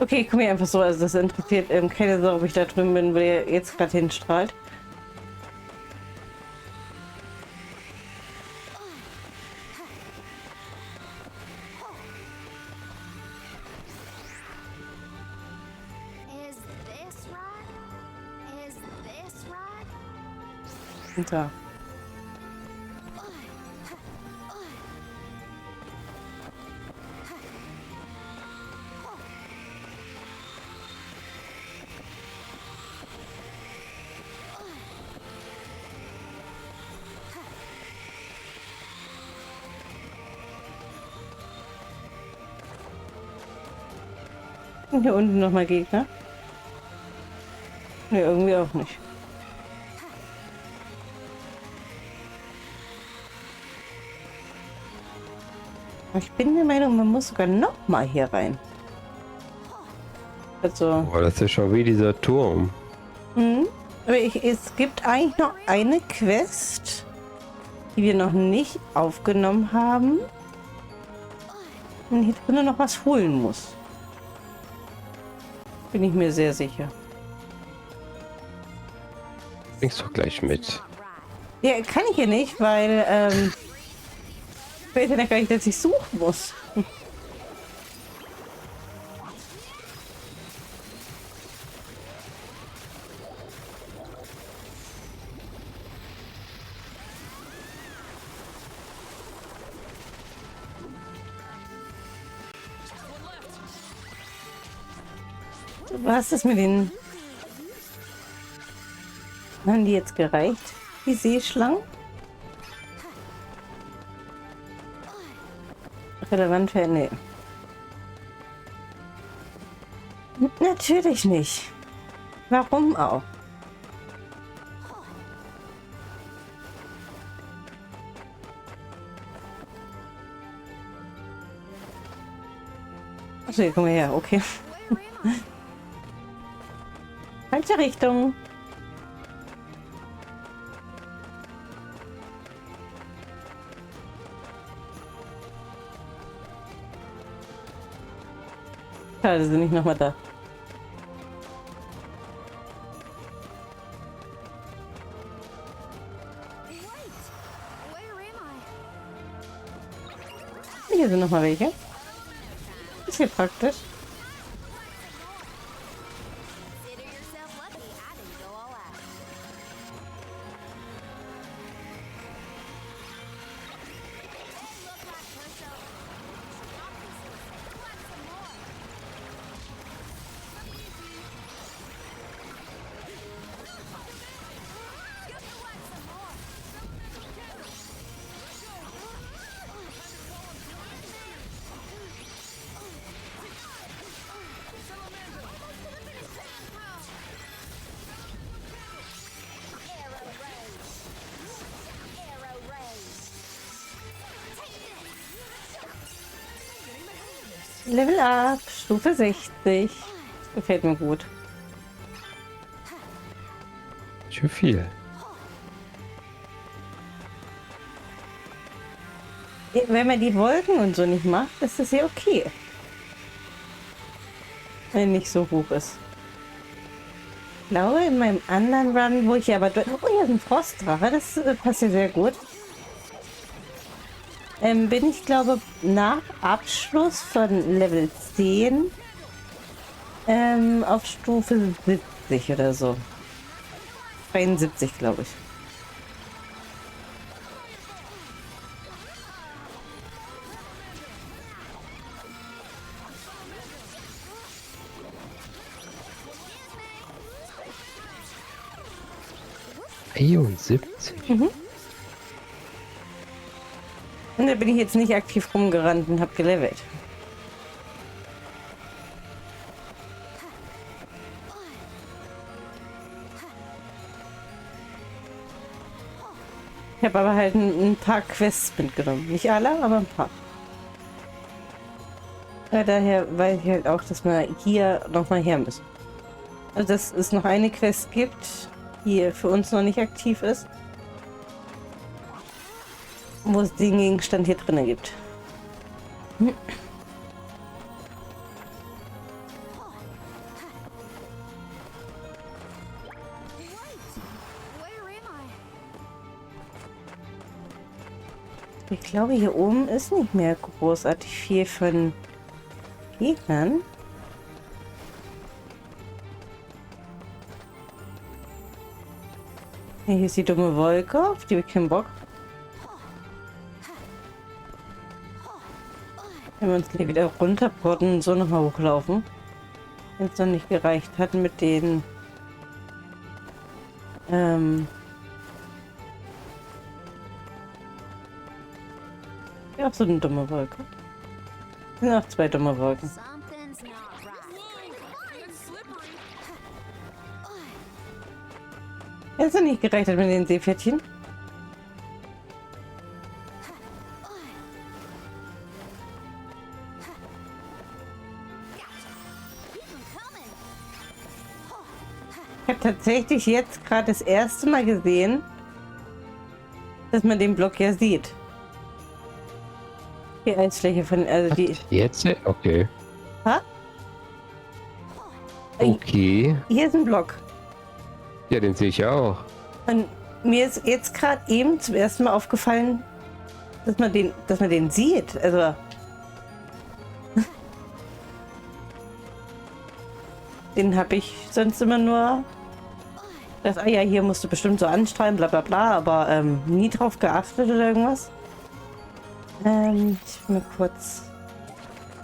Okay, ich komme hier einfach so, also das interessiert keine Sorge, ob ich da drüben bin, wo er jetzt gerade hinstrahlt. Is this right? Is this right? Und da. Und hier unten nochmal Gegner. Ne, irgendwie auch nicht. Ich bin der Meinung, man muss sogar noch mal hier rein. Also, Boah, das ist schon wie dieser Turm. aber es gibt eigentlich noch eine Quest, die wir noch nicht aufgenommen haben. Und hier drinnen noch was holen muss. Bin ich mir sehr sicher. Bringst doch gleich mit. Not right. Ja, kann ich ja nicht, weil ich weiß ja gar nicht, dass ich suchen muss. Was ist mit den... Haben die jetzt gereicht? Die Seeschlangen? Relevant für... Nee. Natürlich nicht. Warum auch? Achso, hier kommen wir her, okay. Falsche Richtung. Schade, sie sind nicht nochmal da. Where am Hier sind nochmal welche. Ist hier praktisch. Consider yourself lucky I didn't go all out. Look like pushover. Want some more? You can want some more. Arrow raise. Arrow raise. Level up. Stufe 60. Gefällt mir gut. Schon viel. Wenn man die Wolken und so nicht macht, ist das ja okay. Wenn nicht so hoch ist. Ich glaube, in meinem anderen Run, wo ich aber... Oh, hier ist ein Frostdrache. Das passt ja sehr gut. Bin ich, glaube, nach Abschluss von Level 10 auf Stufe 70 oder so. 73, glaube ich. Und da bin ich jetzt nicht aktiv rumgerannt und habe gelevelt. Ich habe aber halt ein paar Quests mitgenommen. Nicht alle, aber ein paar. Ja, daher weiß ich halt auch, dass wir hier nochmal her müssen. Also dass es noch eine Quest gibt, die für uns noch nicht aktiv ist. Wo es den Gegenstand hier drinnen gibt. Where am I? Ich glaube, hier oben ist nicht mehr großartig viel von Gegnern. Hier ist die dumme Wolke, auf die wir keinen Bock. Wenn wir uns hier wieder runterporten und so nochmal hochlaufen. Wenn es noch nicht gereicht hat mit den ja, auch so eine dumme Wolke. Es sind auch zwei dumme Wolken. Something's not right. It's slippery. Wenn es noch nicht gereicht hat mit den Seepferdchen. Keep 'em coming. Ich habe tatsächlich jetzt gerade das erste Mal gesehen, dass man den Block ja sieht. Die Eisfläche von, also die. Jetzt? Okay. Ha? Okay. Hier ist ein Block. Ja, den sehe ich ja auch. Und mir ist jetzt gerade eben zum ersten Mal aufgefallen, dass man den sieht. Also. Den habe ich sonst immer nur. Das, ah ja, hier musst du bestimmt so anstrahlen, bla bla bla, aber nie drauf geachtet oder irgendwas. Ich will mal kurz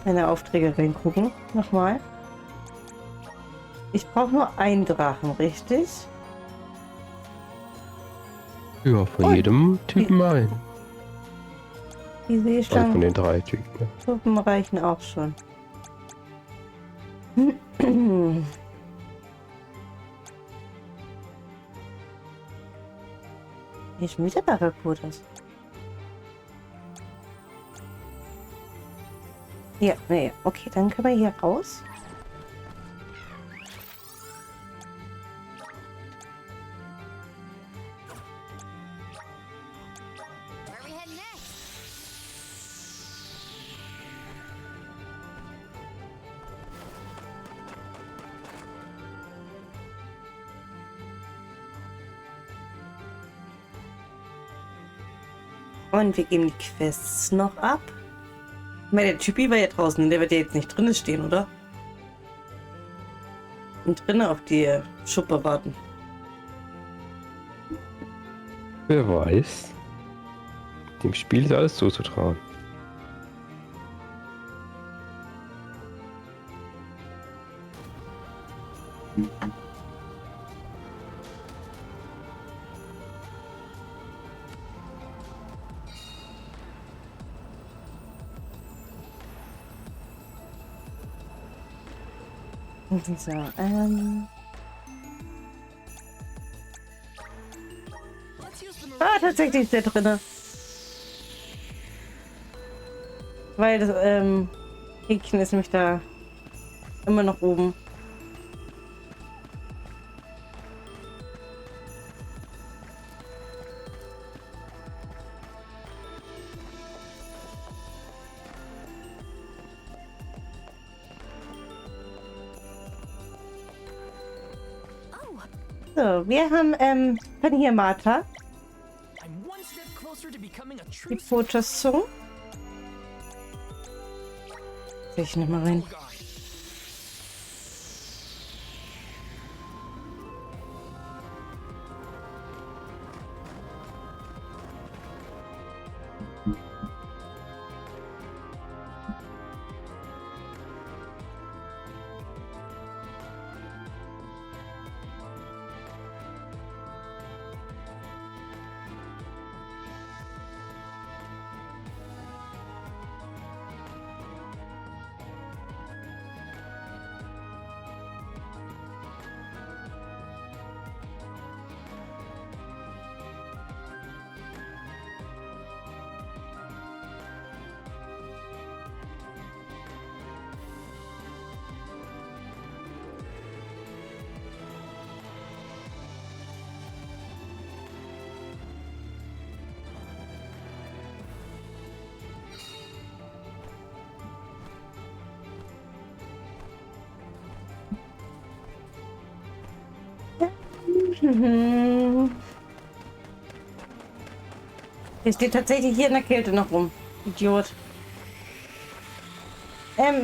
meine Aufträge reingucken. Nochmal. Ich brauche nur einen Drachen, richtig? Ja, von Und- jedem Typen ein. Die Also von Seeschlangen den 3 Typen. Ja. Truppen reichen auch schon. Hier ist schon wieder Barracudas. Ja, nee, okay, dann können wir hier raus. Where are we heading next? Und wir geben die Quests noch ab. Ich meine, der Typi war ja draußen, der wird ja jetzt nicht drinnen stehen, oder? Und drinnen auf die Schuppe warten. Wer weiß. Dem Spiel ist alles zuzutrauen. So, Let's use the Ah, tatsächlich ist der drinne. Weil das Häkchen ist nämlich da immer noch oben. So, wir haben von hier Martha, I'm one step closer to becoming a die true Fotos-Zunge. Sehe ich nochmal rein. God. Der steht tatsächlich hier in der Kälte noch rum. Idiot.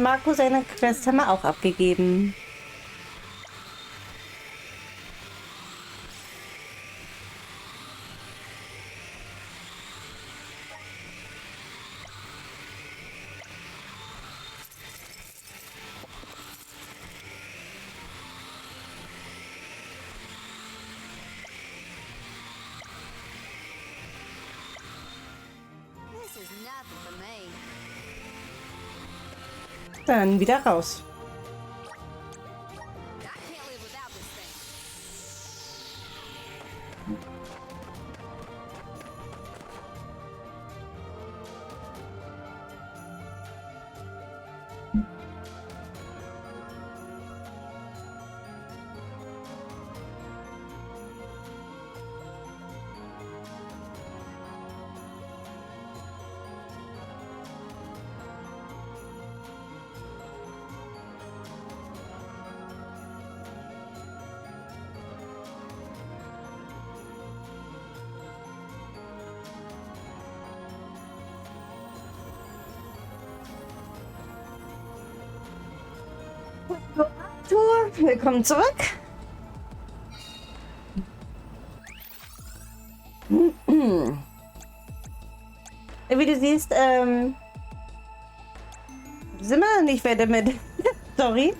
Marco, seine Quest haben wir auch abgegeben. This is nothing for me. Dann wieder raus. I can't live without this thing. Tour, willkommen zurück. Wie du siehst, sind wir nicht weiter mit. Sorry.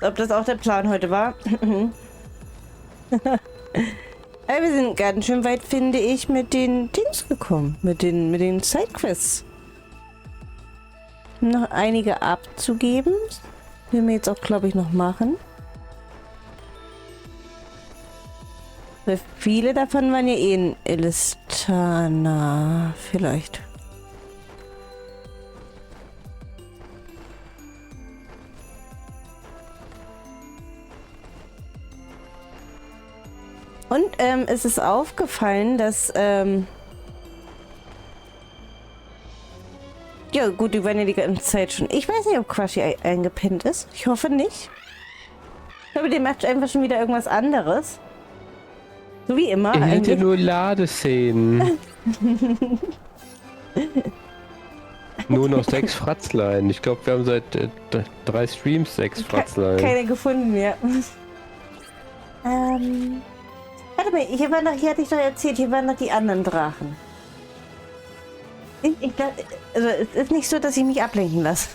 Ob das auch der Plan heute war. Aber wir sind ganz schön weit, finde ich, mit den Dings gekommen. Mit den Sidequests. Noch einige abzugeben. Werden wir jetzt auch, glaube ich, noch machen. Weil viele davon waren ja eh in Elistana. Vielleicht. Und es ist aufgefallen, dass ja gut, die waren ja die ganze Zeit schon. Ich weiß nicht, ob Quashi eingepinnt ist. Ich hoffe nicht. Ich glaube, der macht einfach schon wieder irgendwas anderes. So wie immer. Er hätte eigentlich. nur Ladeszenen. Nur noch 6 Fratzlein. Ich glaube, wir haben seit 3 Streams 6 Fratzlein. Keine gefunden mehr. Warte mal, hier hatte ich doch erzählt, hier waren noch die anderen Drachen. Ich glaub, also es ist nicht so, dass ich mich ablenken lasse.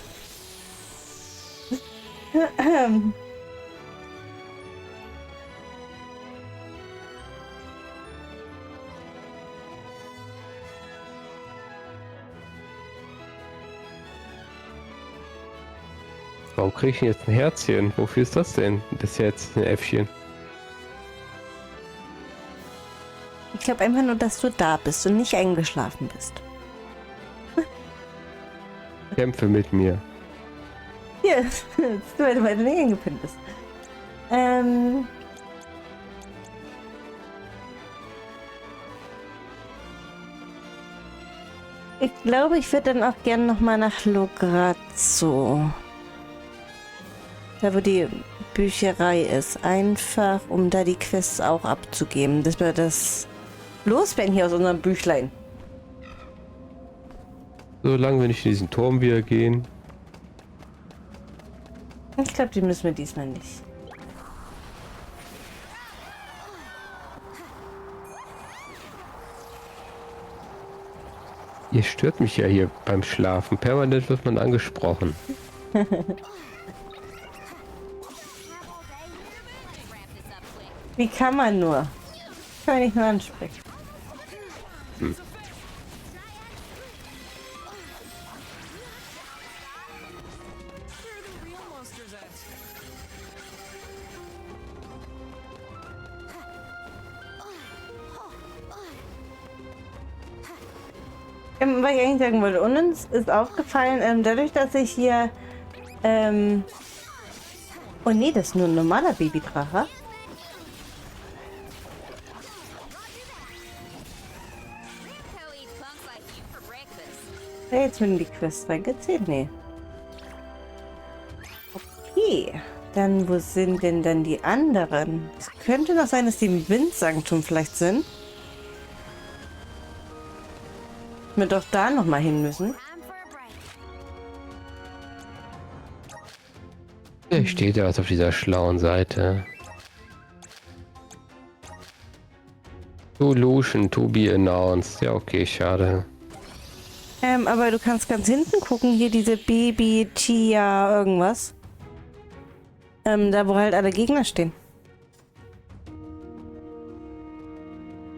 Warum kriege ich denn jetzt ein Herzchen? Wofür ist das denn? Das ist ja jetzt ein Äffchen. Ich glaube einfach nur, dass du da bist und nicht eingeschlafen bist. Kämpfe mit mir. Hier, weil du nicht eingepinnt bist. Ich glaube, ich würde dann auch gerne nochmal nach Lograzzo. Da, wo die Bücherei ist. Einfach, um da die Quests auch abzugeben. Dass wir das loswerden hier aus unserem Büchlein. Solange wir nicht in diesen Turm wieder gehen. Ich glaube, die müssen wir diesmal nicht. Ihr stört mich ja hier beim Schlafen. Permanent wird man angesprochen. Have all day. Wrap this up quick. Wie kann man nur? Kann man nicht nur ansprechen. Where are the real monsters at? Was ich eigentlich sagen wollte, und uns ist aufgefallen, dadurch, dass ich hier, oh nee, das ist nur ein normaler Babydrache. Rico eats punks like you for breakfast. Ja, jetzt werden die Quests reingezählt? Nee. Okay. Dann, wo sind denn dann die anderen? Es könnte noch sein, dass die im Windsanktum vielleicht sind. Wir doch da noch mal hin müssen. Time for a break. Der steht ja was auf dieser schlauen Seite. Solution to be announced. Ja, okay, schade. Aber du kannst ganz hinten gucken. Hier diese Baby, Tia, irgendwas. Da, wo halt alle Gegner stehen.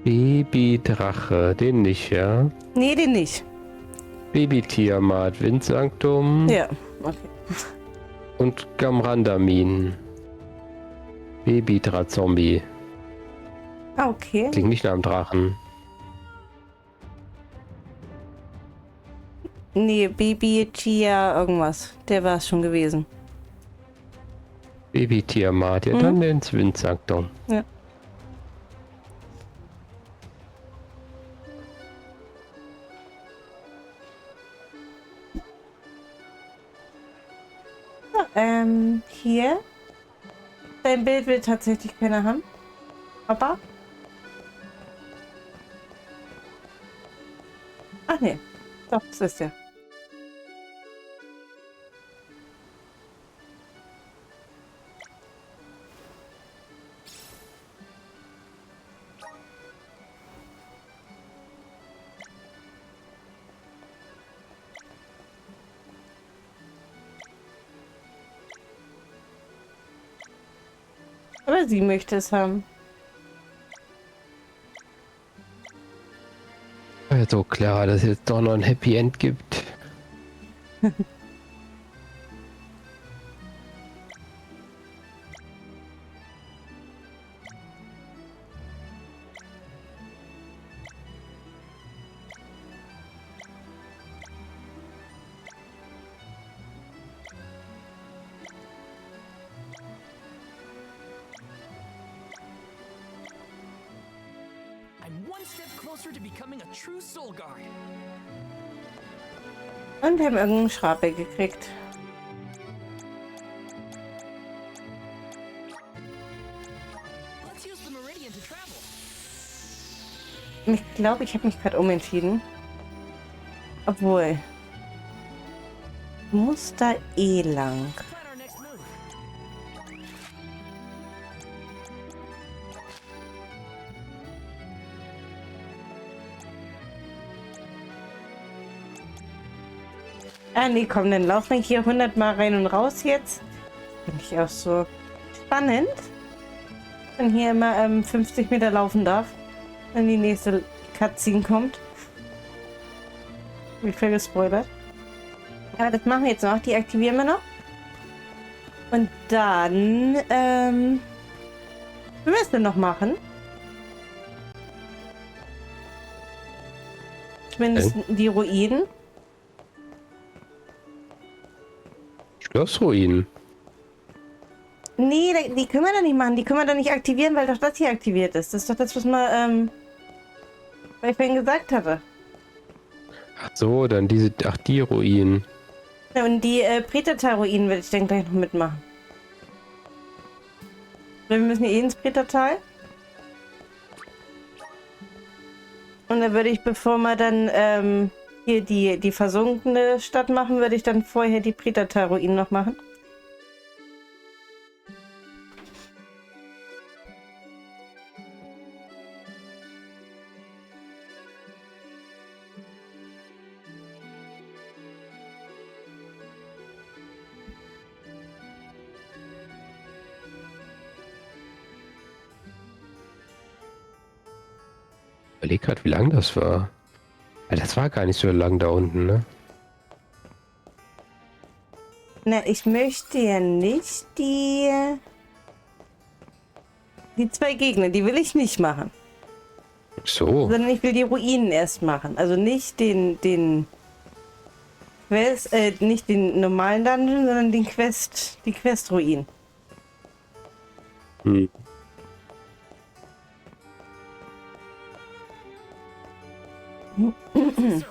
Baby-Drache, den nicht, ja? Nee, den nicht. Baby-Tiamat, Windsanktum Ja, okay. und Gamrandamin. Baby-Dra-Zombie. Ah, okay. Klingt nicht nach einem Drachen. Nee, Baby, Tia, irgendwas. Der war es schon gewesen. Baby-Tiamat, ja dann ins Windsanktum. Ja. Hier. Dein Bild will tatsächlich keiner haben. Papa? Ach nee. Doch, das ist ja. Aber sie möchte es haben. Ja, so klar, dass es jetzt doch noch ein Happy End gibt. I'm one step closer to becoming a true Soul Guard. Und wir haben irgendeinen Schraube gekriegt. Let's use the Meridian to travel. Ich glaube, ich habe mich gerade umentschieden. Obwohl. Muss da eh lang. Plan our next move. Ah, nee, komm, dann laufen wir hier 100 Mal rein und raus jetzt. Finde ich auch so spannend. Wenn hier immer 50 Meter laufen darf, wenn die nächste Cutscene kommt. Wie viel gespoilert. Aber das machen wir jetzt noch. Die aktivieren wir noch. Und dann, wie wir es denn noch machen? Zumindest die Ruinen. Schlossruinen. Nee, die können wir doch nicht machen. Die können wir doch nicht aktivieren, weil doch das hier aktiviert ist. Das ist doch das, was man, weil ich vorhin gesagt hatte. Ach so, dann diese, ach die Ruinen. Ja, und die Predator-Ruinen werde ich dann gleich noch mitmachen. Wir müssen eh ins Predatal. Und dann würde ich, bevor wir dann hier die versunkene Stadt machen, würde ich dann vorher die Predator-Ruinen noch machen. Ich überleg grad, wie lang das war. Ja, das war gar nicht so lang da unten, ne? Na, ich möchte ja nicht die zwei Gegner, die will ich nicht machen. So. Sondern ich will die Ruinen erst machen. Also nicht den Quest, nicht den normalen Dungeon, sondern die Quest-Ruinen. Hm. Grizzly!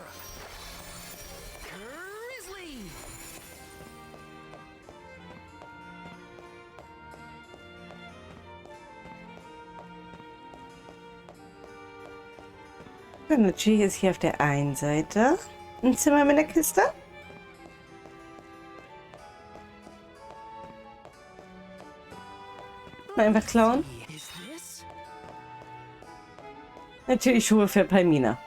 Und natürlich ist hier auf der einen Seite ein Zimmer mit einer Kiste. Mal einfach klauen. Is this? Natürlich Schuhe für Palmina.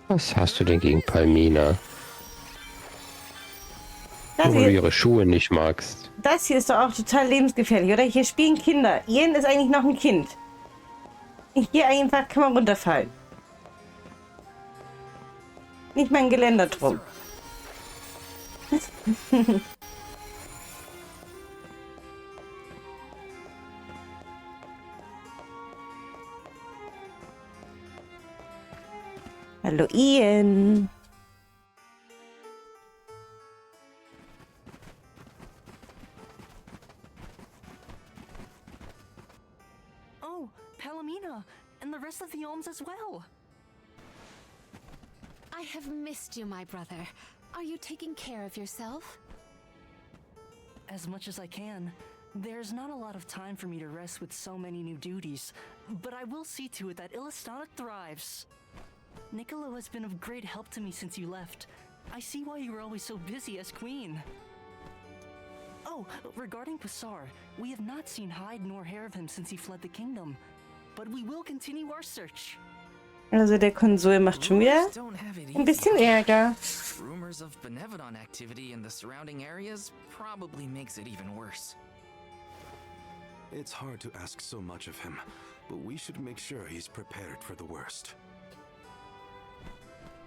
Was hast du denn gegen Palmina? Das Nur weil du hier, ihre Schuhe nicht magst. das hier ist doch auch total lebensgefährlich, oder? Hier spielen Kinder. Ian ist eigentlich noch ein Kind. Hier einfach kann man runterfallen. Nicht mal ein Geländer drum. Hallo Ian. Oh, Palomina, and the rest of the Olms as well. I have missed you, my brother. Are you taking care of yourself? As much as I can. There's not a lot of time for me to rest with so many new duties, but I will see to it that Illistana thrives. Niccolo has been of great help to me since you left. I see why you were always so busy as queen. Oh, regarding Passar, we have not seen hide nor hair of him since he fled the kingdom, but we will continue our search. Also der Konsul macht schon wieder Rumors don't have it ein bisschen easy. Ärger. Rumors of Benevodon activity in the surrounding areas probably makes it even worse. It's hard to ask so much of him, but we should make sure he's prepared for the worst.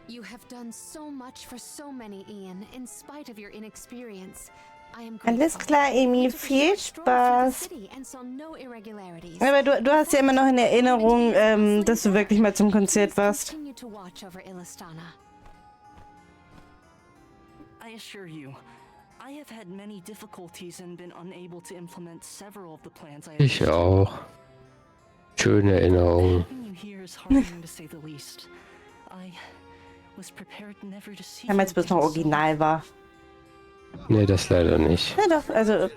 You have done so much for so many, Ian, in spite of your inexperience. I am Alles grateful. klar, Amy, We took a viel short stroll through the Spaß. city and saw no irregularities. Aber du hast ja immer noch in Erinnerung, dass du wirklich mal zum Konzert warst. Continue to watch over Illistana. I assure you, I have had many difficulties and been unable to implement several of the plans I have. Ich auch. Schöne Erinnerung. Having you here is heartening to say the least. I was prepared never to see Damals you bis noch again so original war. Nee, das leider nicht. Ja doch, also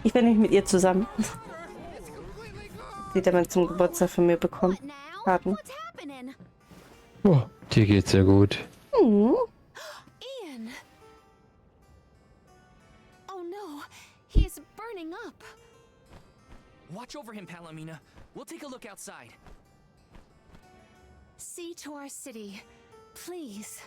ich bin nicht mit ihr zusammen. Sie hat damals zum Geburtstag von mir bekommen. What now? Karten. What's happening? Oh, dir geht's sehr gut. Hm. Ian! Oh no, he is burning up. Watch over him, Palomina. We'll take a look outside. See to our city, please.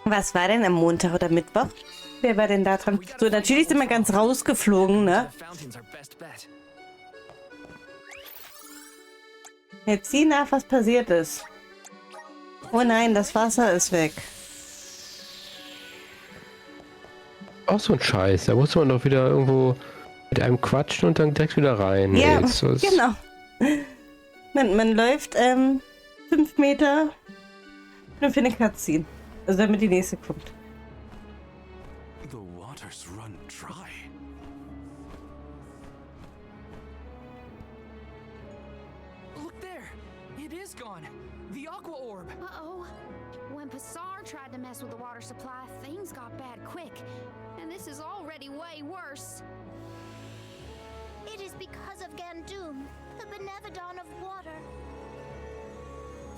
Was war denn am Montag oder Mittwoch? Wer war denn da dran? So, natürlich sind wir ganz rausgeflogen, ne? The fountain's our best bet. Jetzt sieh nach, was passiert ist. Oh nein, das Wasser ist weg. Auch so ein Scheiß. Da muss man doch wieder irgendwo mit einem quatschen und dann direkt wieder rein. Ja, Jetzt so ist- genau. Man läuft 5 Meter nur für eine Cutscene. Also damit die nächste kommt. The waters run dry. Look there! It is gone! The Aqua Orb! Uh-oh. When Passar tried to mess with the water supply, things got bad quick. And this is already way worse. It is because of Gandum, the Benevodon of water.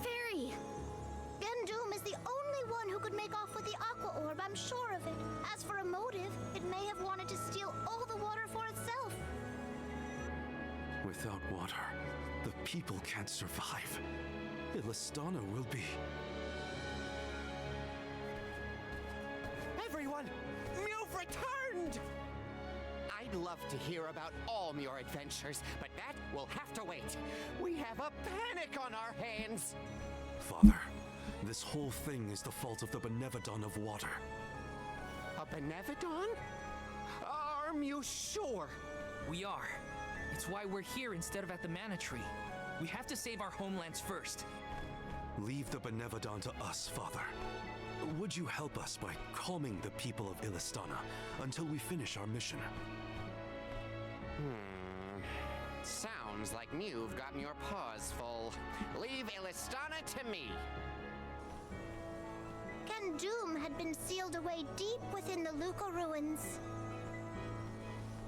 Fairy! Gandum is the only one who could make off with the Aqua Orb, I'm sure of it. As for a motive, it may have wanted to steal all the water for itself. Without water, the people can't survive. Illistana will be. Everyone! You've returned! I'd love to hear about all your adventures, but that will have to wait. We have a panic on our hands. Father. This whole thing is the fault of the Benevodon of Water. A Benevodon? Are you sure? We are. It's why we're here instead of at the Mana Tree. We have to save our homelands first. Leave the Benevodon to us, Father. Would you help us by calming the people of Illistana until we finish our mission? Sounds like you've gotten your paws full. Leave Illistana to me. Doom had been sealed away deep within the Luca ruins.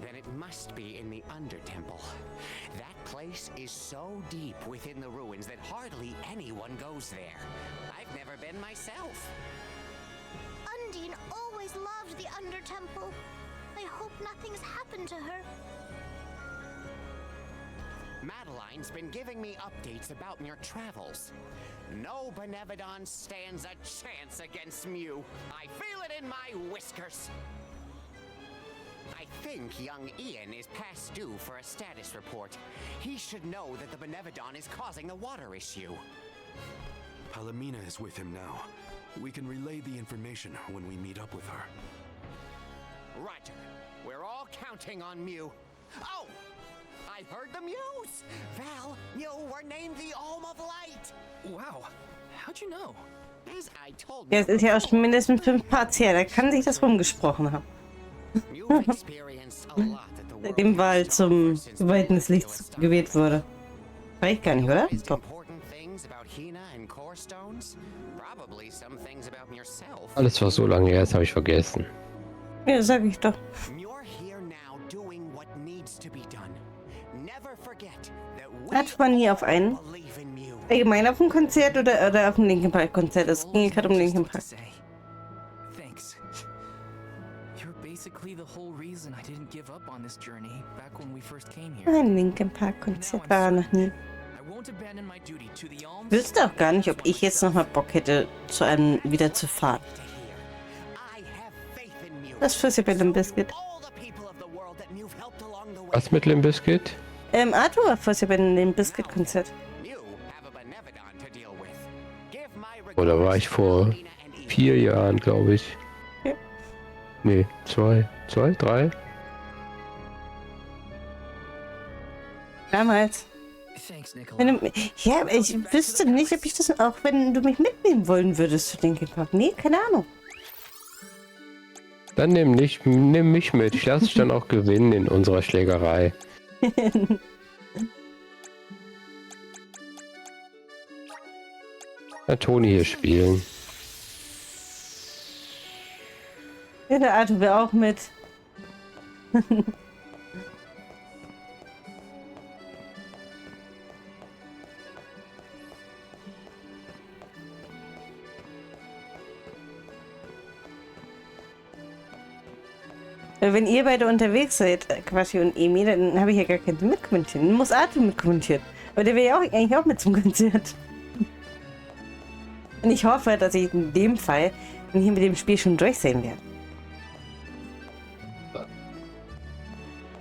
Then it must be in the Undertemple. That place is so deep within the ruins that hardly anyone goes there. I've never been myself. Undine always loved the Undertemple. I hope nothing's happened to her. Madeline's been giving me updates about your travels. No Benevodon stands a chance against Mew. I feel it in my whiskers. I think young Ian is past due for a status report. He should know that the Benevodon is causing the water issue. Palomina is with him now. We can relay the information when we meet up with her. Roger. We're all counting on Mew. Oh! I heard the Mews! Val, you were named the Alm of Light! Wow. How'd you know? As I told Ja, es ist ja auch schon mindestens 5 Parts her. Da kann sich das rumgesprochen haben. You've experienced a lot at the world. Seitdem Wahl zum Weiten des Lichts gewählt wurde. Weiß ich gar nicht, oder? Doch. Important things about Hina and Core Stones. Probably some things about yourself. Alles, was so lange her ist, habe ich vergessen. Ja, sag ich doch. You're here now doing what needs to be done. Never forget that Hat man hier auf einen? believe in Mew. Allgemein auf dem Konzert oder auf dem Linkin Park Konzert? Es ging gerade um Linkin Park. Thanks. You're basically the whole reason I didn't give up on this journey back when we first came here. Ein Linkin Park Konzert war noch nie. I won't abandon my duty to the Alms. Wüsste auch gar nicht, ob ich jetzt noch mal Bock hätte, zu einem wieder zu fahren. I have faith in Mew. Das Fussi bei Limp Bizkit. All the people of the world that you've helped along the way. Was mit Limp Bizkit? Arthur war Fussi bei dem Limp Bizkit Konzert. Mew have a Benevodon to deal with. Give my Oder war ich vor 4 Jahren, glaube ich. Ja. Nee, 2, 3? Damals. Thanks, Nicola. Wenn du, ja, ich wüsste nicht, ob ich das auch, wenn du mich mitnehmen wollen würdest zu Linkin Park. Nee, keine Ahnung. Dann nimm mich mit. Ich lasse dich dann auch gewinnen in unserer Schlägerei. Na, Toni hier spielen. Ja, der Arthur will auch mit. Wenn ihr beide unterwegs seid, Quassi und Emi, dann habe ich ja gar keinen mitkommentieren. Dann muss Arthur mitkommentieren. Aber der will ja auch eigentlich auch mit zum Konzert. Und ich hoffe, dass ich in dem Fall dann hier mit dem Spiel schon durch sein werde.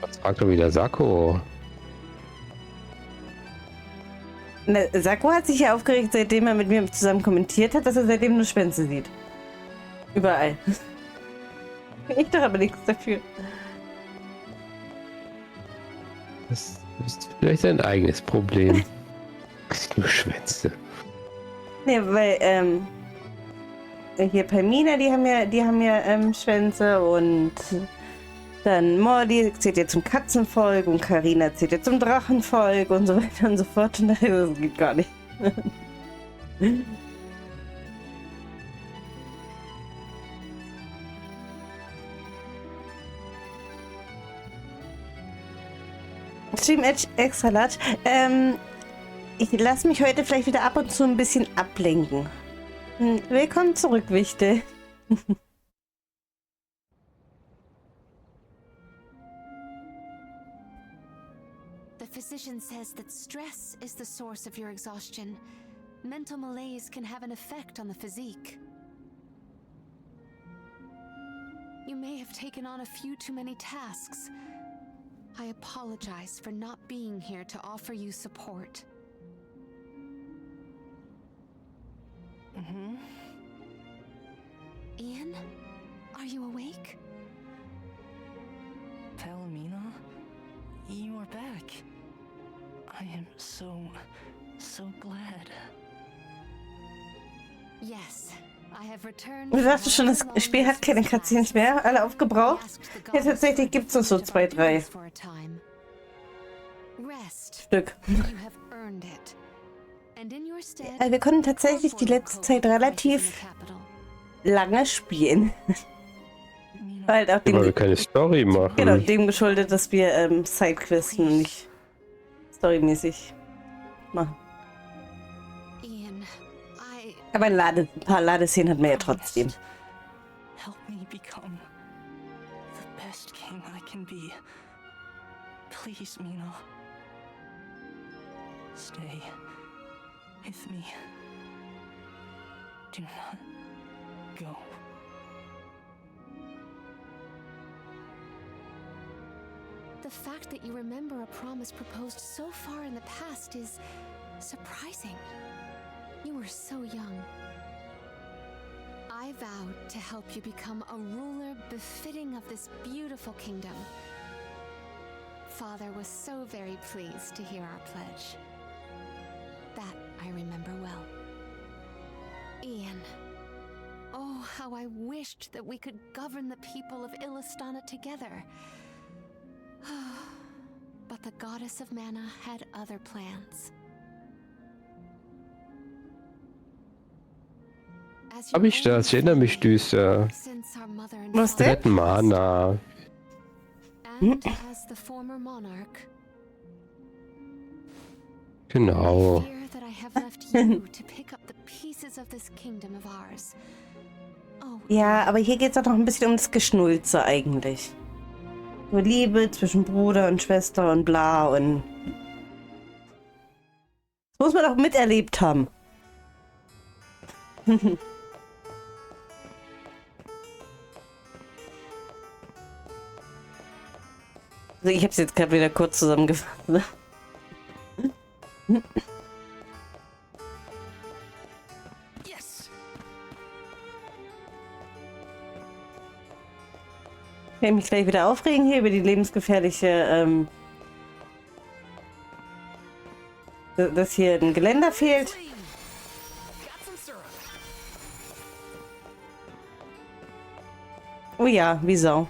Was fragt doch wieder Sakko? Na, Sakko hat sich ja aufgeregt, seitdem er mit mir zusammen kommentiert hat, dass er seitdem nur Schwänze sieht. Überall. Ich doch aber nichts dafür. Das ist vielleicht sein eigenes Problem. Nur Schwänze. Ne, weil, hier Palmina, die haben ja Schwänze und dann Mordi zählt ja zum Katzenvolk und Karina zählt ja zum Drachenvolk und so weiter und so fort. Und das geht gar nicht. Stream Edge extra large. Ich lasse mich heute vielleicht wieder ab und zu ein bisschen ablenken. Willkommen zurück, Wichte. The physician says that stress is the source of your exhaustion. Mental malaise can have an effect on the physique. You may have taken on a few too many tasks. I apologize for not being here to offer you support. Ian, are you awake? Palomina, you are back. I am so glad. Yes, I have returned. Du sagst schon, das Spiel hat keine Cutscenes mehr, alle aufgebraucht. Ja, tatsächlich gibt es noch so 2, 3 Stück. Wir konnten tatsächlich die letzte Zeit relativ lange spielen. Weil auch Weil wir dem, keine Story machen. genau, dem geschuldet, dass wir Sidequesten und nicht storymäßig machen. Aber ein paar Ladeszenen hat man ja trotzdem. Help me become the best king I can be. Please, Mina. Stay with me. Do not go. The fact that you remember a promise proposed so far in the past is surprising. You were so young. I vowed to help you become a ruler befitting of this beautiful kingdom. Father was so very pleased to hear our pledge. That I remember well. Ian. Oh, how I wished that we could govern the people of Illistana together. But the goddess of mana had other plans. Hab ich das? Ich erinnere mich düster. Was denn? Retten Mana. And as the former monarch, Genau. I fear that I have left you to pick up the pieces of this kingdom of ours. Oh, Ja, aber hier geht es doch noch ein bisschen ums Geschnulze eigentlich. Über Liebe zwischen Bruder und Schwester und bla und... Das muss man doch miterlebt haben. Also ich habe es jetzt gerade wieder kurz zusammengefasst. Ne? Yes! Ich werde mich gleich wieder aufregen hier über die lebensgefährliche, dass hier ein Geländer fehlt. Got some syrup. Oh ja, wie Sau.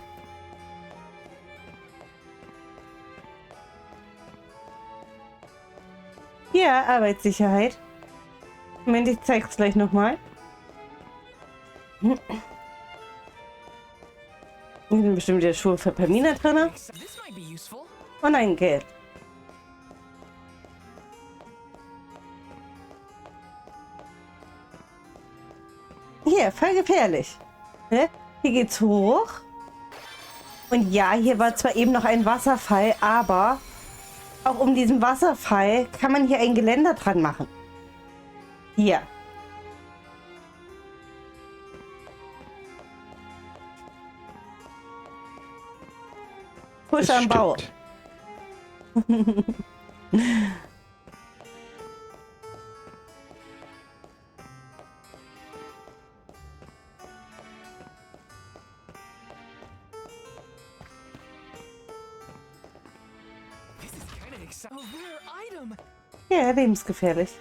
Ja, Arbeitssicherheit. Moment, ich zeig's gleich nochmal. Hier sind bestimmt wieder Schuhe für Pamina drin. This might be useful. Oh nein, Geld. Hier, voll gefährlich. Ne? Hier geht's hoch. Und ja, hier war zwar eben noch ein Wasserfall, aber auch um diesen Wasserfall kann man hier ein Geländer dran machen. Hier. Push am Bau. This is kind of exciting. A rare item. Ja, lebensgefährlich.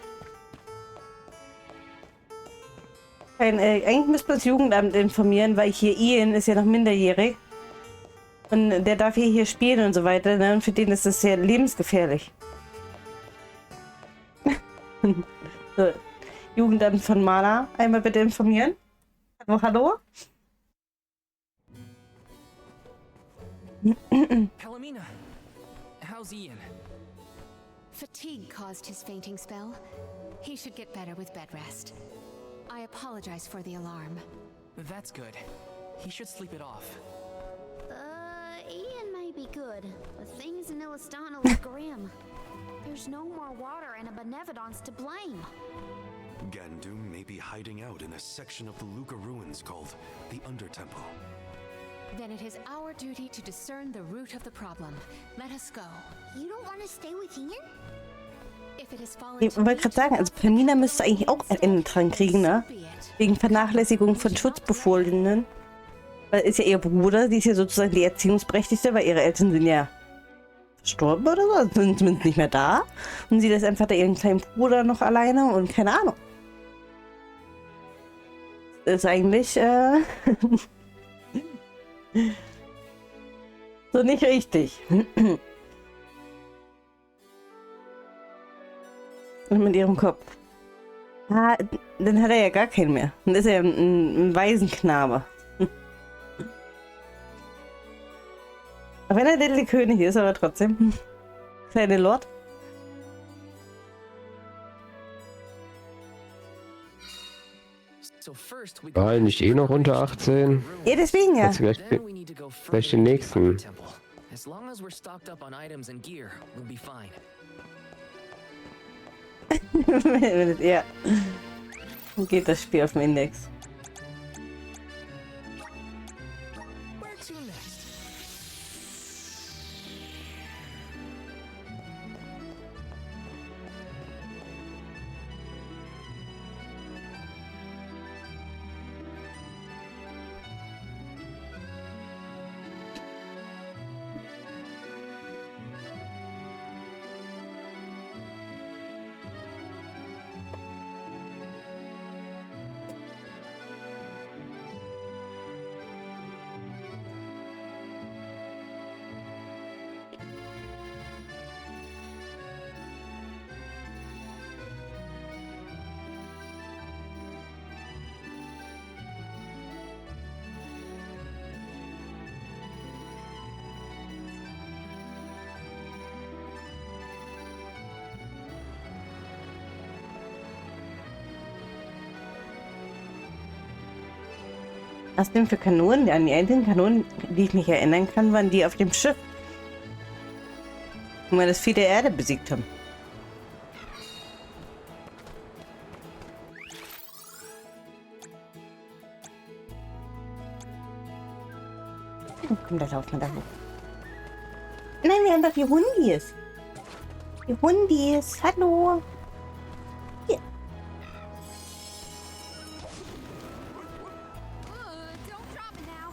Eigentlich müsste man das Jugendamt informieren, weil hier Ian ist ja noch minderjährig. Und der darf hier spielen und so weiter. Ne? Und für den ist das sehr lebensgefährlich. So, Jugendamt von Mana, einmal bitte informieren. Hallo, hallo? Palomina, how's Ian? fatigue caused his fainting spell. He should get better with bed rest. I apologize for the alarm. That's good. He should sleep it off. Ian may be good, but things in Illistana look grim. There's no more water and a Benevodon's to blame. Gandoom may be hiding out in a section of the Luca ruins called the Undertemple. Then it is our duty to discern the root of the problem. Let us go. You don't want to stay with Ian? If it has fallen Ich to wollte gerade sagen, also Pamina müsste eigentlich auch ein Ende dran kriegen, ne? so be it. Wegen Vernachlässigung von Schutzbefohlenen. Weil ist ja ihr Bruder, sie ist ja sozusagen die Erziehungsberechtigte, weil ihre Eltern sind ja verstorben oder so, sind zumindest nicht mehr da. Und sie lässt einfach da ihren kleinen Bruder noch alleine und keine Ahnung. Ist eigentlich so nicht richtig. Und mit ihrem Kopf. Ah, dann hat er ja gar keinen mehr. Dann ist er ein Waisenknabe. Auch wenn er der little König ist, aber trotzdem. Kleine Lord. War nicht eh noch unter 18? Ja, deswegen ja. Jetzt gleich den nächsten. As long as we're stocked up on items and gear, we'll be fine. Ja. Dann geht das Spiel auf dem Index. Where to next? Was denn für Kanonen? An die einzigen Kanonen, die ich mich erinnern kann, waren die auf dem Schiff. Wo wir das Vieh der Erde besiegt haben. Oh, komm, da laufen wir da hoch. Nein, wir haben doch die Hundis. Die Hundis, hallo. Hier. Don't drop it now.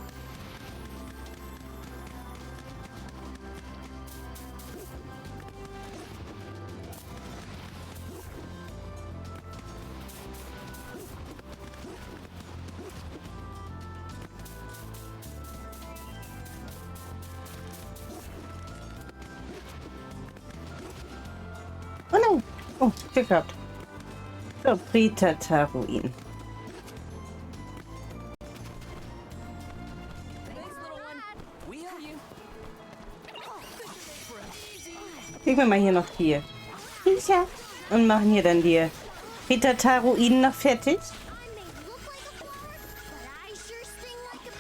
Oh nein. Oh, Glück gehabt. So, Pritata-Ruin. We owe you. Kriegen wir mal hier noch hier. Riecher. Und machen hier dann die Pritata-Ruinen noch fertig. I may look like a fly, but I sure sting like a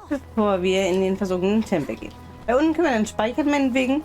bee. Bevor wir in den versunkenen Tempel gehen. Da unten können wir dann speichern, meinetwegen.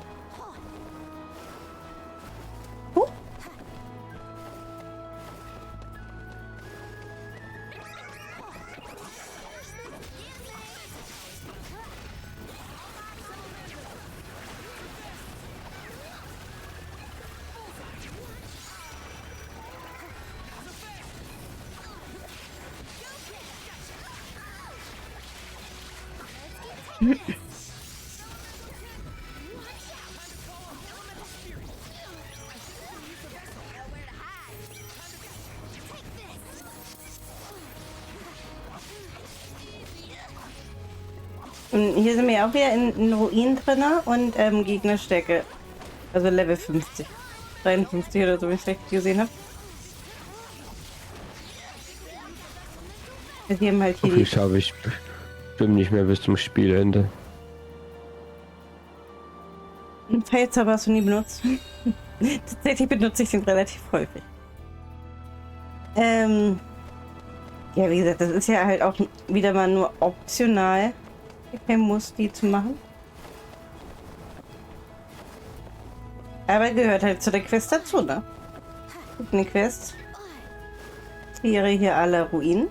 Und hier sind wir auch wieder in Ruinen drin und Gegnerstärke. Also Level 50. 53 oder so, wenn ich es richtig gesehen habe. Wir haben halt So hier viel die... schaffe ich bestimmt nicht mehr bis zum Spielende. Den Pfeilzauber hast du nie benutzt. Tatsächlich benutze ich den relativ häufig. Ja, wie gesagt, das ist ja halt auch wieder mal nur optional. Kein Muss, die zu machen. Aber gehört halt zu der Quest dazu, ne? Gibt eine Quest. Cleare hier alle Ruinen.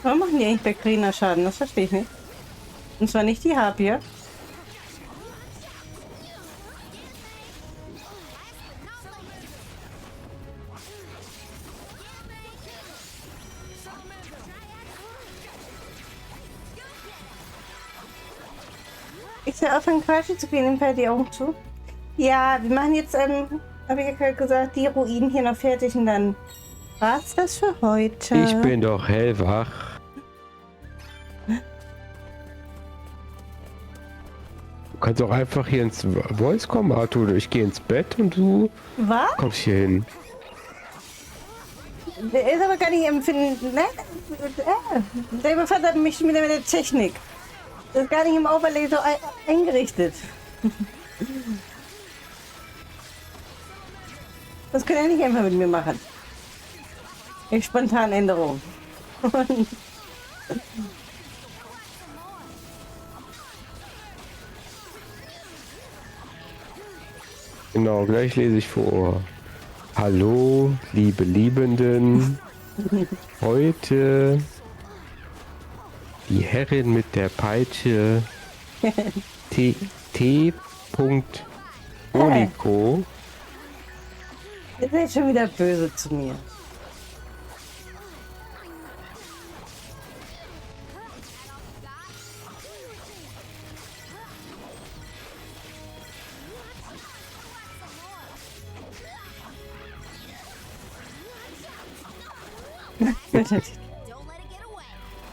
Warum machen die eigentlich bei Carina Schaden? Das verstehe ich nicht. Und zwar nicht die Harpier. Ich soll aufhören, Quatsch zu gehen, dann fällt die Augen zu. Ja, wir machen jetzt, habe ich ja gerade gesagt, die Ruinen hier noch fertig und dann war's das für heute. Ich bin doch hellwach. Du kannst auch einfach hier ins Voice kommen, Arthur. Ich gehe ins Bett und du Was? kommst hier hin. Der ist aber gar nicht empfinden. Ne? Der überfordert mich schon wieder mit der Technik. Das ist gar nicht im Overlay so eingerichtet. Das könnt ihr nicht einfach mit mir machen. Ich spontan Änderungen. Genau, gleich lese ich vor. Hallo, liebe Liebenden. Heute die Herrin mit der Peitsche T. Olico. Ihr seid schon wieder böse zu mir. Don't let it get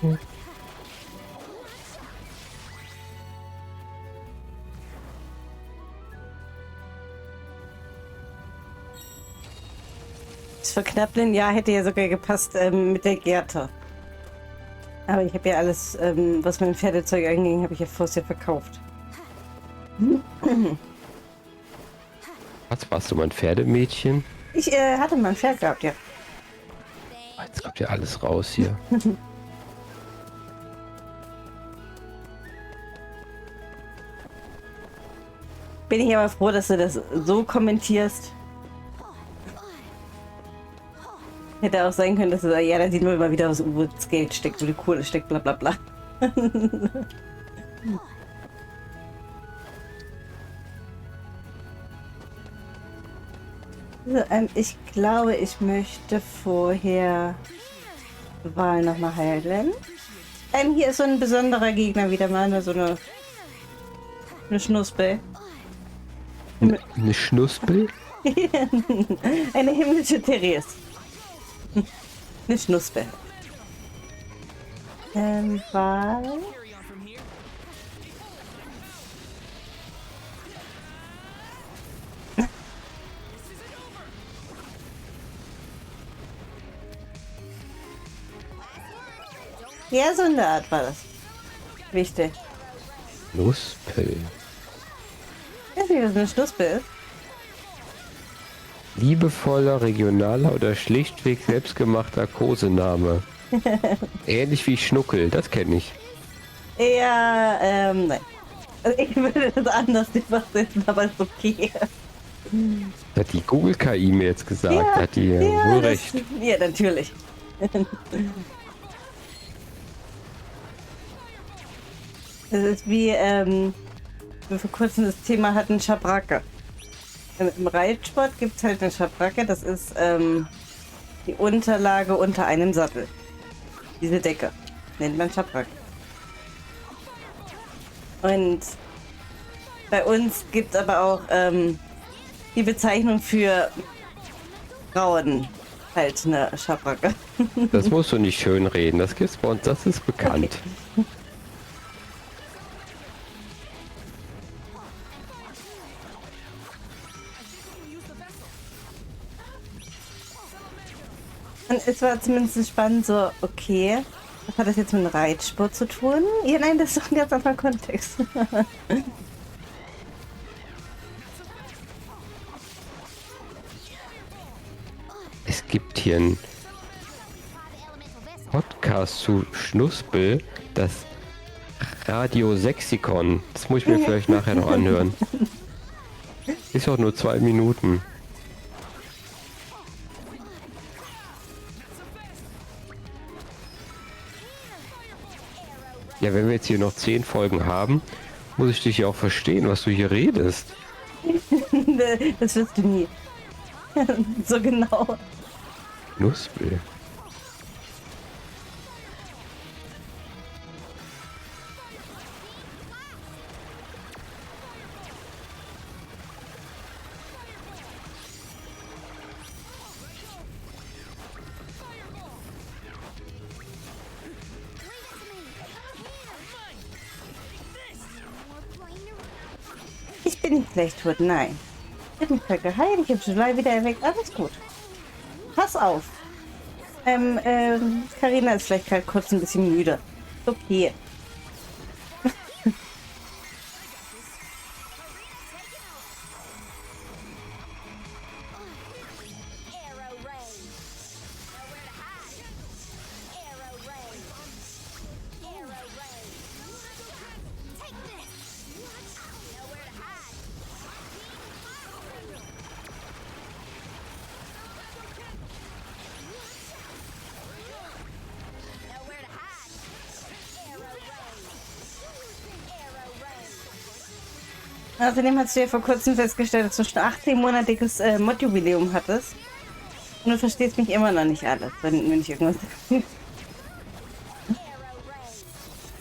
away. Vor knapp einem Jahr hätte ja sogar gepasst mit der Gerte. Aber ich habe ja alles, was mein Pferdezeug anging, habe ich ja vorher verkauft. Was warst du, mein Pferdemädchen? Ich hatte mal ein Pferd gehabt, ja. Jetzt kommt ja alles raus hier. Bin ich aber froh, dass du das so kommentierst. Hätte auch sein können, dass du sagst, ja, da sieht man immer wieder, wo das Geld steckt, wo die Kohle steckt, bla bla bla. So, ich glaube, ich möchte vorher Wahl nochmal heilen. Hier ist so ein besonderer Gegner wieder mal, so eine Schnuspel. Eine Schnuspel? Eine himmlische Therese. Eine Schnuspel. Wahl. Ja, so eine Art war das. Wichtig. Schnuspel. Ich weiß nicht, was eine Schnuspel ist. Liebevoller, regionaler oder schlichtweg selbstgemachter Kosename. Ähnlich wie Schnuckel, das kenne ich. Ja, nein. Also ich würde das anders übersetzen, aber ist okay. Das hat die Google-KI mir jetzt gesagt. Ja, Hat die wohl recht. Ja, natürlich. Das ist wie, wir vor kurzem das Thema hatten, Schabracke. Im Reitsport gibt es halt eine Schabracke, das ist die Unterlage unter einem Sattel. Diese Decke nennt man Schabracke. Und bei uns gibt es aber auch die Bezeichnung für Frauen halt eine Schabracke. Das musst du nicht schön reden, das gibt's bei uns, das ist bekannt. Okay. Und es war zumindest spannend, so, okay, was hat das jetzt mit dem Reitsport zu tun? Ja, nein, das ist doch ein ganz anderer Kontext. Es gibt hier einen Podcast zu Schnuspel, das Radio Sexikon. Das muss ich mir vielleicht nachher noch anhören. Ist auch nur 2 Minuten. Ja, wenn wir jetzt hier noch 10 Folgen haben, muss ich dich ja auch verstehen, was du hier redest. Das wirst du nie. So genau. Knuspel. Ich bin nicht gleich tot, nein. Ich bin nicht geheilt, ich habe July wieder erweckt, alles gut. Pass auf. Carina ist vielleicht gerade kurz ein bisschen müde. Okay. Arrow ray. Nowhere to hide. Arrow ray. Arrow ray. Take this. Nowhere to hide. Nowhere to hide. Arrow ray. Arrow ray. Außerdem hast du ja vor kurzem festgestellt, dass du schon 18-monatiges Mod-Jubiläum hattest. Und du verstehst mich immer noch nicht alles, wenn ich irgendwas...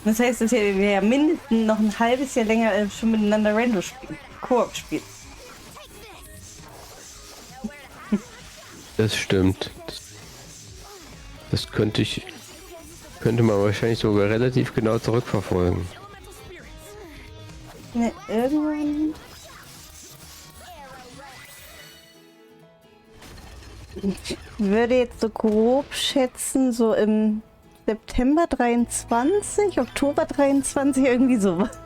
Das heißt, dass wir ja mindestens noch ein halbes Jahr länger schon miteinander Rando spielen. Koop spielen. Das stimmt. Das könnte man wahrscheinlich sogar relativ genau zurückverfolgen. Ne, irgendwann... Ich würde jetzt so grob schätzen, so im September 23, Oktober 23, irgendwie sowas.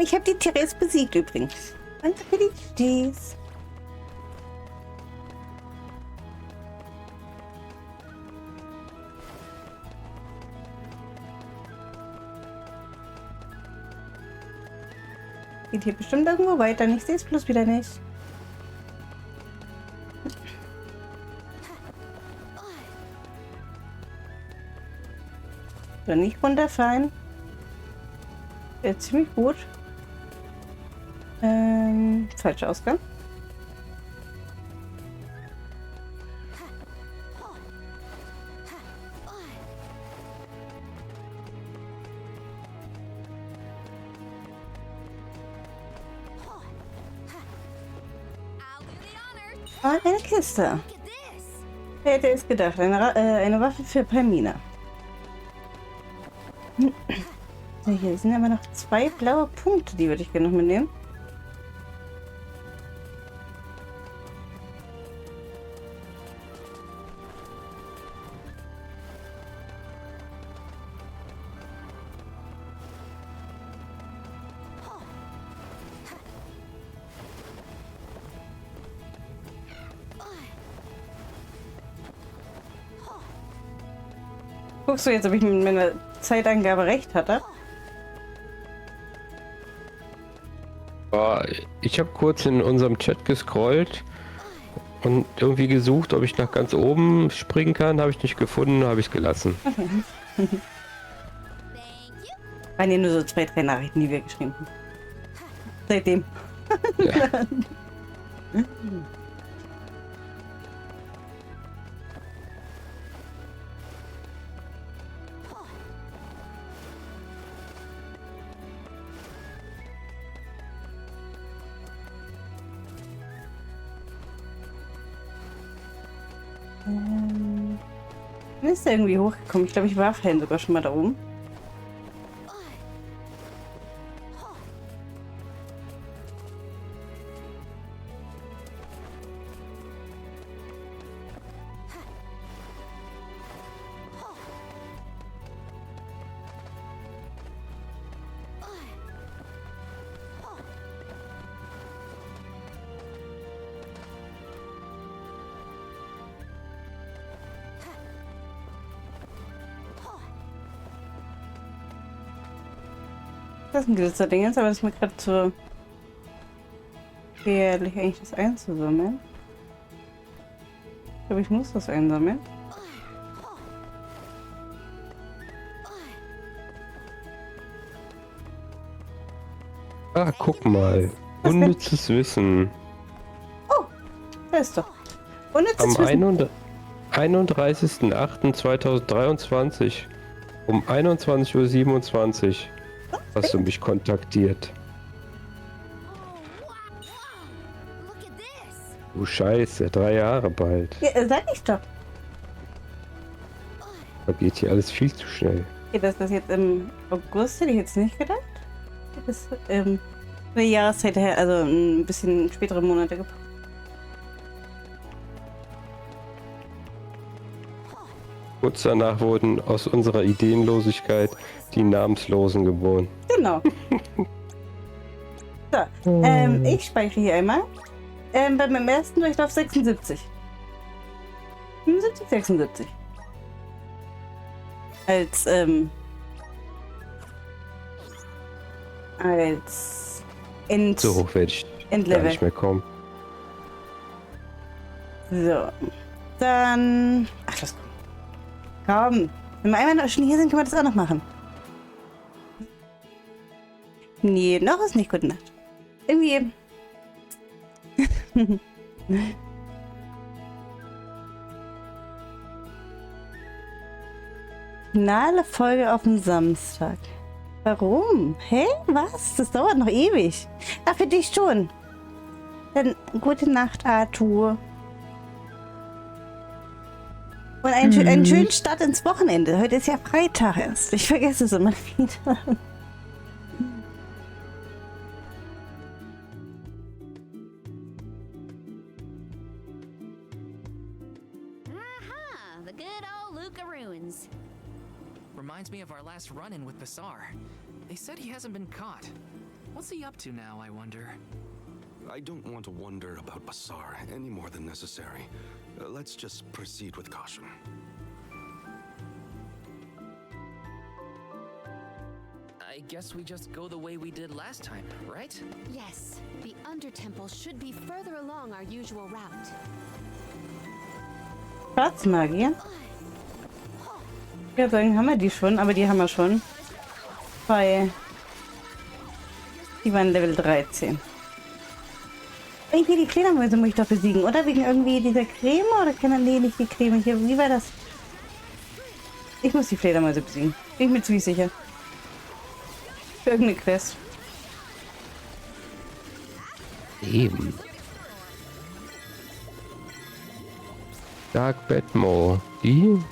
Ich habe die Therese besiegt übrigens. Danke für die Tschüss. Geht hier bestimmt irgendwo weiter. Ich sehe es bloß wieder nicht. So, nicht runterfallen. Ziemlich gut. Falscher Ausgang. Ah, eine Kiste. Look at this. Wer hätte es gedacht? Eine Waffe für Palmina. So, hier sind aber noch 2 blaue Punkte, die würde ich gerne noch mitnehmen. Guckst du jetzt, ob ich mit meiner Zeitangabe recht hatte? Ich habe kurz in unserem Chat gescrollt und irgendwie gesucht, ob ich nach ganz oben springen kann. Habe ich nicht gefunden, habe ich es gelassen. Thank you. Waren ja nur so 2, 3 Nachrichten, die wir geschrieben haben. Seitdem. Ja. Ist er irgendwie hochgekommen? Ich glaube, ich war vorhin sogar schon mal da oben. Das ist ein Glitzerding jetzt, aber das ist mir gerade zu gefährlich, eigentlich das einzusammeln. Ich glaube, ich muss das einsammeln. Ah, guck mal. Unnützes Wissen. Da ist doch. Am Unnützes Wissen. 31.08.2023 um 21:27 Uhr hast du mich kontaktiert. Look at this. Du Scheiße, 3 Jahre bald. Ja, sag ich doch. Da geht hier alles viel zu schnell. Okay, dass das jetzt im August, hätte ich jetzt nicht gedacht. Das eine Jahreszeit her, also ein bisschen spätere Monate gepackt. Kurz danach wurden aus unserer Ideenlosigkeit die Namenslosen geboren. Genau. So, ich speichere hier einmal. Bei meinem ersten Durchlauf 76. 75, 76. Als So hoch werde ich gar Endlevel. nicht mehr kommen. So. Dann. Ach, los, komm. Komm. Wenn wir einmal noch schon hier sind, können wir das auch noch machen. Nee, noch ist nicht gute Nacht. Irgendwie. Finale Folge auf dem Samstag. Warum? Hä? Was? Das dauert noch ewig. Ach, für dich schon. Dann gute Nacht, Arthur. Und einen schönen Start ins Wochenende. Heute ist ja Freitag erst. Ich vergesse es immer wieder. Aha, the good old Luca ruins. Reminds me of our last run-in with Bassar. They said he hasn't been caught. What's he up to now, I wonder? I don't want to wonder about Bassar any more than necessary. Let's just proceed with caution. I guess we just go the way we did last time, right? Yes, the Undertemple should be further along our usual route. Schwarzmagier? Ja, sagen, haben wir die schon, aber die haben wir schon. Weil die waren Level 13. Irgendwie die Fledermäuse muss ich doch besiegen, oder? Wegen irgendwie dieser Creme? Oder kann er... Nee, nicht die Creme hier. Wie war das? Ich muss die Fledermäuse besiegen. Bin ich mir ziemlich sicher. Für irgendeine Quest. Eben. Dark Batmo. Die?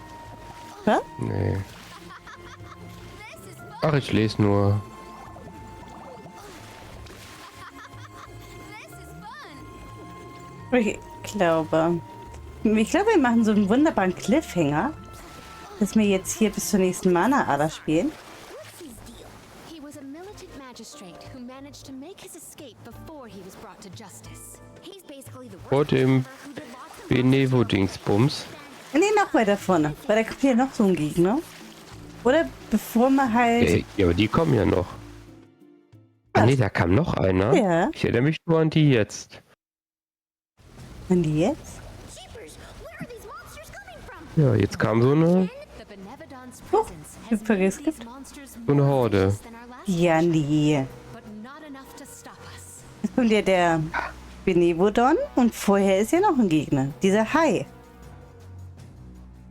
Was? Nee. Ach, ich lese nur. Ich glaube, wir machen so einen wunderbaren Cliffhanger, dass wir jetzt hier bis zur nächsten Mana-Ader spielen. He was a militant magistrate who managed to make his escape before he was brought to justice. He's basically the Vor dem Benevo-Dingsbums. Nee, noch weiter vorne, weil da kommt hier noch so ein Gegner. Oder bevor wir halt... Ja, aber die kommen ja noch. Ah nee, da kam noch einer. Ja. Ich erinnere mich nur an die jetzt. Und die jetzt? Jeepers, where are these monsters coming from? Ja, jetzt kam so eine The Benevodon's Oh, presence has jetzt made vergiss these gibt. monsters so eine more Horde. vicious than our last Ja, nee. but not enough to stop us. Jetzt kommt ja der Benevodon und vorher ist ja noch ein Gegner. Dieser Hai.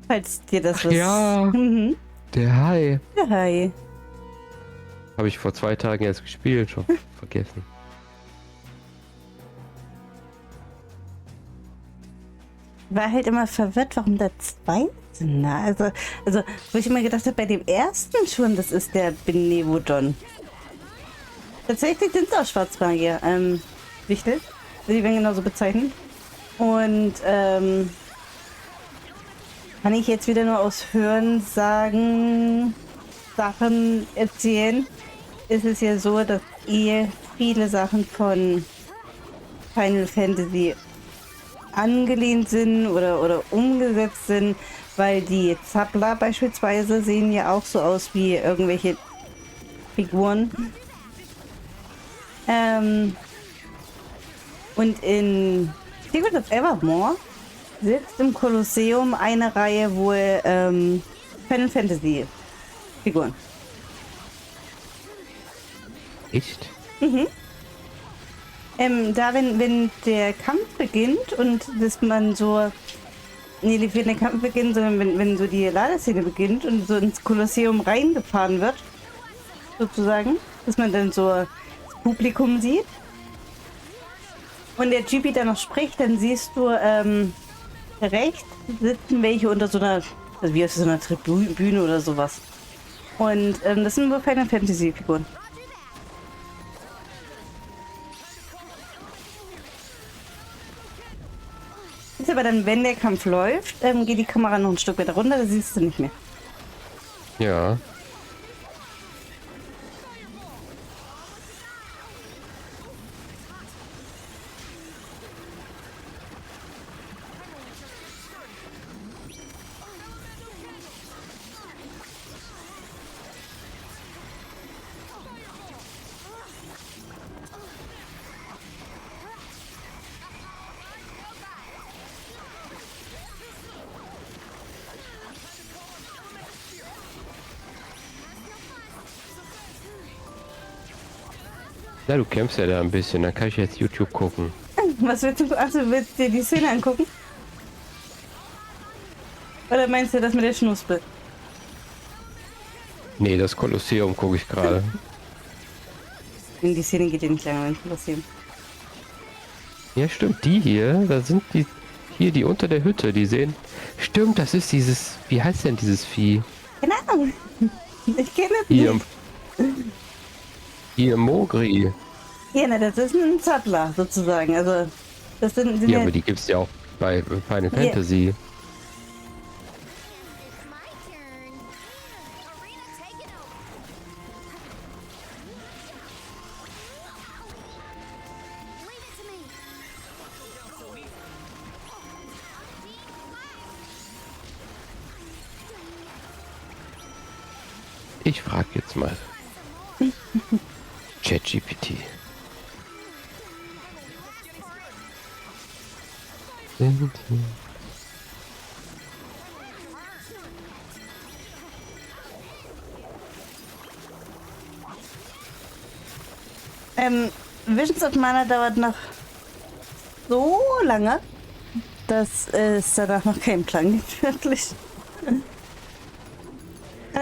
Falls dir das was... ja. Mhm, Der Hai. der Hai. Habe ich vor 2 Tagen erst gespielt, schon vergessen. War halt immer verwirrt, warum da 2 sind. Na, also, wo ich immer gedacht habe, bei dem ersten schon, das ist der Benevodon. Tatsächlich sind es auch Schwarzmagier. Wichtig. Die werden genauso bezeichnet. Und, kann ich jetzt wieder nur aus Hören sagen, Sachen erzählen, ist es ja so, dass viele Sachen von Final Fantasy angelehnt sind oder umgesetzt sind, weil die Zappler beispielsweise sehen ja auch so aus wie irgendwelche Figuren. Und in Secret of Evermore sitzt im Kolosseum eine Reihe wohl Final Fantasy Figuren. Echt? Mhm. Da, wenn der Kampf beginnt und dass man so. Nee, nicht wenn der Kampf beginnt, sondern wenn so die Ladeszene beginnt und so ins Kolosseum reingefahren wird, sozusagen, dass man dann so das Publikum sieht. Und der GP dann noch spricht, dann siehst du rechts sitzen welche unter so einer, also wie aus so einer Tribüne oder sowas. Und das sind wohl Final Fantasy Figuren. Ist aber dann, wenn der Kampf läuft, geht die Kamera noch ein Stück weiter runter, da siehst du nicht mehr. Ja. Na, du kämpfst ja da ein bisschen, dann kann ich jetzt YouTube gucken. Was willst du? Ach, du willst dir die Szene angucken? Oder meinst du das mit der Schnuspel? Nee, das Kolosseum gucke ich gerade. Die Szene geht ja nicht lange ins Kolosseum. Ja, stimmt, die hier, da sind die hier, die unter der Hütte, die sehen. Stimmt, das ist dieses, wie heißt denn dieses Vieh? Keine Ahnung. Ich kenne es Hier, nicht. hier Mogri. Ja, na, das ist ein Zappler sozusagen. Also, das sind Ja, aber die gibt es ja auch bei Final Fantasy. It's my turn. Arena, take it over. Leave it to me. Ich frage jetzt mal. ChatGPT. Visions of Mana dauert noch so lange, dass es danach noch keinen Plan gibt, wirklich.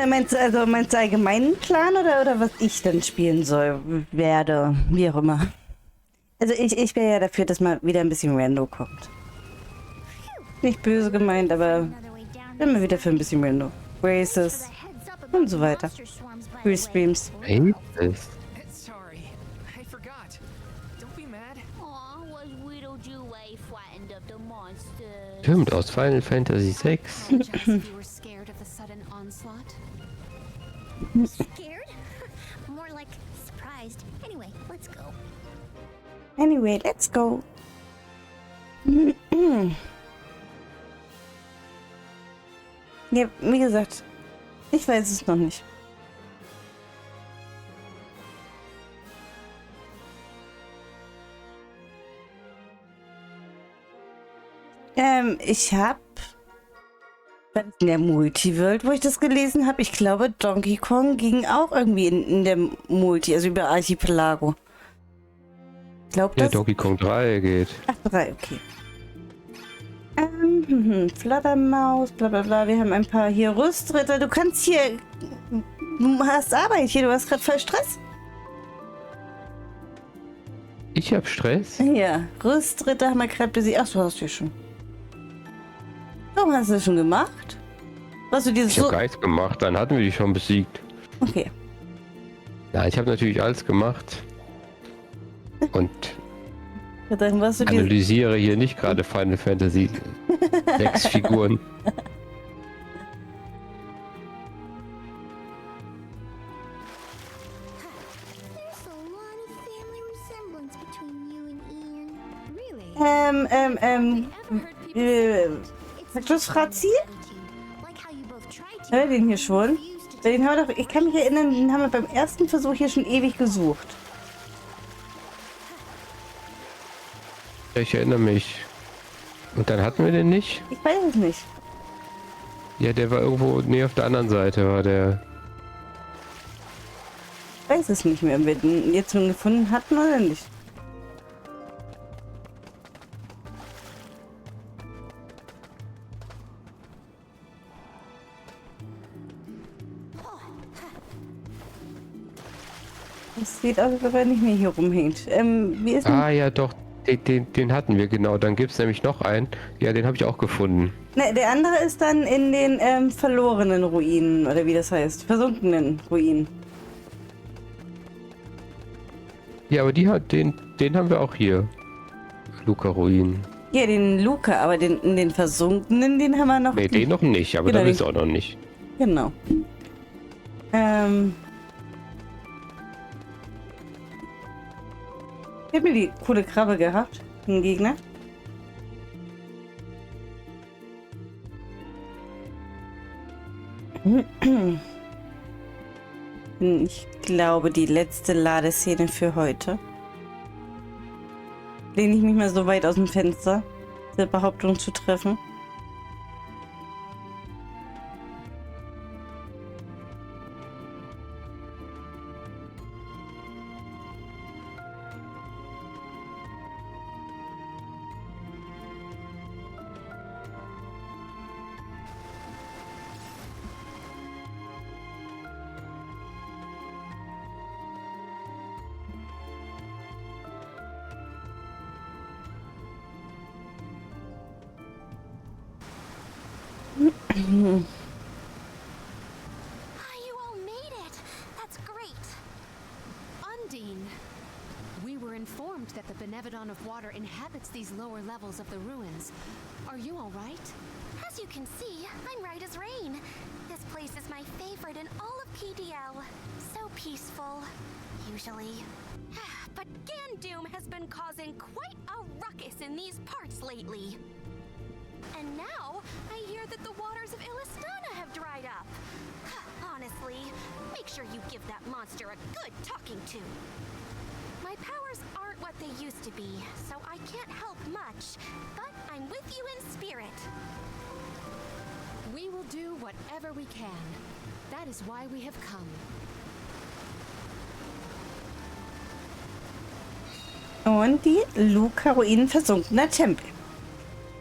Meinst du allgemeinen Plan oder was ich dann spielen soll, werde, wie auch immer? Also ich wäre ja dafür, dass mal wieder ein bisschen Rando kommt. Nicht böse gemeint, aber immer wieder für ein bisschen Rando. Races und so weiter. Restreams. Races? Sorry, I forgot. Don't be mad. Aw, was Widowjeway frightened of the monsters? Stimmt, aus Final Fantasy VI. Just you were scared of the sudden onslaught. Scared? More like surprised. Anyway, let's go. Anyway, let's go. Ja, wie gesagt, ich weiß es noch nicht. Ich habe in der Multiworld, wo ich das gelesen habe, ich glaube, Donkey Kong ging auch irgendwie in der Multi, also über Archipelago. Glaubt Ja, das? Donkey Kong 3 geht. Ach, 3, okay. Fledermaus, bla bla bla. Wir haben ein paar hier Rüstritter. Du kannst hier. Du hast Arbeit hier, du hast gerade voll Stress. Ich hab Stress. Ja, Rüstritter haben wir gerade besiegt. Ach, du hast hier schon. Warum hast du das schon gemacht? Was du dir Ich so. hab gar nichts gemacht, dann hatten wir die schon besiegt. Okay. Ja, ich habe natürlich alles gemacht. Und Ja, dann warst du dir. analysiere hier nicht gerade Final Fantasy 6 Figuren. There's a lot of family resemblance between you and Ian. Really? Sagt das Frazzi? Like how you both tried to. Hör den hier schon. Den haben wir doch, ich kann mich erinnern, den haben wir beim ersten Versuch hier schon ewig gesucht. Ich erinnere mich. Und dann hatten wir den nicht? Ich weiß es nicht. Ja, der war irgendwo, nee, auf der anderen Seite war der. Ich weiß es nicht mehr, ob wir den jetzt schon gefunden hatten oder nicht. Das sieht aus, als ob er nicht mehr hier rumhängt. Wie ist denn... Ah ja, doch. Den hatten wir, genau. Dann gibt es nämlich noch einen. Ja, den habe ich auch gefunden. Ne, der andere ist dann in den verlorenen Ruinen, oder wie das heißt. Versunkenen Ruinen. Ja, aber den haben wir auch hier. Luca-Ruinen. Ja, den Luca, aber den versunkenen, den haben wir noch Ne, den noch nicht, aber Genau, da den- ist auch noch nicht. Genau. Ich hab mir die coole Krabbe gehabt. Den Gegner. Ich glaube, die letzte Ladeszene für heute. Lehne ich mich mal so weit aus dem Fenster, diese Behauptung zu treffen. You all made it! That's great! Undine! We were informed that the Benevodon of Water inhabits these lower levels of the ruins. Are you all right? As you can see, I'm right as rain. This place is my favorite in all of PDL. So peaceful, usually. But Gandoom has been causing quite a ruckus in these parts lately. And now, I hear that the waters of Illistana have dried up. Honestly, make sure you give that monster a good talking to. My powers aren't what they used to be, so I can't help much. But I'm with you in spirit. We will do whatever we can. That is why we have come. Und die Luca-Ruinen versunkener Tempel.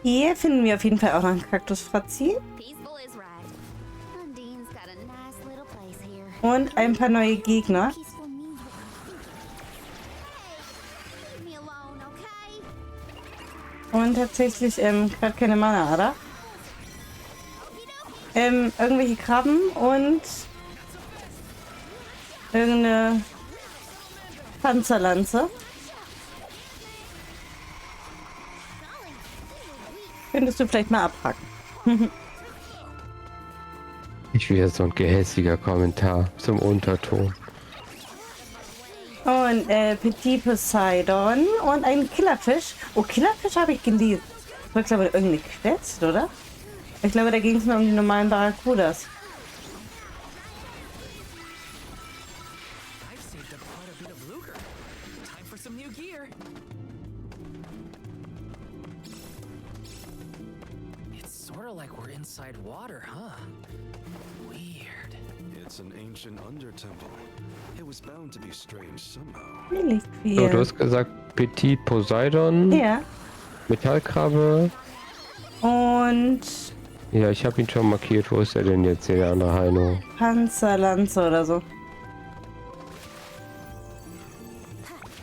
Hier finden wir auf jeden Fall auch noch einen Kaktusfratzi Peaceful is right. Undine's got a nice little place here. und ein paar neue Gegner. Peaceful means what I'm thinking. Hey, leave me alone, okay? Und tatsächlich gerade keine Mana-Ader. Irgendwelche Krabben und irgendeine Panzerlanze. Könntest du vielleicht mal abhaken. Ich will jetzt so ein gehässiger Kommentar zum Unterton. Und Petit Poseidon und ein Killerfisch. Oh, Killerfisch habe ich gelesen. Das war, glaube ich, irgendwie Quest, oder? Ich glaube, da ging es nur um die normalen Barracudas. I've saved up quite a bit of lucre. Time for some new gear. It's sort of like we're inside water, huh? Weird. It's an ancient Under-Temple. It was bound to be strange somehow. So, du Reliquien. hast gesagt Petit Poseidon, Ja. Metallkrabbe. Und Ja, ich habe ihn schon markiert. Wo ist er denn jetzt, hier, der andere Heino? Panzerlanze oder so.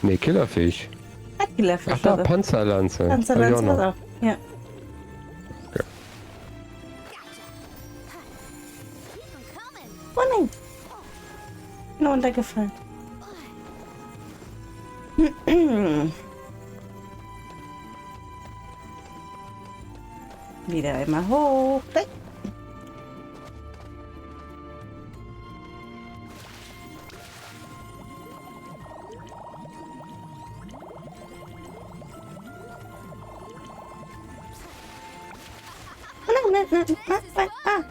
Ne, Killerfisch. Killerfisch. Ach da, also. Panzerlanze. Hab ich Panzerlanze auch was noch. auch. Ja. I'm coming. Oh nein. Nur runtergefallen. Wieder einmal hoch. Nein. Nein, nein, nein, nein, nein, ah.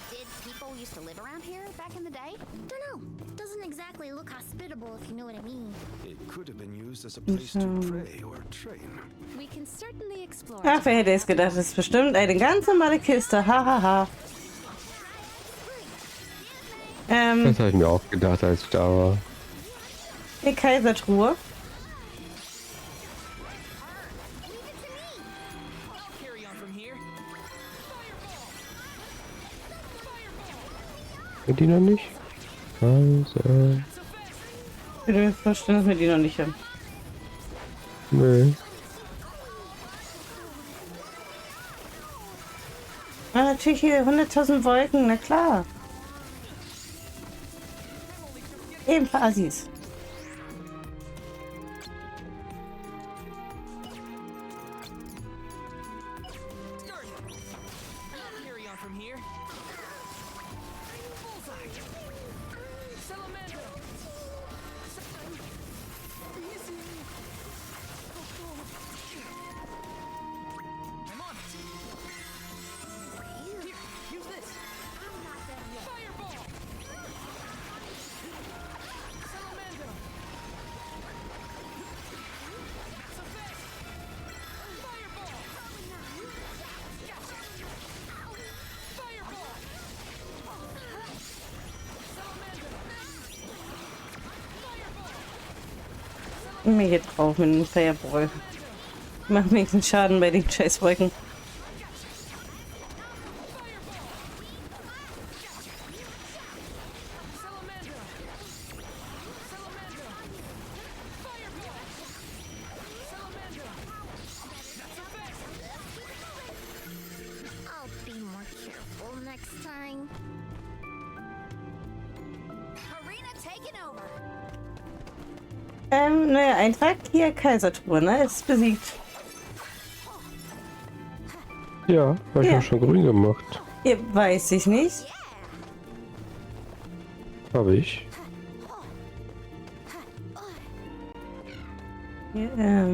Did people used to live around here back in the day? Dunno. Doesn't exactly look hospitable, if you know what I mean. It could have been used as a place to pray or train. We can certainly explore. Ach, wer hätte es gedacht? Das ist bestimmt eine ganz normale Kiste. Hahaha. Das habe ich mir auch gedacht, als ich da war. Eine Kaisertruhe. Carry on from here. Sind die noch nicht? Also, Ich würde mir vorstellen, dass wir die noch nicht haben. nö. Ah, natürlich hier 100.000 Wolken, na klar. Eben für Assis. Carry on from here. Bullseye. Salamander. I'm on it. Here, use this. Fireball. Salamander. So fast. Fireball. Fireball. Mir hier drauf mit dem Fireball. Mach wenigstens Schaden bei den Scheißwolken. I'll be more careful next time. Arena taken over. Neuer Eintrag. Hier Kaisertruhe, ne? Ist besiegt. Ja, habe ich Ja. auch schon grün gemacht. Ja, weiß ich nicht. Habe ich. Ja,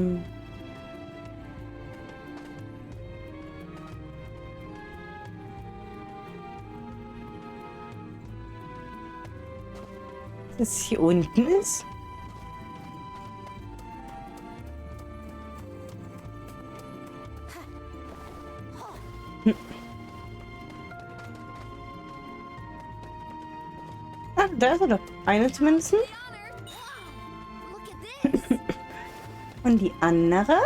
das hier unten ist? Ah, da ist er doch. Eine zumindest. Look at this. Und die andere?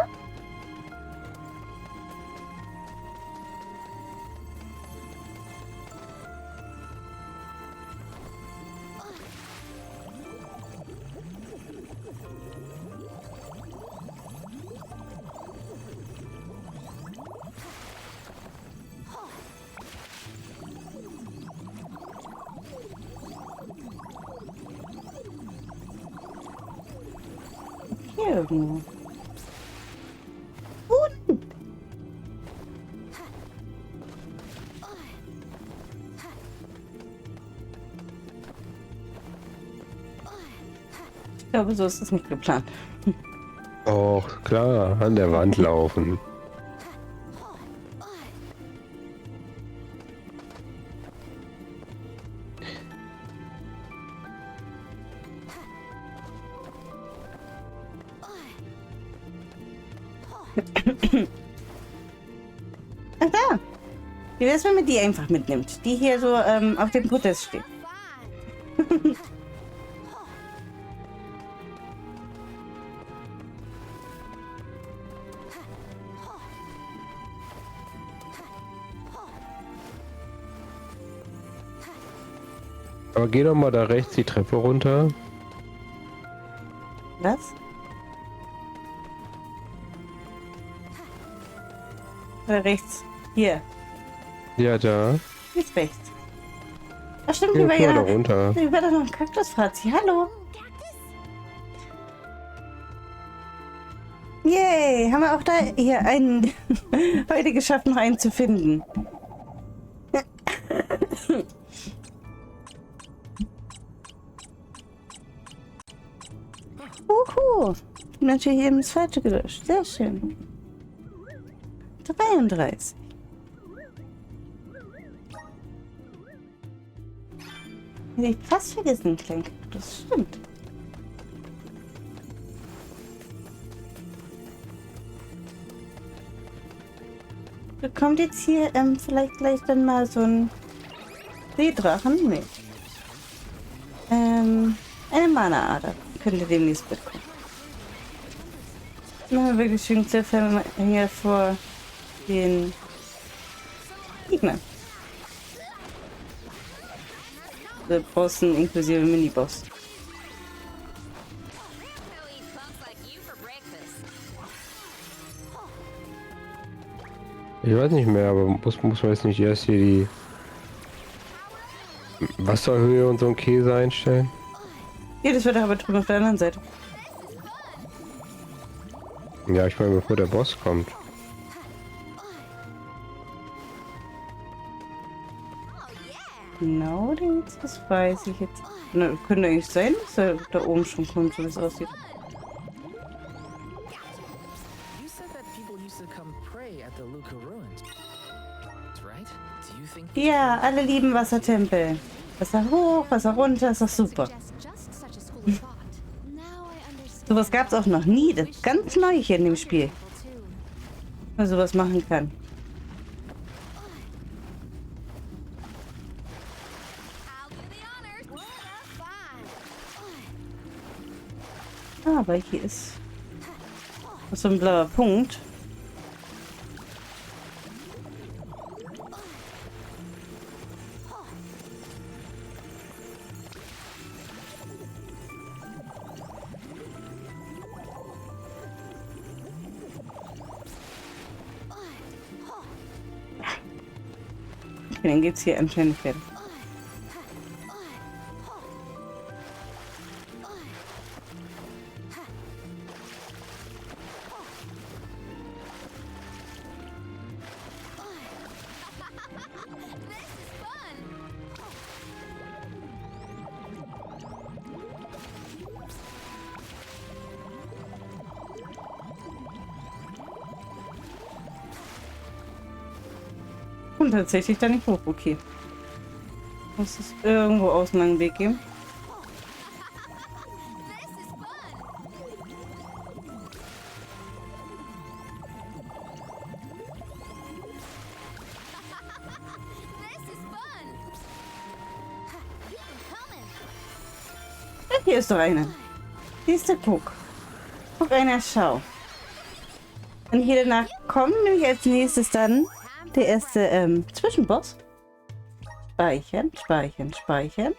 Hier irgendwo. Unten. Ich glaube, so ist es nicht geplant. Auch klar, an der Wand laufen. Ach da. Wie wär's, wenn man die einfach mitnimmt? Die hier so auf dem Podest steht. Aber geh doch mal da rechts die Treppe runter. Was? Oder rechts? Hier. Ja, da. Jetzt rechts. Ach stimmt, Geh hier war mal da ja... runter. Hier war doch noch ein Kaktusfrazi. Hallo. Yay, haben wir auch da hier einen heute geschafft, noch einen zu finden. Uhu. Ich bin natürlich eben das Falsche gelöscht. Sehr schön. 33. Hätte ich fast vergessen, Clank. Das stimmt. Bekommt jetzt hier vielleicht gleich dann mal so ein Seedrachen? Nee. eine Mana-Ader. Könnte demnächst bekommen. Machen wir wirklich schön Cliffhanger vor den Gegnern. Die Bossen inklusive Miniboss. Ich weiß nicht mehr, aber muss man jetzt nicht erst hier die Wasserhöhe und so einen Käse einstellen? Ja, das wird aber drüben auf der anderen Seite. Ja, ich meine, bevor der Boss kommt. Genau, das weiß ich jetzt. Na, könnte eigentlich sein, dass er da oben schon kommt, so wie es aussieht. You said that people used to come pray at the Luca ruins, right? Do you think Ja, alle lieben Wassertempel. Wasser hoch, Wasser runter, ist doch super. Sowas gab es auch noch nie. Das ist ganz neu hier in dem Spiel. Dass man sowas machen kann. Aber hier ist so ein blauer Punkt. Okay, dann geht's hier anscheinend fertig. Und tatsächlich da nicht hoch, okay. Muss es irgendwo außen einen Weg geben? Ja, hier ist doch eine. Siehst du, guck. Guck einer, schau. Und hier danach kommt nämlich als nächstes dann der erste Zwischenboss. Speichern, speichern, speichern.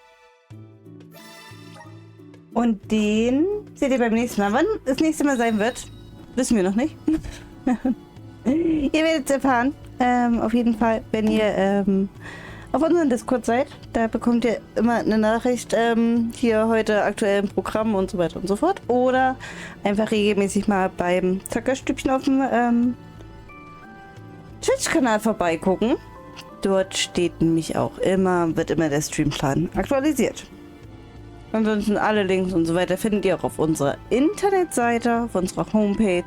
Und den seht ihr beim nächsten Mal. Wann das nächste Mal sein wird, wissen wir noch nicht. Ihr werdet es erfahren. Auf jeden Fall, wenn ihr auf unserem Discord seid. Da bekommt ihr immer eine Nachricht, hier heute aktuell im Programm und so weiter und so fort. Oder einfach regelmäßig mal beim Zackerstübchen auf dem Twitch-Kanal vorbeigucken. Dort steht nämlich auch wird immer der Streamplan aktualisiert. Ansonsten alle Links und so weiter findet ihr auch auf unserer Internetseite, auf unserer Homepage.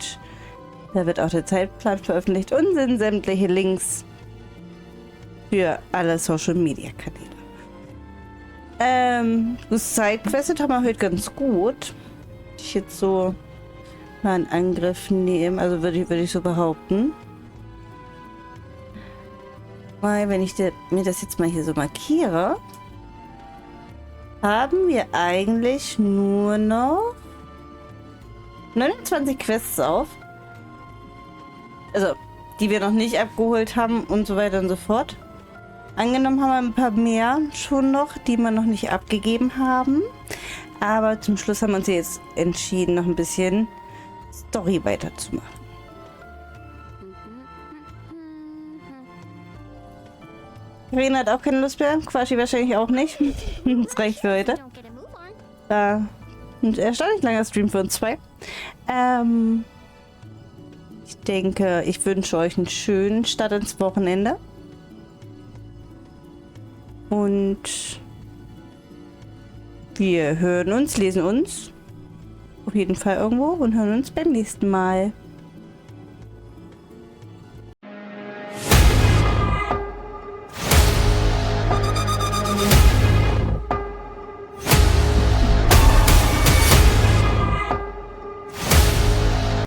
Da wird auch der Zeitplan veröffentlicht und sind sämtliche Links für alle Social-Media-Kanäle. Das Sidequestet haben wir heute ganz gut. Ich jetzt so mal einen Angriff nehmen, also würde ich so behaupten. Weil, wenn ich mir das jetzt mal hier so markiere, haben wir eigentlich nur noch 29 Quests auf. Also, die wir noch nicht abgeholt haben und so weiter und so fort. Angenommen haben wir ein paar mehr schon noch, die wir noch nicht abgegeben haben. Aber zum Schluss haben wir uns jetzt entschieden, noch ein bisschen Story weiterzumachen. Verena hat auch keine Lust mehr. Quashi wahrscheinlich auch nicht. Das reicht für heute. Ein erstaunlich langer Stream für uns zwei. Ich denke, ich wünsche euch einen schönen Start ins Wochenende. Und wir hören uns, lesen uns. Auf jeden Fall irgendwo und hören uns beim nächsten Mal.